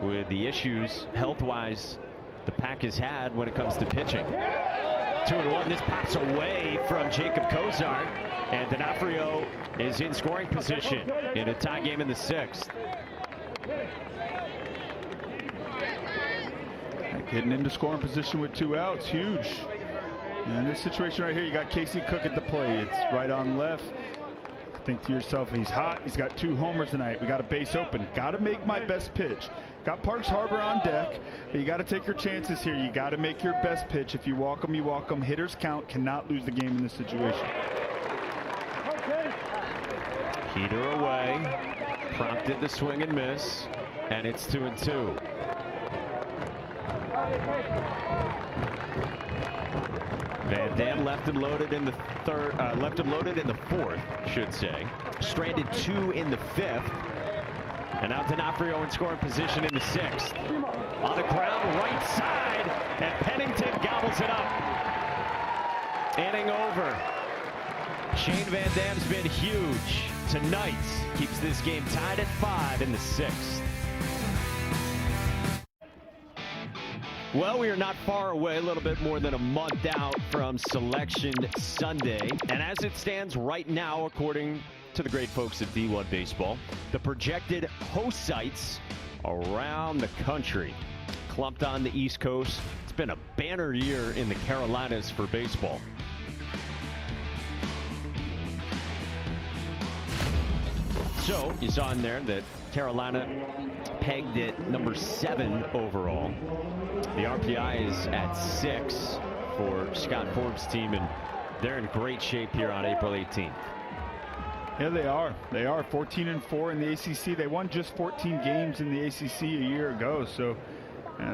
with the issues health-wise the Pack has had when it comes to pitching. 2-1. This pops away from Jacob Kozart, and D'Onofrio is in scoring position in a tie game in the 6th. Getting into scoring position with 2 outs, huge. And in this situation right here, you got Casey Cook at the plate. It's right on left. Think to yourself, he's hot. He's got 2 homers tonight. We got a base open. Got to make my best pitch. Got Parks Harbor on deck. But you got to take your chances here. You got to make your best pitch. If you walk them, you walk them. Hitters count. Cannot lose the game in this situation. Heater away. Prompted the swing and miss. And it's 2-2. Van Dam left him loaded in the left him loaded in the 4th, should say. Stranded 2 in the 5th. And now D'Onofrio in scoring position in the 6th. On the ground, right side, and Pennington gobbles it up. Inning over. Shane Van Dam's been huge tonight. Keeps this game tied at 5 in the 6th. Well, we are not far away, a little bit more than a month out from Selection Sunday. And as it stands right now, according to the great folks at D1 Baseball, the projected host sites around the country clumped on the East Coast. It's been a banner year in the Carolinas for baseball. So you saw in there that Carolina pegged at number 7 overall. The RPI is at 6 for Scott Forbes' team, and they're in great shape here on April 18th. Yeah, they are. They are 14-4 in the ACC. They won just 14 games in the ACC a year ago, so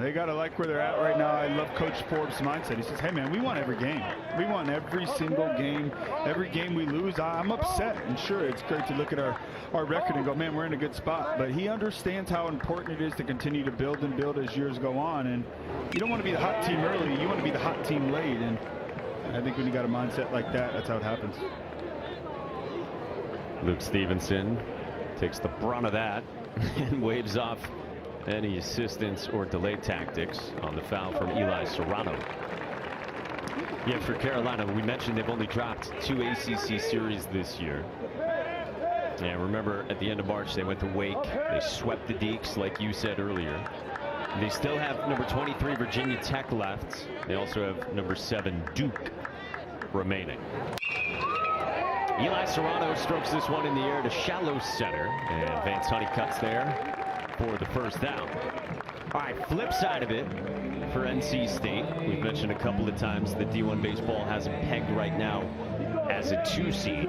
they got to like where they're at right now. I love Coach Forbes' mindset. He says, hey, man, we want every game. We want every single game. Every game we lose, I'm upset. And sure, it's great to look at our record and go, man, we're in a good spot. But he understands how important it is to continue to build and build as years go on. And you don't want to be the hot team early. You want to be the hot team late. And I think when you got a mindset like that, that's how it happens. Luke Stevenson takes the brunt of that and waves off any assistance or delay tactics on the foul from Eli Serrano. Yeah, for Carolina, we mentioned they've only dropped 2 ACC series this year. And remember, at the end of March, they went to Wake. They swept the Deacs, like you said earlier. And they still have number 23 Virginia Tech left. They also have number 7 Duke remaining. Eli Serrano strokes this one in the air to shallow center, and Vance Honeycutt's there for the first down. All right, flip side of it for NC State. We've mentioned a couple of times that D1 Baseball has them pegged right now as a 2 seed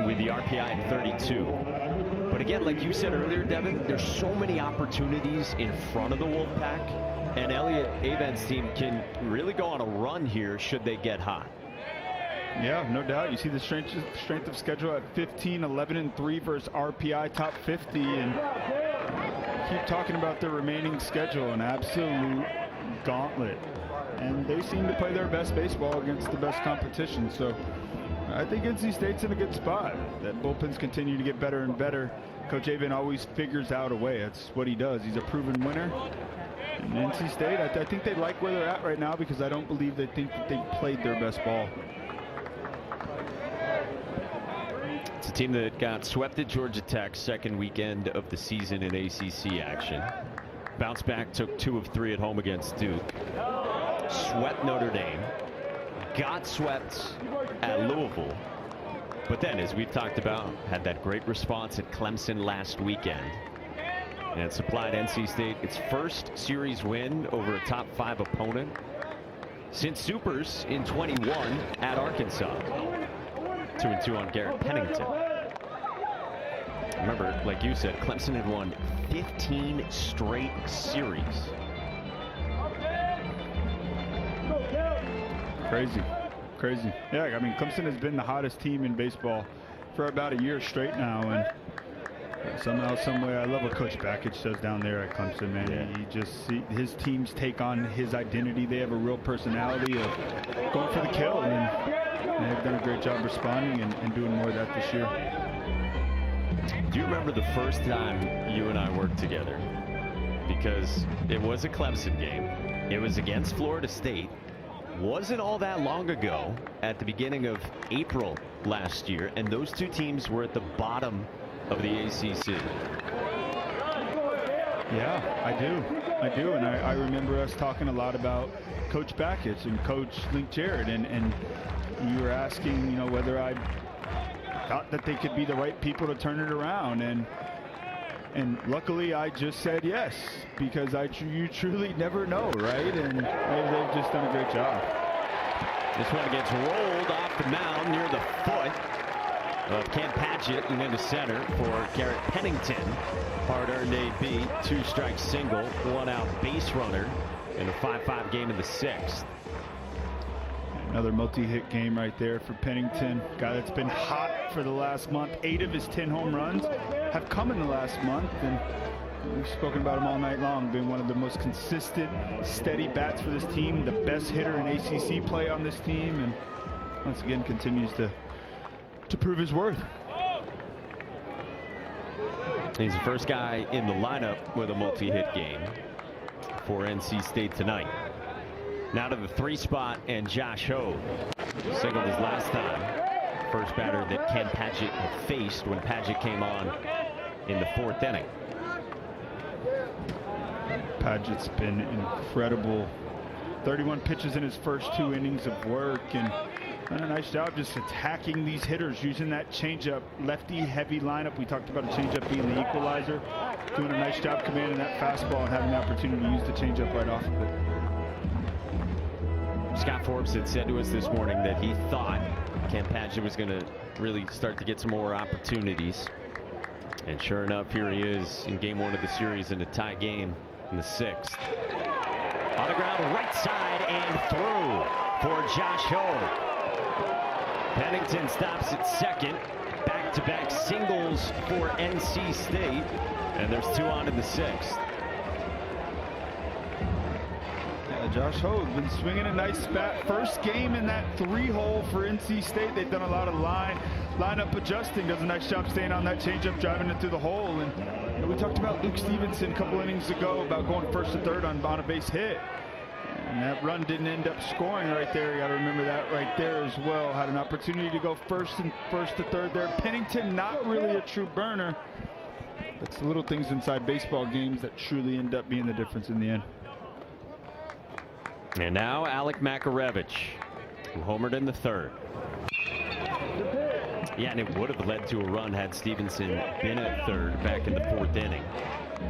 with the RPI at 32. But again, like you said earlier, Devin, there's so many opportunities in front of the Wolfpack, and Elliot Avent's team can really go on a run here should they get hot. Yeah, no doubt. You see the strength of schedule at 15, 11-3 versus RPI top 50, and keep talking about their remaining schedule, an absolute gauntlet. And they seem to play their best baseball against the best competition. So I think NC State's in a good spot. That bullpens continue to get better and better. Coach Avent always figures out a way. That's what he does. He's a proven winner. And NC State, I think they like where they're at right now because I don't believe they think that they played their best ball. It's a team that got swept at Georgia Tech second weekend of the season in ACC action. Bounced back, took 2 of 3 at home against Duke. Swept Notre Dame. Got swept at Louisville. But then, as we've talked about, had that great response at Clemson last weekend. And supplied NC State its first series win over a top 5 opponent since Supers in 21 at Arkansas. 2-2 on Garrett Pennington. Remember, like you said, Clemson had won 15 straight series. Crazy. Yeah, I mean, Clemson has been the hottest team in baseball for about a year straight now, and somehow, some way, I love what Coach Bakich does down there at Clemson, man. Yeah. You just see his teams take on his identity. They have a real personality of going for the kill, and they've done a great job responding and doing more of that this year. Do you remember the first time you and I worked together? Because it was a Clemson game. It was against Florida State. Wasn't all that long ago, at the beginning of April last year, and those two teams were at the bottom of the ACC. Yeah, I do, and I remember us talking a lot about Coach Bakich and Coach Link Jarrett, and you were asking, you know, whether I thought that they could be the right people to turn it around, and luckily I just said yes, because you truly never know, right? And they've just done a great job. This one gets rolled off the mound near the foot of Cam Padgett and into center for Garrett Pennington. Hard-earned AB, 2-strike single, 1-out base runner in a 5-5 game in the 6th. Another multi-hit game right there for Pennington. Guy that's been hot for the last month. 8 of his 10 home runs have come in the last month, and we've spoken about him all night long. Been one of the most consistent, steady bats for this team. The best hitter in ACC play on this team, and once again continues to prove his worth. He's the first guy in the lineup with a multi-hit game for NC State tonight. Now to the 3 spot, and Josh Ho singled his last time. First batter that Ken Padgett had faced when Padgett came on in the 4th inning. Padgett's been incredible. 31 pitches in his first 2 innings of work, and done a nice job just attacking these hitters, using that changeup, lefty-heavy lineup. We talked about a changeup being the equalizer. Doing a nice job commanding that fastball and having the opportunity to use the changeup right off of it. Scott Forbes had said to us this morning that he thought Ken Padgett was going to really start to get some more opportunities. And sure enough, here he is in game 1 of the series in a tie game in the 6th. On the ground, right side and through for Josh Ho. Pennington stops at second. Back-to-back singles for NC State. And there's 2 on in the 6th. Josh Ho has been swinging a nice bat. First game in that 3-hole for NC State. They've done a lot of lineup adjusting. Does a nice job staying on that changeup, driving it through the hole. And we talked about Luke Stevenson a couple innings ago about going first to third on a base hit. And that run didn't end up scoring right there. You got to remember that right there as well. Had an opportunity to go first to third there. Pennington, not really a true burner. It's the little things inside baseball games that truly end up being the difference in the end. And now Alec Makarevich, who homered in the 3rd. Yeah, and it would have led to a run had Stevenson been at 3rd back in the 4th inning.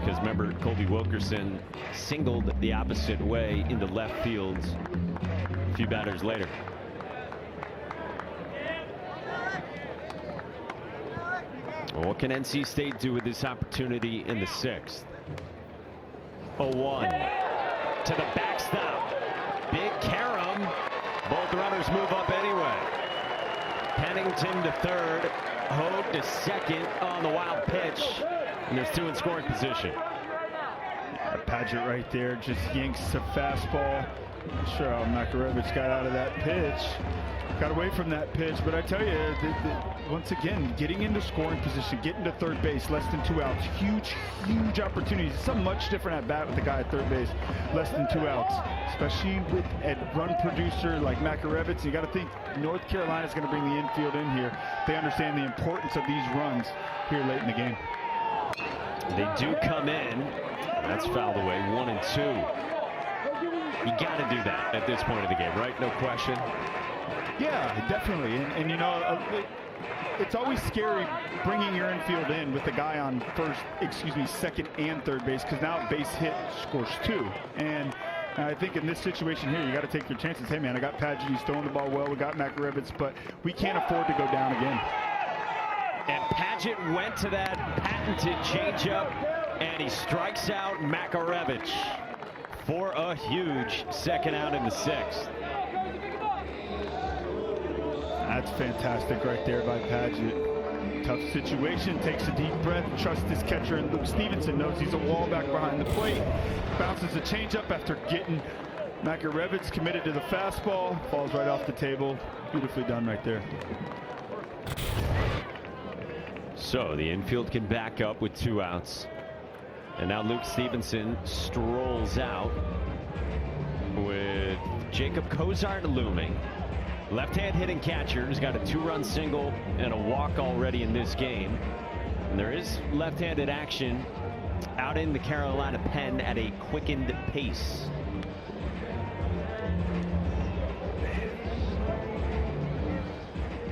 Because remember, Colby Wilkerson singled the opposite way into left field a few batters later. What can NC State do with this opportunity in the 6th? 0-1 to the backstop. Big carom. Both runners move up anyway. Pennington to 3rd. Hogue to 2nd on the wild pitch. And there's 2 in scoring position. Padgett right there just yanks a fastball. Not sure how Makarevich got out of that pitch. Got away from that pitch, but I tell you, once again, getting into scoring position, getting to 3rd base, less than 2 outs. Huge opportunities. It's a much different at bat with the guy at 3rd base, less than 2 outs, especially with a run producer like Makarevich. You got to think North Carolina's going to bring the infield in here. They understand the importance of these runs here late in the game. They do come in. That's fouled away. 1 and 2. You got to do that at this point of the game, right? No question. Yeah, definitely. And you know, it's always scary bringing your infield in with the guy on 2nd and 3rd base, because now base hit scores 2. And I think in this situation here, you got to take your chances. Hey, man, I got Padgett. He's throwing the ball well. We got Makarevich, but we can't afford to go down again. And Padgett went to that patented changeup, and he strikes out Makarevich for a huge 2nd out in the 6th. That's fantastic right there by Padgett. Tough situation, takes a deep breath, trusts his catcher, and Luke Stevenson knows he's a wall back behind the plate. Bounces a changeup after getting Makarevitz committed to the fastball. Falls right off the table. Beautifully done right there. So the infield can back up with 2 outs. And now Luke Stevenson strolls out with Jacob Cozart looming. Left-hand hitting catcher has got a 2-run single and a walk already in this game. And there is left-handed action out in the Carolina pen at a quickened pace.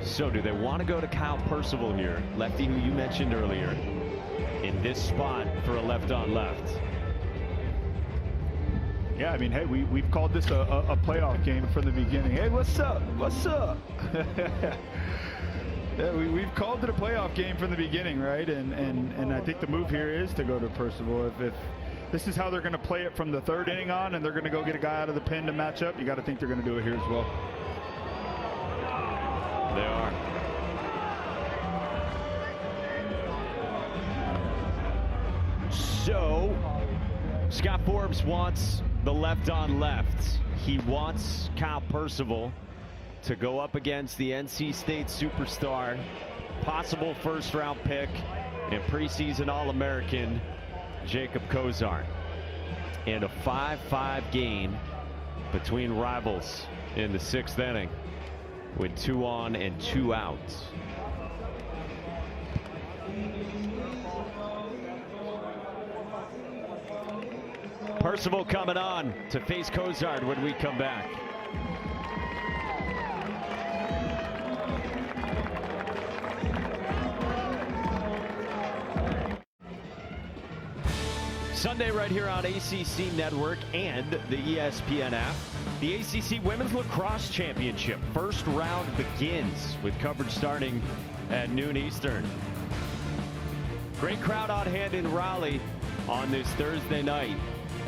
So do they want to go to Kyle Percival here, lefty who you mentioned earlier, in this spot for a left-on-left? Yeah, I mean, hey, we've called this a playoff game from the beginning. Hey, what's up? What's up? Yeah, we've called it a playoff game from the beginning, right? And I think the move here is to go to Percival. If this is how they're going to play it from the 3rd inning on, and they're going to go get a guy out of the pen to match up, you got to think they're going to do it here as well. They are. So Scott Forbes wants the left-on-left. He wants Kyle Percival to go up against the NC State superstar, possible first-round pick and preseason All-American Jacob Cozart. And a 5-5 game between rivals in the 6th inning with 2 on and 2 outs. Percival coming on to face Cozart when we come back. Sunday right here on ACC Network and the ESPN app. The ACC Women's Lacrosse Championship first round begins with coverage starting at noon Eastern. Great crowd on hand in Raleigh on this Thursday night.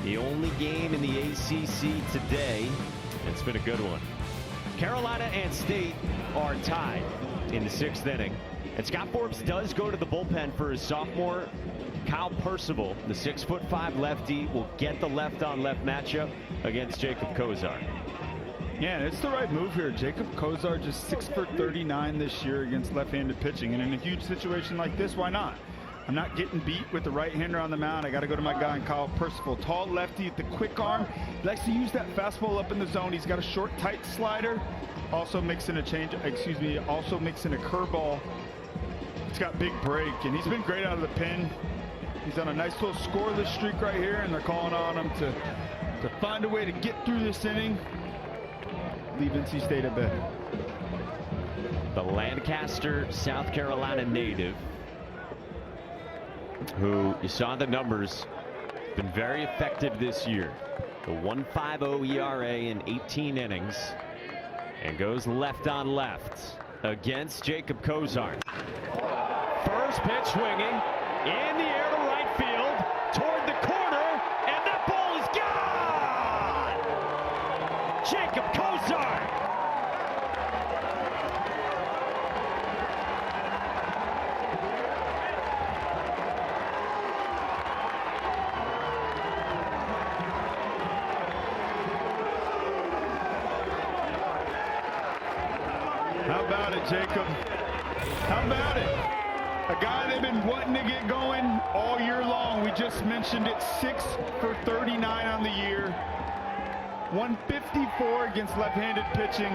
The only game in the ACC today. It's been a good one. Carolina and State are tied in the 6th inning. And Scott Forbes does go to the bullpen for his sophomore. Kyle Percival, the 6'5" lefty, will get the left-on-left matchup against Jacob Cozart. Yeah, it's the right move here. Jacob Cozart just 6 for 39 this year against left-handed pitching. And in a huge situation like this, why not? I'm not getting beat with the right-hander on the mound. I got to go to my guy, Kyle Percival. Tall lefty with the quick arm. He likes to use that fastball up in the zone. He's got a short, tight slider. Also mixing a also mixing a curveball. It's got big break, and he's been great out of the pen. He's on a nice little scoreless streak right here, and they're calling on him to find a way to get through this inning. Leave NC State at bay. The Lancaster, South Carolina native, who you saw the numbers, been very effective this year. The 1.50 ERA in 18 innings, and goes left on left against Jacob Cozart. First pitch swinging in the air to right field toward the corner, and that ball is gone. Jacob Cozart. How about it, Jacob? How about it? A guy they've been wanting to get going all year long. We just mentioned it, 6 for 39 on the year. 154 against left-handed pitching.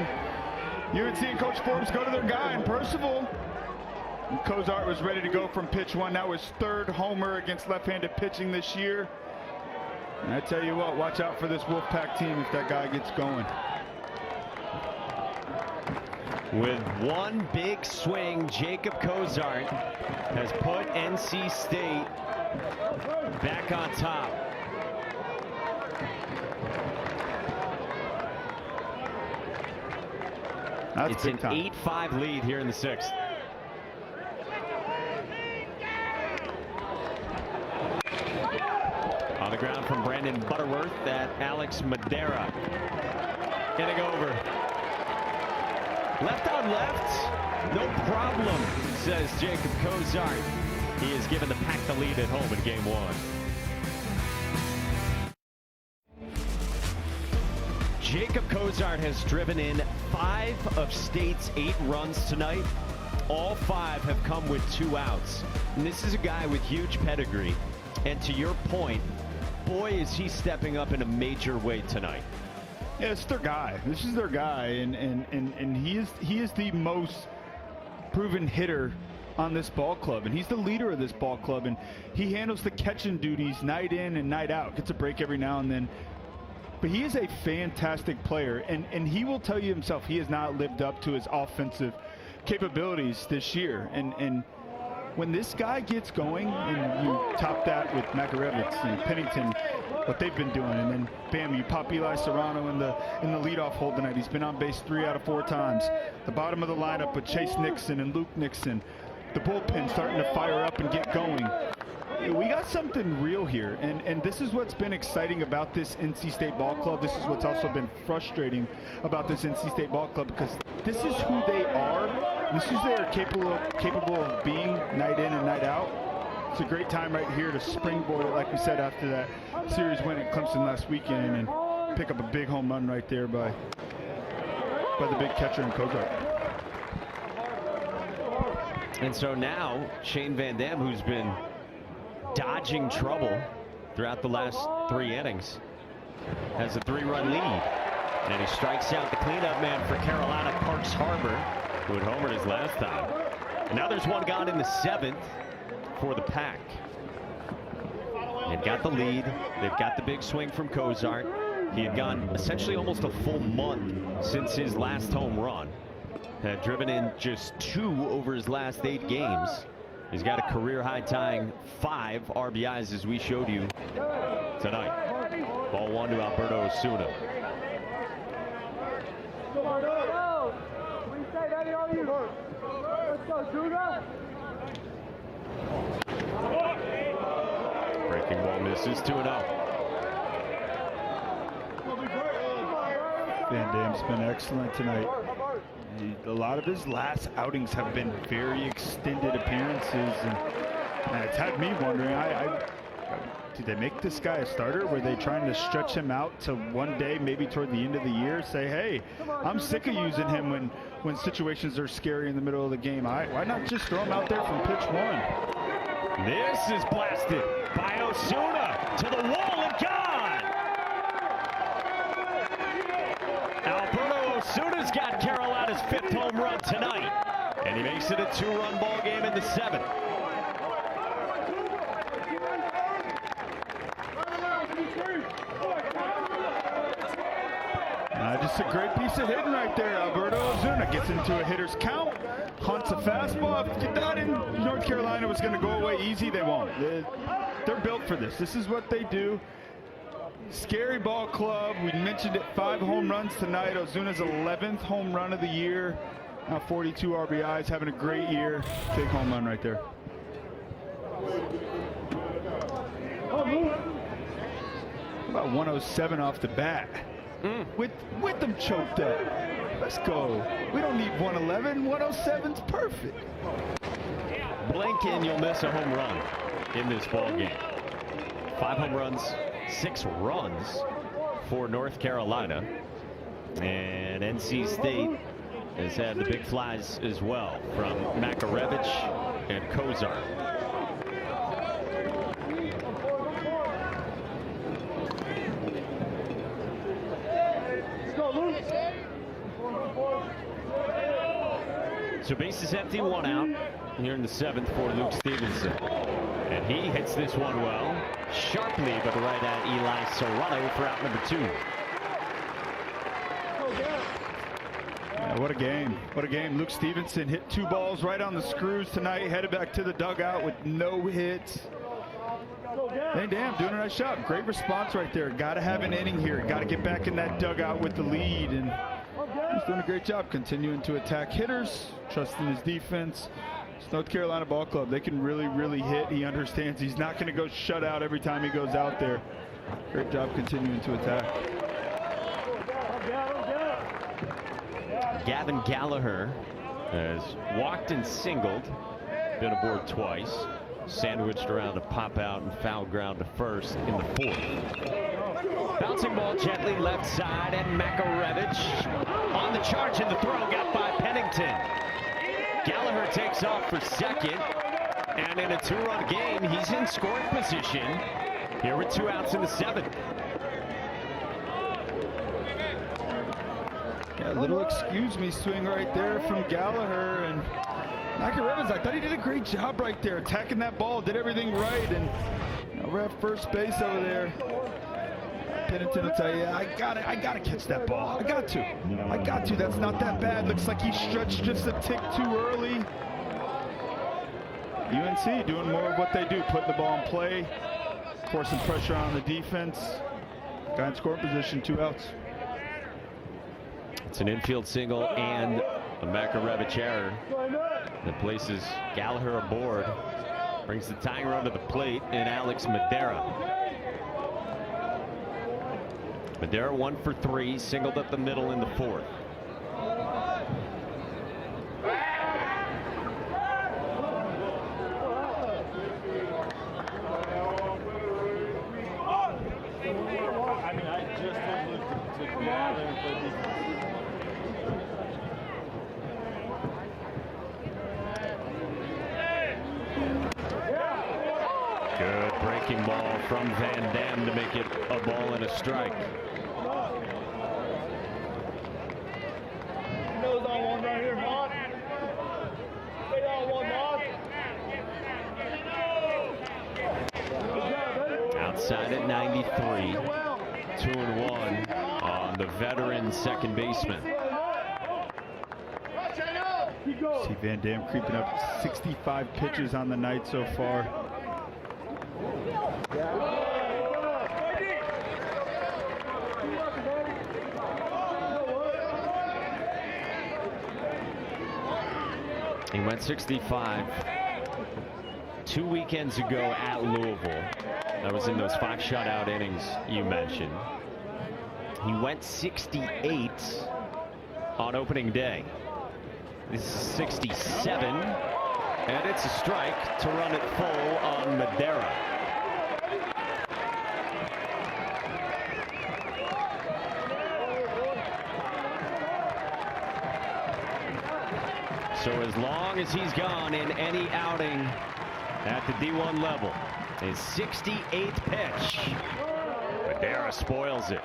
UNC and Coach Forbes go to their guy, and Percival. And Cozart was ready to go from pitch 1. That was 3rd homer against left-handed pitching this year. And I tell you what, watch out for this Wolfpack team if that guy gets going. With one big swing, Jacob Cozart has put NC State back on top. It's an 8-5 lead here in the 6th. On the ground from Brandon Butterworth at Alex Madera. Getting over. Left on left, no problem, says Jacob Cozart. He has given the Pack the lead at home in game one. Jacob Cozart has driven in 5 of State's 8 runs tonight. All 5 have come with 2 outs. And this is a guy with huge pedigree. And to your point, boy, is he stepping up in a major way tonight. Yeah, it's their guy. This is their guy, and he is the most proven hitter on this ball club, and he's the leader of this ball club, and he handles the catching duties night in and night out. Gets a break every now and then, but he is a fantastic player, and he will tell you himself he has not lived up to his offensive capabilities this year. And when this guy gets going, and you top that with Makarevitz and Pennington, what they've been doing, and then bam, you pop Eli Serrano in the leadoff hole tonight. He's been on base 3 out of 4 times. The bottom of the lineup with Chase Nixon and Luke Nixon. The bullpen starting to fire up and get going. We got something real here, and this is what's been exciting about this NC State ball club. This is what's also been frustrating about this NC State ball club, because this is who they are. This is what they're capable of being night in and night out. It's a great time right here to springboard it, like we said, after that series win at Clemson last weekend, and pick up a big home run right there by the big catcher in Cozart. And so now Shane Van Dam, who's been dodging trouble throughout the last 3 innings, has a 3-run lead. And he strikes out the cleanup man for Carolina, Parks Harbor, who had homered his last time. Now there's one gone in the 7th for the Pack. They've got the lead. They've got the big swing from Cozart. He had gone essentially almost a full month since his last home run. Had driven in just 2 over his last 8 games. He's got a career high tying 5 RBIs, as we showed you tonight. Ball 1 to Alberto Osuna. Breaking ball misses, 2-0. Van Dam's been excellent tonight. A lot of his last outings have been very extended appearances, and it's had me wondering, did they make this guy a starter? Were they trying to stretch him out to one day, maybe toward the end of the year, say, hey, I'm sick of using him when situations are scary in the middle of the game. Why not just throw him out there from pitch 1? This is blasted by Osuna to the wall and gone. Alberto Osuna's got Carolina's 5th home run tonight, and he makes it a 2-run ball game in the 7th. Just a great piece of hitting right there. Alberto Osuna gets into a hitter's count, hunts a fastball. If you thought in North Carolina was going to go away easy, they won't. They're built for this. This is what they do. Scary ball club. We mentioned it, 5 home runs tonight. Ozuna's 11th home run of the year. Now 42 RBIs, having a great year. Big home run right there. About 107 off the bat. With them choked up. Let's go. We don't need 111. 107's perfect. Blink and you'll miss a home run in this ball game. 5 home runs, 6 runs for North Carolina. And NC State has had the big flies as well from Makarevitch and Cozart. So base is empty, 1 out here in the 7th for Luke Stevenson. And he hits this one well, sharply, but right at Eli Serrano for out number 2. Yeah, what a game. What a game. Luke Stevenson hit 2 balls right on the screws tonight, headed back to the dugout with no hits. Hey, damn, doing a nice job. Great response right there. Got to have an inning here. Got to get back in that dugout with the lead. And he's doing a great job continuing to attack hitters, trusting his defense. It's North Carolina ball club. They can really, really hit. He understands he's not going to go shut out every time he goes out there. Great job continuing to attack. Gavin Gallagher has walked and singled, been aboard twice, sandwiched around a pop out and foul ground to first in the 4th. Bouncing ball gently left side, and Makarevich on the charge, and the throw got by Pennington. Gallagher takes off for second, and in a 2-run game, he's in scoring position here with 2 outs in the 7th. Yeah, a little excuse me swing right there from Gallagher, and Makarevich, I thought he did a great job right there, attacking that ball, did everything right, and we're at first base over there. Pennington will tell you, I gotta catch that ball. I got to. That's not that bad. Looks like he stretched just a tick too early. UNC doing more of what they do, putting the ball in play, forcing pressure on the defense. Guy in scoring position, 2 outs. It's an infield single and a Makarevich error that places Gallagher aboard. Brings the tying run to the plate in Alex Madera. Madera 1 for 3, singled up the middle in the 4th. Good breaking ball from Van Dam to make it a ball and a strike. Outside at 93, 2-1 on the veteran second baseman. See Van Dam creeping up 65 pitches on the night so far. He went 65 2 weekends ago at Louisville. That was in those 5 shutout innings you mentioned. He went 68 on opening day. This is 67, and it's a strike to run it full on Madera. So as long as he's gone in any outing at the D1 level, his 68th pitch, Madera spoils it.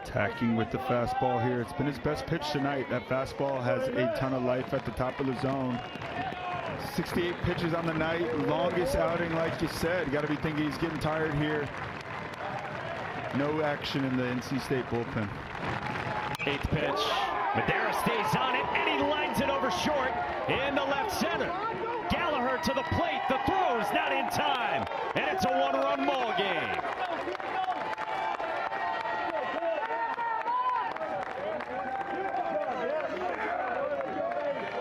Attacking with the fastball here. It's been his best pitch tonight. That fastball has a ton of life at the top of the zone. 68 pitches on the night. Longest outing, like you said. You got to be thinking he's getting tired here. No action in the NC State bullpen. 8th pitch. Madera stays on it, and he lines it over short in the left center. Gallagher to the plate. The throw's not in time, and it's a 1-run ball game.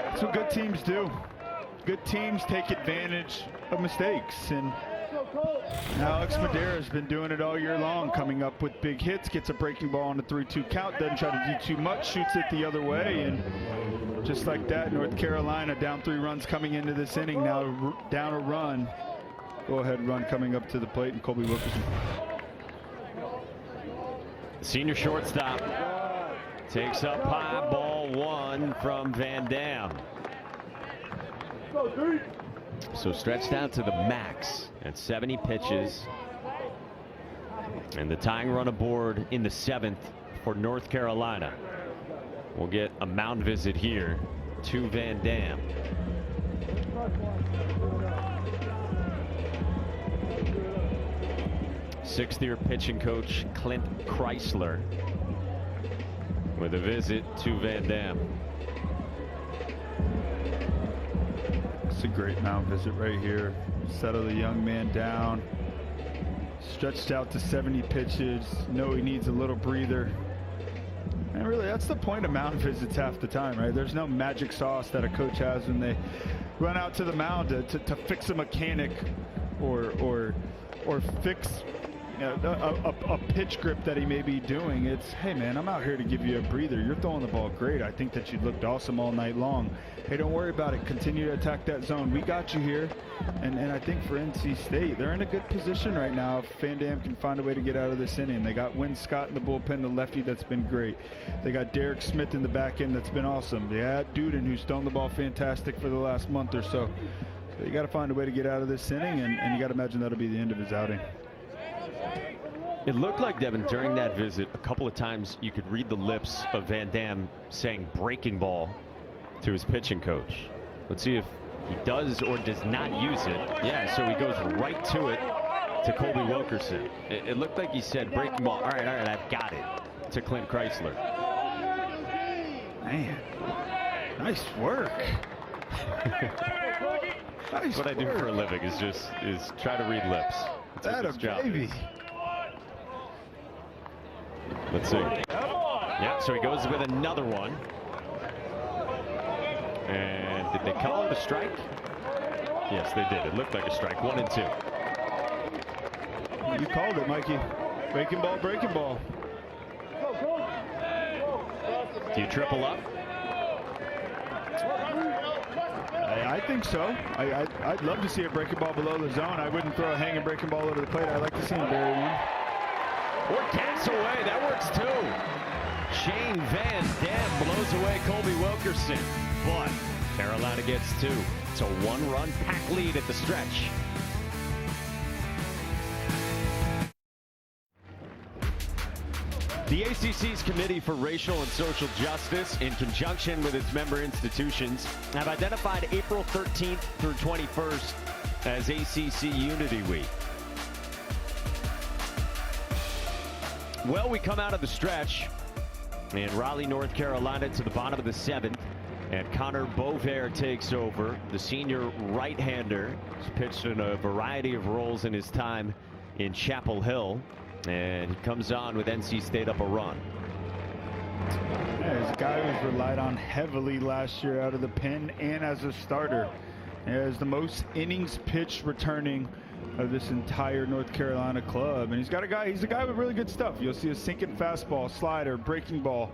That's what good teams do. Good teams take advantage of mistakes, and Alex Madera has been doing it all year long, coming up with big hits, gets a breaking ball on a 3-2 count, doesn't try to do too much, shoots it the other way, and just like that, North Carolina down 3 runs coming into this inning, now down a run. Go-ahead run coming up to the plate, and Colby Wilkerson. Senior shortstop takes up high, ball 1 from Van Dam. So stretched out to the max at 70 pitches. And the tying run aboard in the 7th for North Carolina. We'll get a mound visit here to Van Dam. Sixth-year pitching coach Clint Chrysler with a visit to Van Dam. It's a great mound visit right here. Settle the young man down. Stretched out to 70 pitches. Know he needs a little breather. And really, that's the point of mound visits half the time, right? There's no magic sauce that a coach has when they run out to the mound to fix a mechanic or fix a pitch grip that he may be doing. It's, hey man, I'm out here to give you a breather. You're throwing the ball great. I think that you looked awesome all night long. Hey, don't worry about it. Continue to attack that zone. We got you here. And I think for NC State, they're in a good position right now if Van Dam can find a way to get out of this inning. They got Wynn Scott in the bullpen, the lefty, that's been great. They got Derek Smith in the back end, that's been awesome. They had Duden, who's thrown the ball fantastic for the last month or so. So you got to find a way to get out of this inning, and you got to imagine that'll be the end of his outing. It looked like, Devin, during that visit, a couple of times you could read the lips of Van Dam saying breaking ball to his pitching coach. Let's see if he does or does not use it. Yeah, so he goes right to it to Colby Wilkerson. It looked like he said breaking ball. All right, I've got it, to Clint Chrysler. Man, nice work. Nice what I do for a living is try to read lips. That a baby. Let's see. Yeah, so he goes with another one. And did they call it a strike? Yes, they did. It looked like a strike. 1-2. You called it, Mikey. Breaking ball, breaking ball. Do you triple up? I think so. I'd love to see a breaking ball below the zone. I wouldn't throw a hanging breaking ball over the plate. I'd like to see him bury one. Or cats away. That works too. Shane Van Dam blows away Colby Wilkerson. But Carolina gets two. It's a one-run pack lead at the stretch. The ACC's Committee for Racial and Social Justice, in conjunction with its member institutions, have identified April 13th through 21st as ACC Unity Week. Well, we come out of the stretch in Raleigh, North Carolina, to the bottom of the 7th, and Connor Bovair takes over. The senior right-hander has pitched in a variety of roles in his time in Chapel Hill. And he comes on with NC State up a run. Yeah, he's a guy who's relied on heavily last year out of the pen and as a starter. He has the most innings pitched returning of this entire North Carolina club. And he's a guy with really good stuff. You'll see a sinking fastball, slider, breaking ball.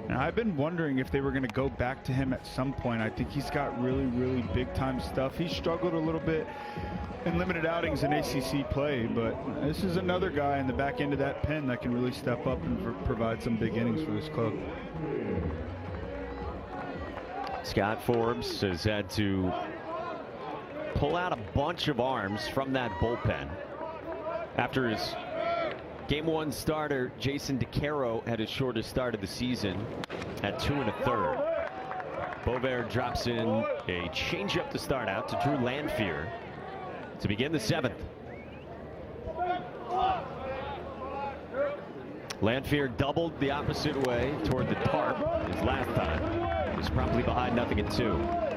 And I've been wondering if they were going to go back to him at some point. I think he's got really, really big time stuff. He struggled a little bit in limited outings in ACC play, but this is another guy in the back end of that pen that can really step up and provide some big innings for this club. Scott Forbes has had to pull out a bunch of arms from that bullpen. After his Game 1 starter, Jason DeCaro, had his shortest start of the season at 2 1/3. Bovair drops in a changeup to start out to Drew Lanphier to begin the 7th. Lanphier doubled the opposite way toward the tarp his last time. He's promptly behind 0-2.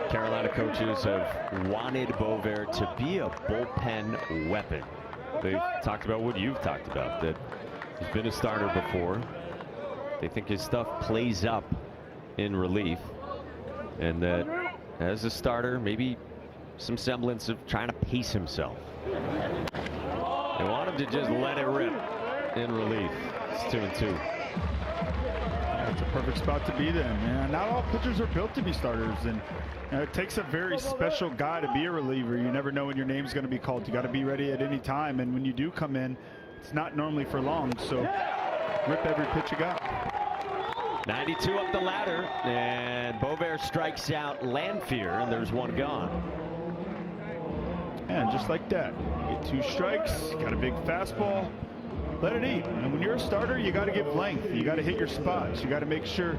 Carolina coaches have wanted Bovair to be a bullpen weapon. They've talked about what you've talked about, that he's been a starter before. They think his stuff plays up in relief, and that as a starter, maybe some semblance of trying to pace himself. They want him to just let it rip in relief. It's 2-2. It's a perfect spot to be then. Man, not all pitchers are built to be starters, and it takes a very special guy to be a reliever. You never know when your name's going to be called. You got to be ready at any time, and when you do come in, it's not normally for long, so rip every pitch you got. 92 up the ladder, and Bovair strikes out Lanphier, and there's one gone. And just like that, you get 2 strikes, got a big fastball, let it eat. And when you're a starter, you got to give length. You got to hit your spots. You got to make sure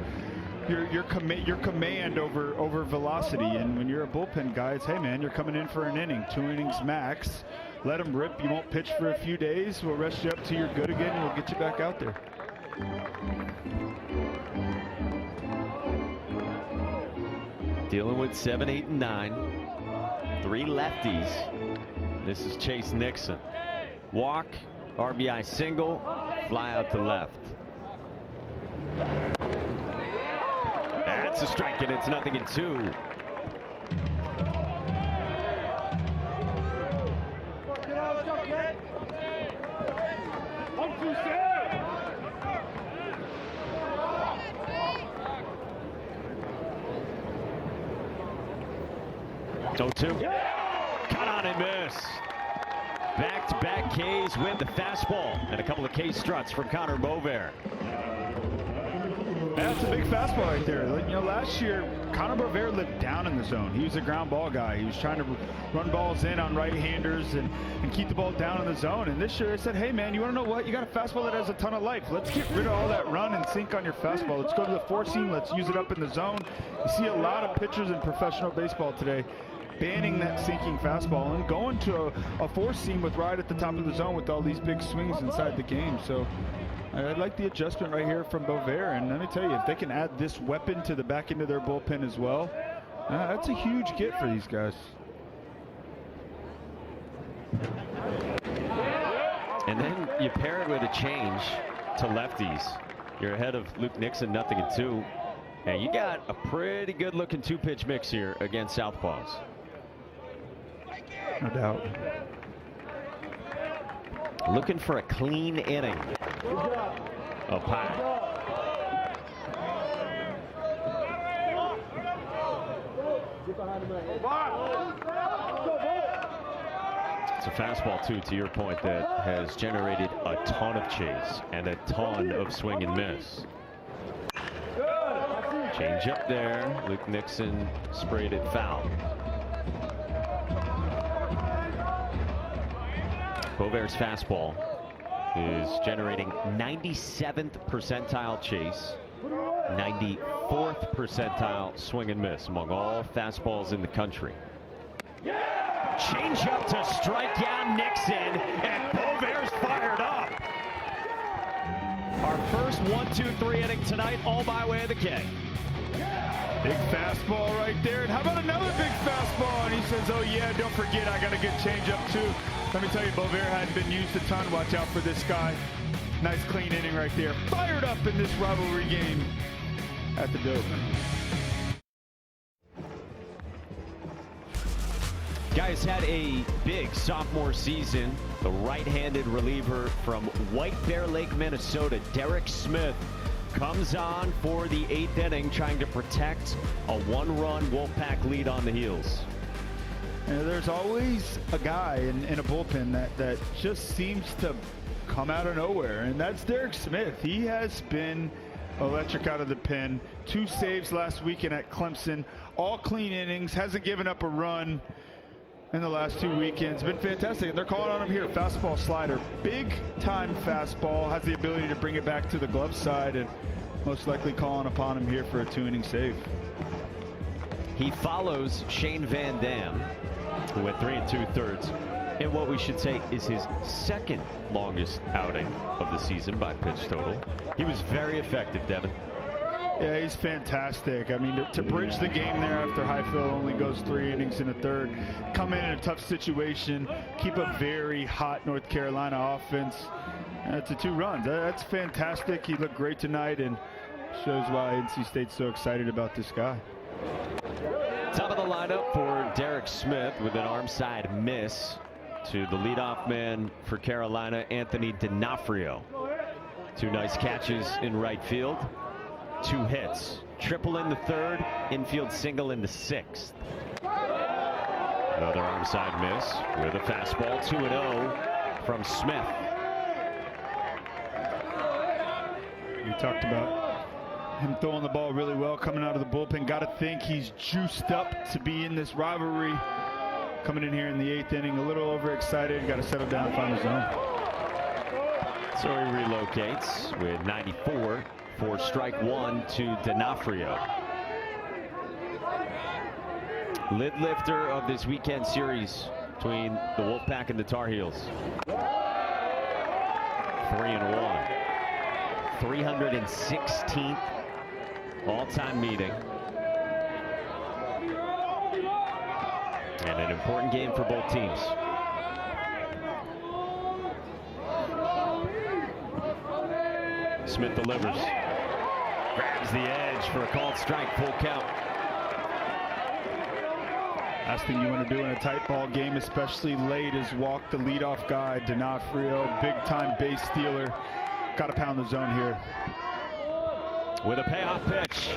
your command over velocity. And when you're a bullpen guy, it's, hey man, you're coming in for an inning, 2 innings max. Let them rip. You won't pitch for a few days. We'll rest you up till you're good again, and we'll get you back out there. Dealing with 7, 8, and 9. 3 lefties. This is Chase Nixon. Walk, RBI single, fly out to left. That's a strike, and it's 0-2. Two. Cut on and miss. Back-to-back Ks with the fastball and a couple of K struts from Connor Bovair. That's a big fastball right there. You know, last year, Connor Bovair lived down in the zone. He was a ground ball guy. He was trying to run balls in on right-handers and keep the ball down in the zone. And this year, I said, hey, man, you want to know what? You got a fastball that has a ton of life. Let's get rid of all that run and sink on your fastball. Let's go to the four-seam. Let's use it up in the zone. You see a lot of pitchers in professional baseball today banning that sinking fastball and going to a four-seam with right at the top of the zone with all these big swings inside the game. So I like the adjustment right here from Bovair, and let me tell you, if they can add this weapon to the back end of their bullpen as well, that's a huge get for these guys. And then you pair it with a change to lefties. You're ahead of Luke Nixon, 0-2. And you got a pretty good looking two-pitch mix here against Southpaws. No doubt. Looking for a clean inning of Pack. It's a fastball, too, to your point, that has generated a ton of chase and a ton of swing and miss. Change up there. Luke Nixon sprayed it foul. Bovair's fastball is generating 97th percentile chase, 94th percentile swing and miss among all fastballs in the country. Change up to strike down Nixon, and Bovair's fired up. Our first 1-2-3 inning tonight, all by way of the K. Big fastball right there. And how about another big fastball? And he says, oh, yeah, don't forget, I got a good changeup, too. Let me tell you, Bovair hadn't been used a ton. Watch out for this guy. Nice, clean inning right there. Fired up in this rivalry game at the Doak. Guys had a big sophomore season. The right-handed reliever from White Bear Lake, Minnesota, Derek Smith, comes on for the 8th inning, trying to protect a one-run Wolfpack lead on the heels. You know, there's always a guy in a bullpen that just seems to come out of nowhere, and that's Derek Smith. He has been electric out of the pen. 2 saves last weekend at Clemson, all clean innings, hasn't given up a run in the last 2 weekends. Been fantastic. They're calling on him here. Fastball slider. Big time fastball. Has the ability to bring it back to the glove side, and most likely calling upon him here for a 2-inning save. He follows Shane Van Dam, who went 3 2/3 in what we should say is his second longest outing of the season by pitch total. He was very effective, Devin. Yeah, he's fantastic. I mean, to bridge the game there after Highfield only goes 3 innings in a third, come in a tough situation, keep a very hot North Carolina offense. That's a 2 runs. That's fantastic. He looked great tonight and shows why NC State's so excited about this guy. Top of the lineup for Derek Smith with an arm side miss to the leadoff man for Carolina, Anthony D'Onofrio. 2 nice catches in right field. 2 hits, triple in the 3rd, infield single in the 6th. Another arm side miss with a fastball, 2-0 from Smith. We talked about him throwing the ball really well, coming out of the bullpen. Got to think he's juiced up to be in this rivalry. Coming in here in the 8th inning, a little overexcited. Got to settle down and find his zone. So he relocates with 94. For strike 1 to D'Onofrio. Lid lifter of this weekend series between the Wolfpack and the Tar Heels. 3-1. 316th all-time meeting. And an important game for both teams. Smith delivers. Grabs the edge for a called strike, full count. Last thing you want to do in a tight ball game, especially late, is walk the leadoff guy, D'Onofrio, big-time base stealer. Got to pound the zone here. With a payoff pitch.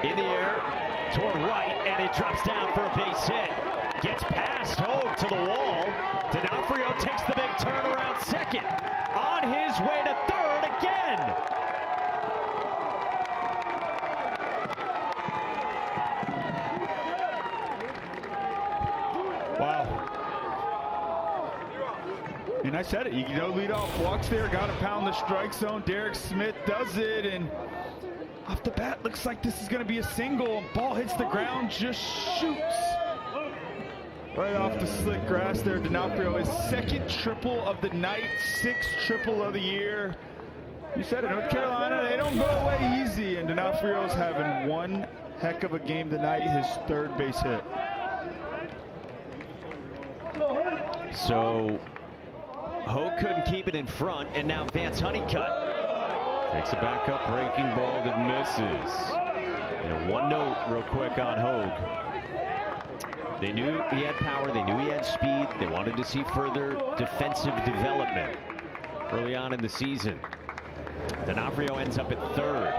In the air, toward right, and it drops down for a base hit. Gets past Hogue to the wall. D'Onofrio takes the big turn around second. On his way to third again. Wow. And I said it, you know, lead off walks there, got to pound the strike zone. Derek Smith does it, and off the bat, looks like this is going to be a single. Ball hits the ground, just shoots right off the slick grass there. D'Onofrio, his second triple of the night, sixth triple of the year. You said it, North Carolina, they don't go away easy, and D'Onofrio's having one heck of a game tonight, his third base hit. So Hogue couldn't keep it in front, and now Vance Honeycutt takes a backup breaking ball that misses. And one note real quick on Hogue. They knew he had power, they knew he had speed, they wanted to see further defensive development early on in the season. D'Onofrio ends up at third.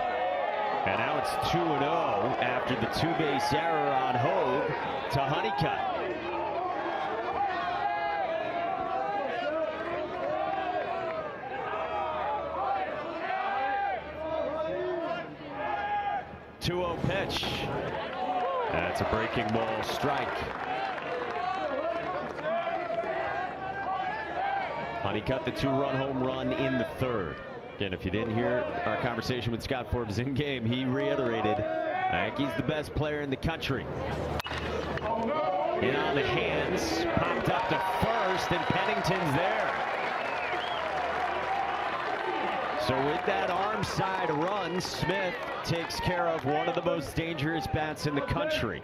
And now it's 2-0 after the two-base error on Hogue to Honeycutt. Pitch. That's a breaking ball strike. Honeycutt, the two-run home run in the third. Again, if you didn't hear our conversation with Scott Forbes in game, he reiterated, I think he's the best player in the country. In on the hands, popped up to first, and Pennington's there. So with that arm side run, Smith takes care of one of the most dangerous bats in the country.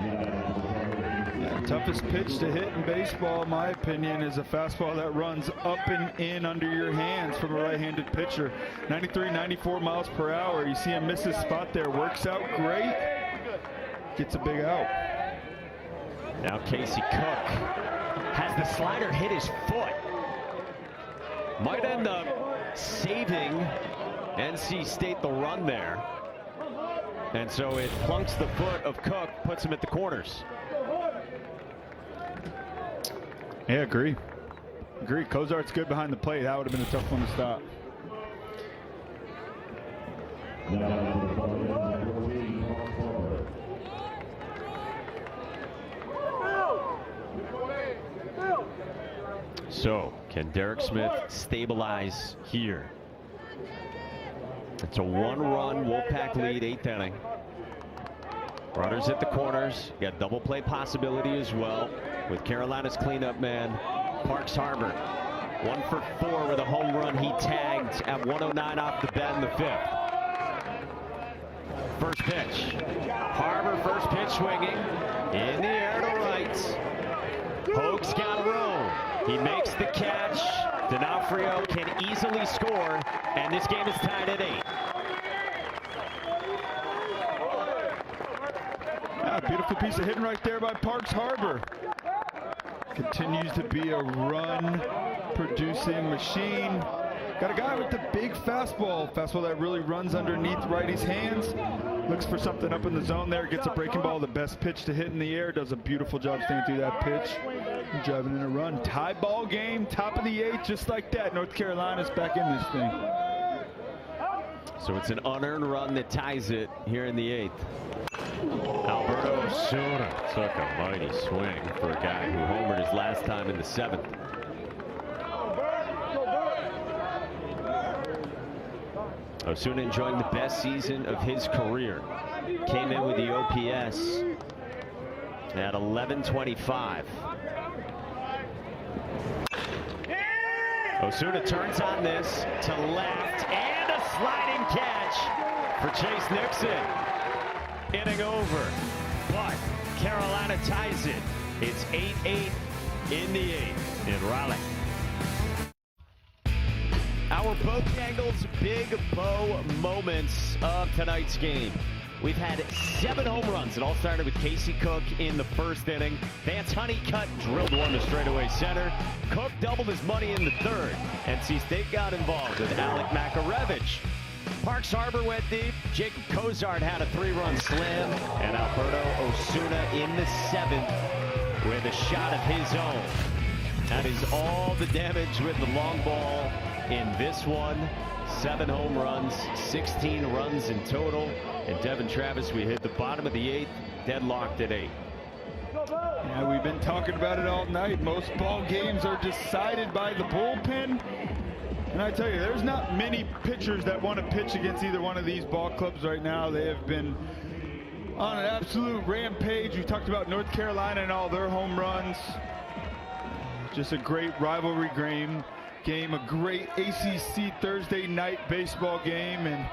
The toughest pitch to hit in baseball, in my opinion, is a fastball that runs up and in under your hands from a right-handed pitcher. 93, 94 miles per hour. You see him miss his spot there. Works out great. Gets a big out. Now Casey Cook has the slider hit his foot. Might end up saving NC State the run there. And so it plunks the foot of Cook, puts him at the corners. Yeah, agree. Cozart's good behind the plate. That would have been a tough one to stop. So, can Derek Smith stabilize here? It's a one-run Wolfpack lead, 8th inning. Runners at the corners. Got double play possibility as well with Carolina's cleanup man, Parks Harbor. 1 for 4 with a home run. He tagged at 109 off the bat in the 5th. First pitch. Harbor first pitch swinging. In the air to right. Hogue's got room. He makes the catch. D'Onofrio can easily score, and this game is tied at 8. Beautiful piece of hitting right there by Parks Harbor. Continues to be a run-producing machine. Got a guy with the big fastball that really runs underneath righty's hands. Looks for something up in the zone there. Gets a breaking ball, the best pitch to hit in the air. Does a beautiful job staying through that pitch. Driving in a run. Tie ball game, top of the 8th, just like that. North Carolina's back in this thing. So it's an unearned run that ties it here in the 8th. Alberto Osuna took a mighty swing for a guy who homered his last time in the 7th. Osuna enjoying the best season of his career. Came in with the OPS at 1125. Osuna turns on this to left, and a sliding catch for Chase Nixon. Inning over, but Carolina ties it. It's 8-8 in the 8th in Raleigh. for Bojangles' big bow moments of tonight's game. We've had 7 home runs. It all started with Casey Cook in the first inning. Vance Honeycutt drilled one to straightaway center. Cook doubled his money in the third. NC State got involved with Alec Makarevich. Parks Harbor went deep. Jacob Cozart had a 3-run slam. And Alberto Osuna in the 7th with a shot of his own. That is all the damage with the long ball in this one. 7 home runs, 16 runs in total. And Devin Travis, we hit the bottom of the 8th, deadlocked at 8. Yeah, we've been talking about it all night. Most ball games are decided by the bullpen. And I tell you, there's not many pitchers that want to pitch against either one of these ball clubs right now. They have been on an absolute rampage. We talked about North Carolina and all their home runs. Just a great rivalry game, a great ACC Thursday night baseball game, and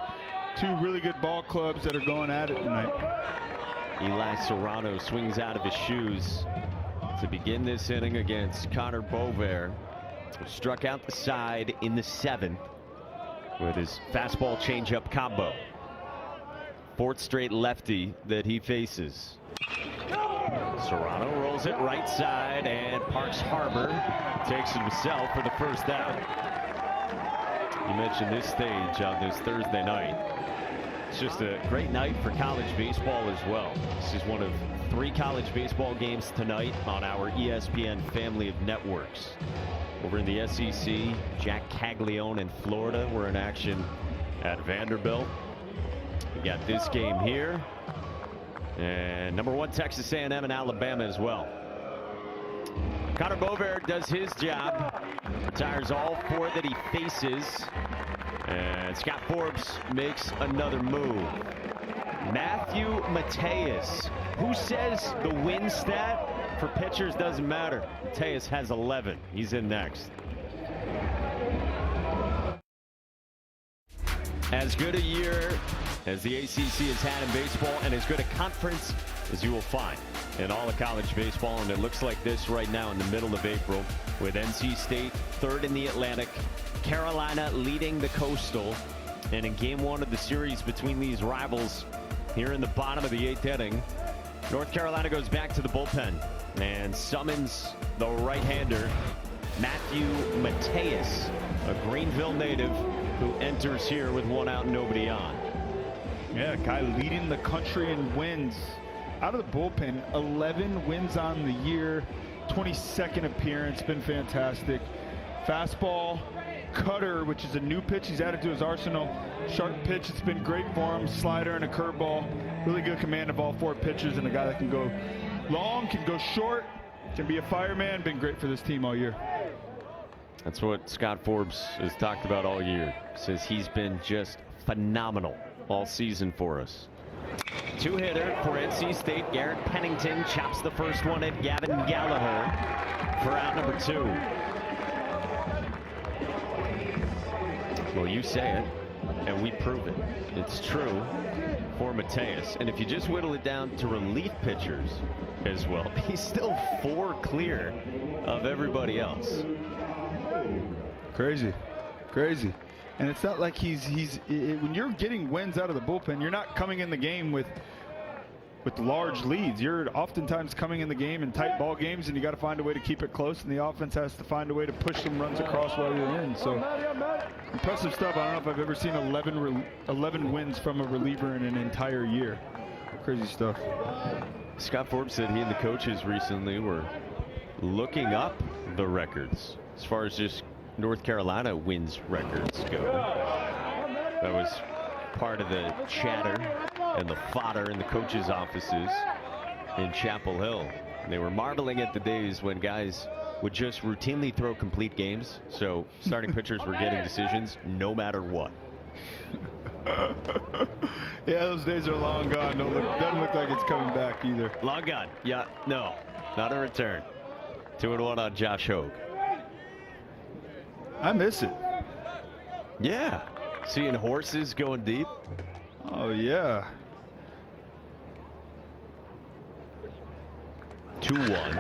2 really good ball clubs that are going at it tonight. Eli Serrano swings out of his shoes to begin this inning against Connor Bover. Struck out the side in the 7th with his fastball changeup combo. 4th straight lefty that he faces. Serrano rolls it right side, and Parks Harbor takes it himself for the first out. You mentioned this stage on this Thursday night. It's just a great night for college baseball as well. This is one of 3 college baseball games tonight on our ESPN family of networks. Over in the SEC, Jack Caglione in Florida, we're in action at Vanderbilt. We got this game here. And number 1 Texas A&M and Alabama as well. Connor Bover does his job. Retires all 4 that he faces. And Scott Forbes makes another move. Matthew Mateus. Who says the win stat for pitchers doesn't matter? Mateus has 11. He's in next. As good a year as the ACC has had in baseball, and as good a conference as you will find in all of college baseball. And it looks like this right now in the middle of April, with NC State 3rd in the Atlantic, Carolina leading the Coastal. And in game 1 of the series between these rivals here in the bottom of the 8th inning, North Carolina goes back to the bullpen and summons the right-hander Matthew Mateus, a Greenville native who enters here with 1 out and nobody on. Yeah, guy leading the country in wins out of the bullpen. 11 wins on the year, 22nd appearance, been fantastic. Fastball, cutter, which is a new pitch he's added to his arsenal. Sharp pitch, it's been great for him. Slider and a curveball. Really good command of all 4 pitches, and a guy that can go long, can go short, can be a fireman. Been great for this team all year. That's what Scott Forbes has talked about all year. Says he's been just phenomenal all season for us. 2-hitter for NC State. Garrett Pennington chops the first one at Gavin Gallagher for out number 2. Well, you say it, and we prove it. It's true for Mateus. And if you just whittle it down to relief pitchers as well, he's still 4 clear of everybody else. Crazy. And it's not like when you're getting wins out of the bullpen, you're not coming in the game with large leads. You're oftentimes coming in the game in tight ball games, and you got to find a way to keep it close, and the offense has to find a way to push some runs across while you're in. So impressive stuff. I don't know if I've ever seen 11 wins from a reliever in an entire year. Crazy stuff. Scott Forbes said he and the coaches recently were looking up the records as far as just North Carolina wins records go. That was part of the chatter and the fodder in the coaches' offices in Chapel Hill. And they were marveling at the days when guys would just routinely throw complete games, so starting pitchers were getting decisions no matter what. Yeah, those days are long gone. Doesn't look like it's coming back either. Long gone. Yeah, no, not a return. 2-1 on Josh Hogue. I miss it. Yeah, seeing horses going deep. Oh yeah. 2-1.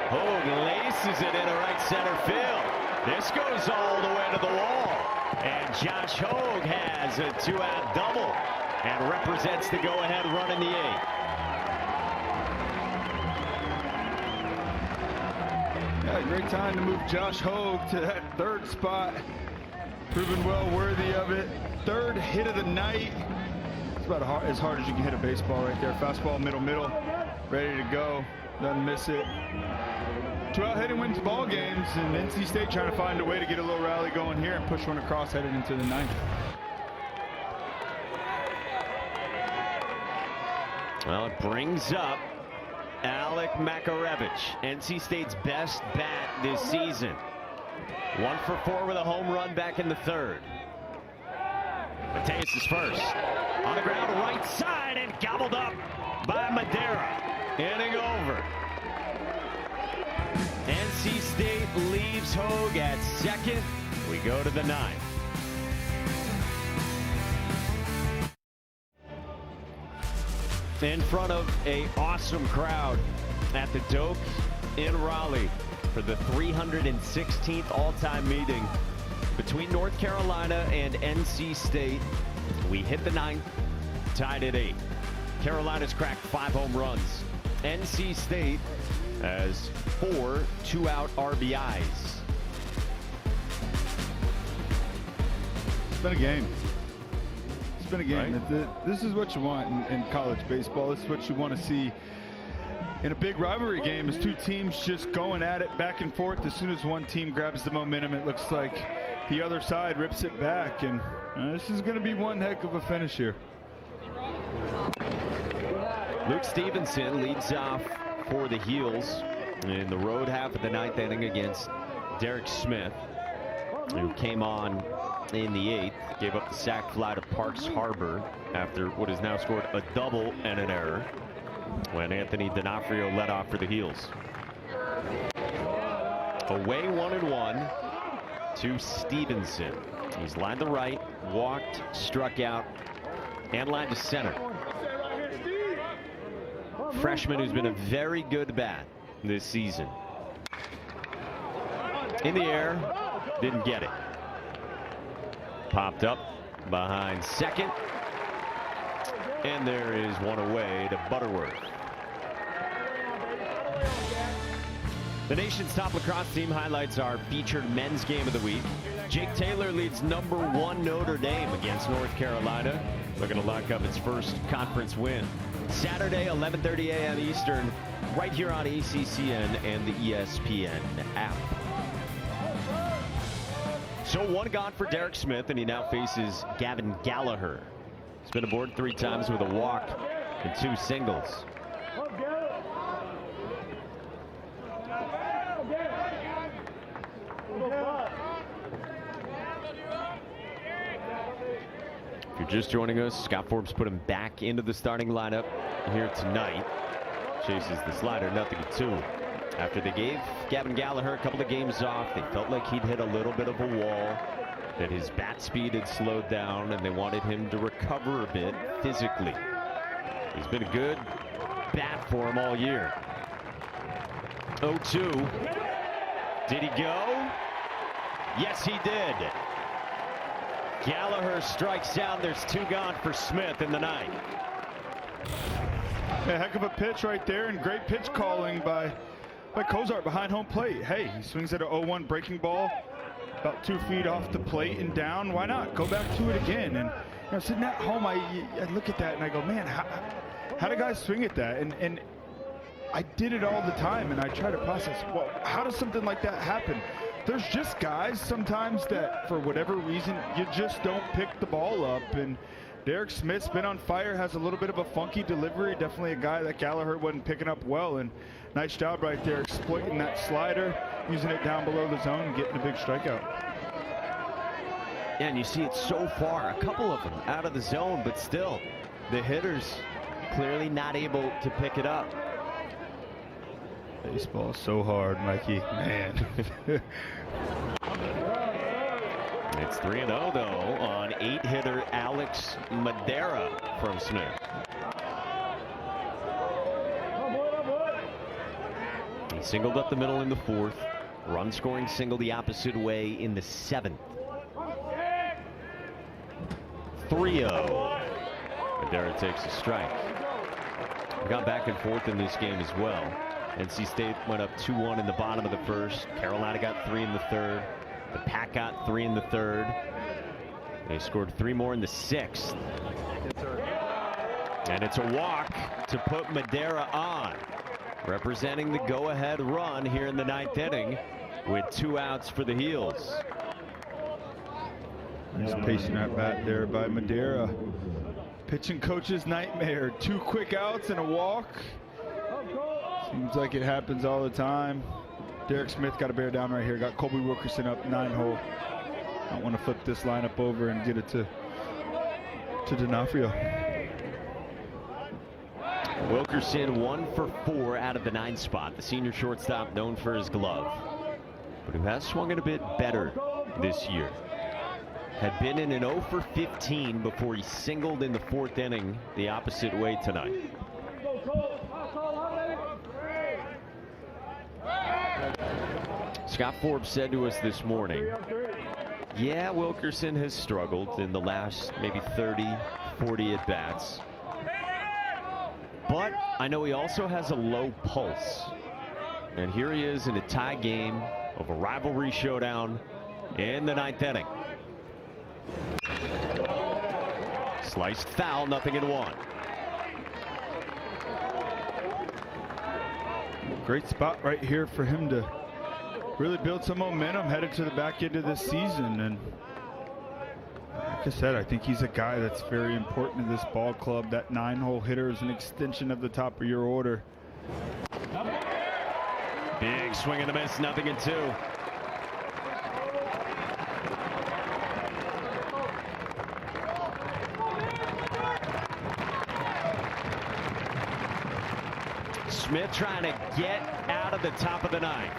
Hogue laces it into right center field. This goes all the way to the wall. And Josh Hogue has a 2-out double and represents the go-ahead run in the 8th. Yeah, great time to move Josh Hogue to that 3rd spot. Proven well worthy of it. 3rd hit of the night. It's about as hard as you can hit a baseball right there. Fastball, middle, ready to go. Doesn't miss it. 2-out hitting wins ball games, and NC State trying to find a way to get a little rally going here and push one across headed into the 9th. Well, it brings up Alec Makarevich, NC State's best bat this season. 1 for 4 with a home run back in the 3rd. Mateus is first. On the ground, right side, and gobbled up by Madeira. Inning over. NC State leaves Hogue at 2nd. We go to the 9th. In front of an awesome crowd at the Doak in Raleigh for the 316th all-time meeting between North Carolina and NC State. We hit the 9th, tied at 8. Carolina's cracked 5 home runs. NC State has 4 2-out RBIs. It's been a game. It's been a game. Right? This is what you want in college baseball. This is what you want to see in a big rivalry game, is 2 teams just going at it back and forth. As soon as one team grabs the momentum, it looks like the other side rips it back, and this is going to be one heck of a finish here. Luke Stevenson leads off for the Heels in the road half of the 9th inning against Derek Smith, who came on in the 8th, gave up the sac fly to Parks Harbor after what is now scored a double and an error when Anthony D'Onofrio led off for the Heels. Away 1-1 to Stevenson. He's lined to right, walked, struck out, and lined to center. Freshman who's been a very good bat this season. In the air, didn't get it. Popped up behind 2nd. And there is one away to Butterworth. The nation's top lacrosse team highlights our featured men's game of the week. Jake Taylor leads #1 Notre Dame against North Carolina, looking to lock up its first conference win. Saturday, 11:30 a.m. Eastern, right here on ACCN and the ESPN app. So 1 gone for Derek Smith, and he now faces Gavin Gallagher. He's been aboard 3 times with a walk and 2 singles. If you're just joining us, Scott Forbes put him back into the starting lineup here tonight. Chases the slider, 0-2. After they gave Gavin Gallagher a couple of games off, they felt like he'd hit a little bit of a wall, that his bat speed had slowed down, and they wanted him to recover a bit physically. He's been a good bat for him all year. 0-2. Did he go? Yes, he did. Gallagher strikes out. There's 2 gone for Smith in the 9th. A heck of a pitch right there, and great pitch calling by Cozart behind home plate. Hey, he swings at an 0-1 breaking ball, about 2 feet off the plate and down. Why not? Go back to it again. And sitting at home, I look at that and I go, man, how do guys swing at that? And I did it all the time, and I try to process, well, how does something like that happen? There's just guys sometimes that, for whatever reason, you just don't pick the ball up. And Derek Smith's been on fire, has a little bit of a funky delivery. Definitely a guy that Gallagher wasn't picking up well. And nice job right there, exploiting that slider, using it down below the zone, and getting a big strikeout. Yeah, and you see it so far, a couple of them out of the zone, but still, the hitters clearly not able to pick it up. Baseball is so hard, Mikey, man. It's 3-0 though on 8-hitter Alex Madeira from Smith. He singled up the middle in the 4th. Run scoring single the opposite way in the 7th. 3-0. Madera takes a strike. We got back and forth in this game as well. NC State went up 2-1 in the bottom of the first. Carolina got 3 in the third. The Pack got 3 in the third. They scored 3 more in the 6th. And it's a walk to put Madera on, representing the go-ahead run here in the 9th inning with 2 outs for the Heels. Nice patient at bat there by Madera. Pitching coach's nightmare. 2 quick outs and a walk. Seems like it happens all the time. Derek Smith got a bear down right here. Got Colby Wilkerson up 9-hole. I want to flip this lineup over and get it to D'Onofrio. Wilkerson 1 for 4 out of the 9 spot. The senior shortstop known for his glove, but who has swung it a bit better this year. Had been in an 0 for 15 before he singled in the 4th inning the opposite way tonight. Scott Forbes said to us this morning, yeah, Wilkerson has struggled in the last maybe 30, 40 at-bats. But I know he also has a low pulse. And here he is in a tie game of a rivalry showdown in the 9th inning. Sliced foul, 0-1. Great spot right here for him to really build some momentum headed to the back end of this season. And like I said, I think he's a guy that's very important to this ball club. That 9-hole hitter is an extension of the top of your order. Big swing and a miss, 0-2. Smith trying to get out of the top of the 9th.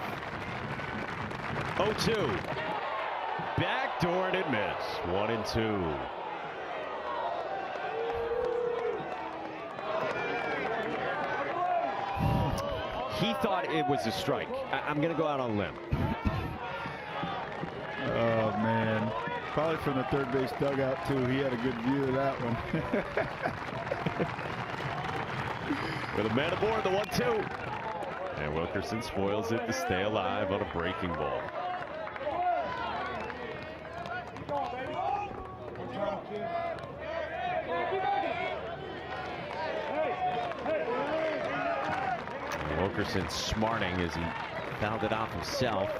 0-2. Backdoor and it missed. 1-2. He thought it was a strike. I'm going to go out on a limb. Oh, man. Probably from the third base dugout, too. He had a good view of that one. With a man aboard, the 1-2. And Wilkerson spoils it to stay alive on a breaking ball. Wilkerson smarting as he fouled it off himself.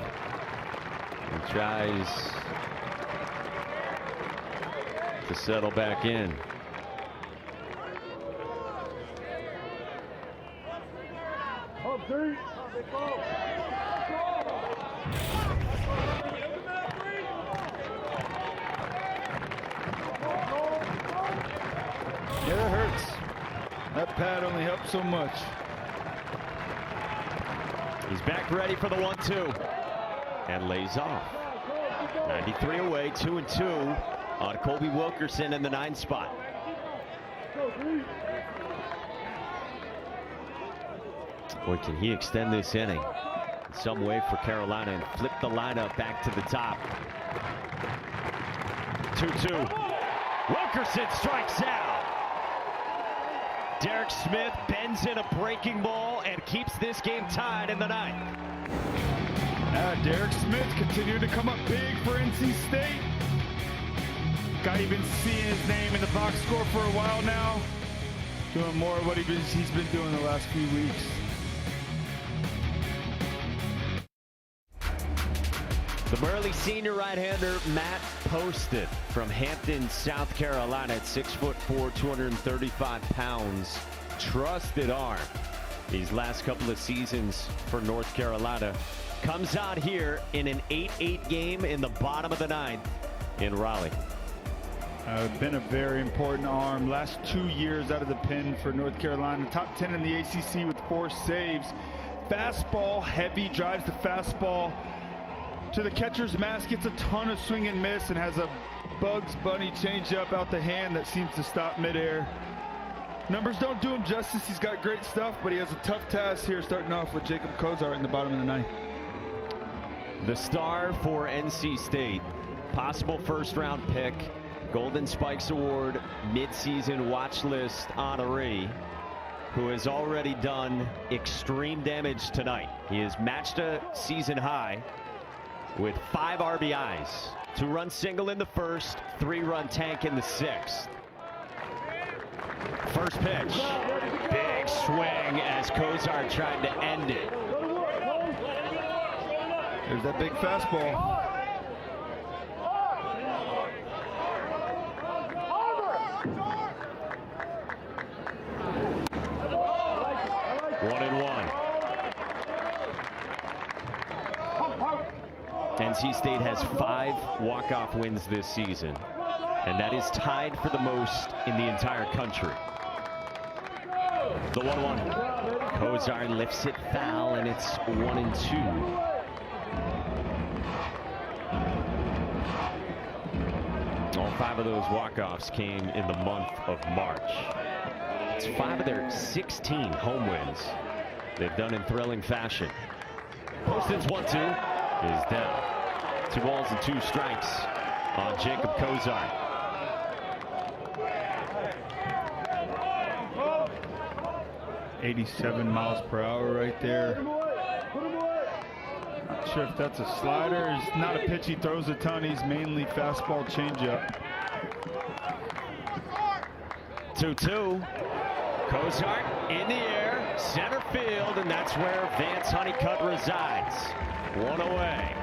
He tries to settle back in. Yeah, that hurts. That pad only helps so much. He's back ready for the 1-2 and lays off. 93 away, 2-2 on Colby Wilkerson in the 9 spot. Boy, can he extend this inning in some way for Carolina and flip the lineup back to the top. 2-2. Wilkerson strikes out. Derek Smith bends in a breaking ball and keeps this game tied in the 9th. Derek Smith continued to come up big for NC State. Guy you've been seeing his name in the box score for a while now. Doing more of what he's been doing the last few weeks. The Burley senior right-hander Matt Posted from Hampton, South Carolina at 6'4", 235 pounds. Trusted arm these last couple of seasons for North Carolina. Comes out here in an 8-8 game in the bottom of the 9th in Raleigh. Been a very important arm. Last 2 years out of the pen for North Carolina. Top 10 in the ACC with 4 saves. Fastball heavy, drives the fastball to the catcher's mask, gets a ton of swing and miss, and has a Bugs Bunny changeup out the hand that seems to stop midair. Numbers don't do him justice. He's got great stuff, but he has a tough task here starting off with Jacob Kozart in the bottom of the 9th. The star for NC State, possible first-round pick, Golden Spikes Award midseason watch list honoree, who has already done extreme damage tonight. He has matched a season high with 5 RBIs, 2-run single in the first, 3-run tank in the 6th. First pitch, big swing as Kozar tried to end it. There's that big fastball. NC State has 5 walk-off wins this season, and that is tied for the most in the entire country. The 1-1. Kozar lifts it foul, and it's 1-2. All 5 of those walk-offs came in the month of March. It's 5 of their 16 home wins they've done in thrilling fashion. Poston's 1-2 is down. 2 balls and 2 strikes on Jacob Kozar. '87 miles per hour right there. Not sure if that's a slider. It's not a pitch he throws a ton. He's mainly fastball changeup. 2-2. Kozar in the air, center field, and that's where Vance Honeycutt resides. 1 away.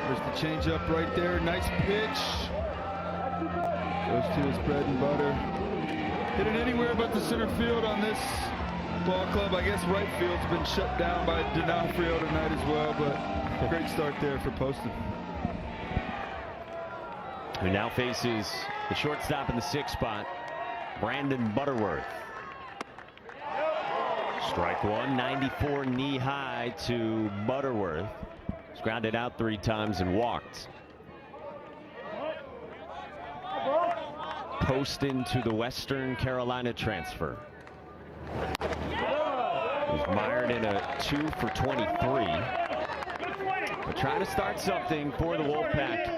There's the changeup right there. Nice pitch. Goes to his bread and butter. Hit it anywhere but the center field on this ball club. I guess right field's been shut down by D'Onofrio tonight as well, but great start there for Poston. Who now faces the shortstop in the 6th spot, Brandon Butterworth. Strike 1, 94 knee high to Butterworth. He's grounded out 3 times and walked. Poston to the Western Carolina transfer. He's mired in a 2 for 23. But trying to start something for the Wolfpack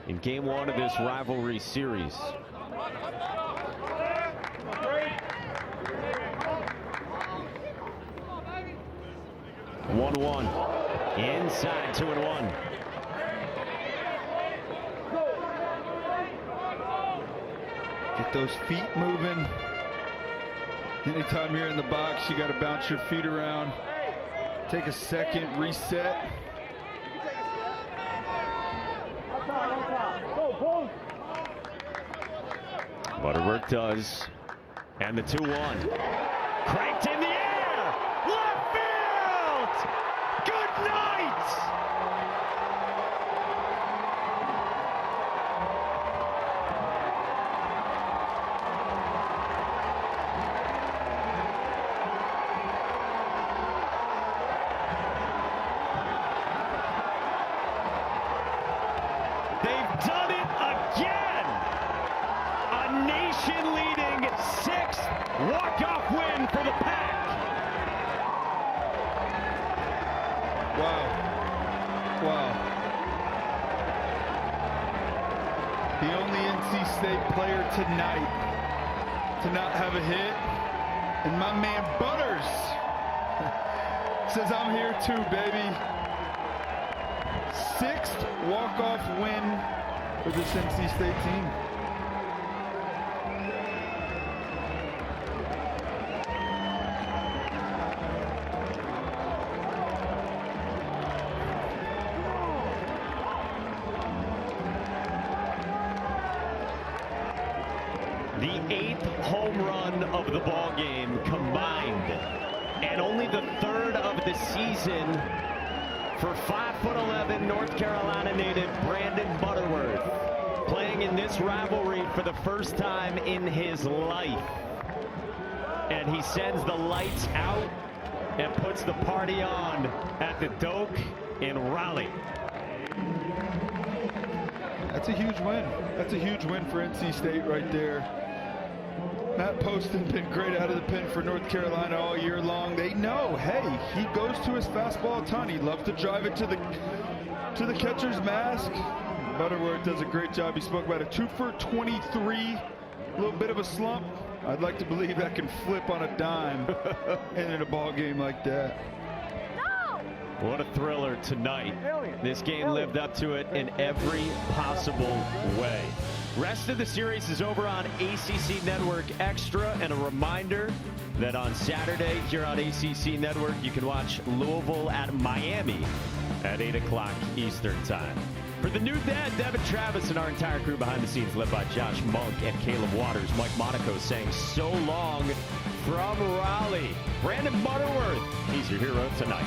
in game 1 of this rivalry series. One inside, 2-1. Get those feet moving. Anytime you're in the box, you got to bounce your feet around. Take a second, reset. Butterworth does, and the 2-1. Cranked in the air! Left field! Good night! They've done it again! A nation-leading 6th walk-off win for the Pack. Wow. Wow. The only NC State player tonight to not have a hit. And my man Butters says, I'm here too, baby. 6th walk-off win for this NC State team. The 8th home run of the ball game combined, and only the 3rd of the season for 5'11" North Carolina native Brandon Butterworth, playing in this rivalry for the first time in his life. And he sends the lights out and puts the party on at the Doak in Raleigh. That's a huge win. That's a huge win for NC State right there. Matt Poston been great out of the pen for North Carolina all year long. They know, hey, he goes to his fastball a ton. He loves to drive it to the catcher's mask. Butterworth does a great job. He spoke about a 2 for 23, a little bit of a slump. I'd like to believe that can flip on a dime in a ball game like that. What a thriller tonight. This game lived up to it in every possible way. Rest of the series is over on ACC Network Extra, and a reminder that on Saturday here on ACC Network you can watch Louisville at Miami at 8 o'clock Eastern Time. For the new dad, Devin Travis, and our entire crew behind the scenes led by Josh Monk and Caleb Waters, Mike Monaco saying so long from Raleigh. Brandon Butterworth, he's your hero tonight.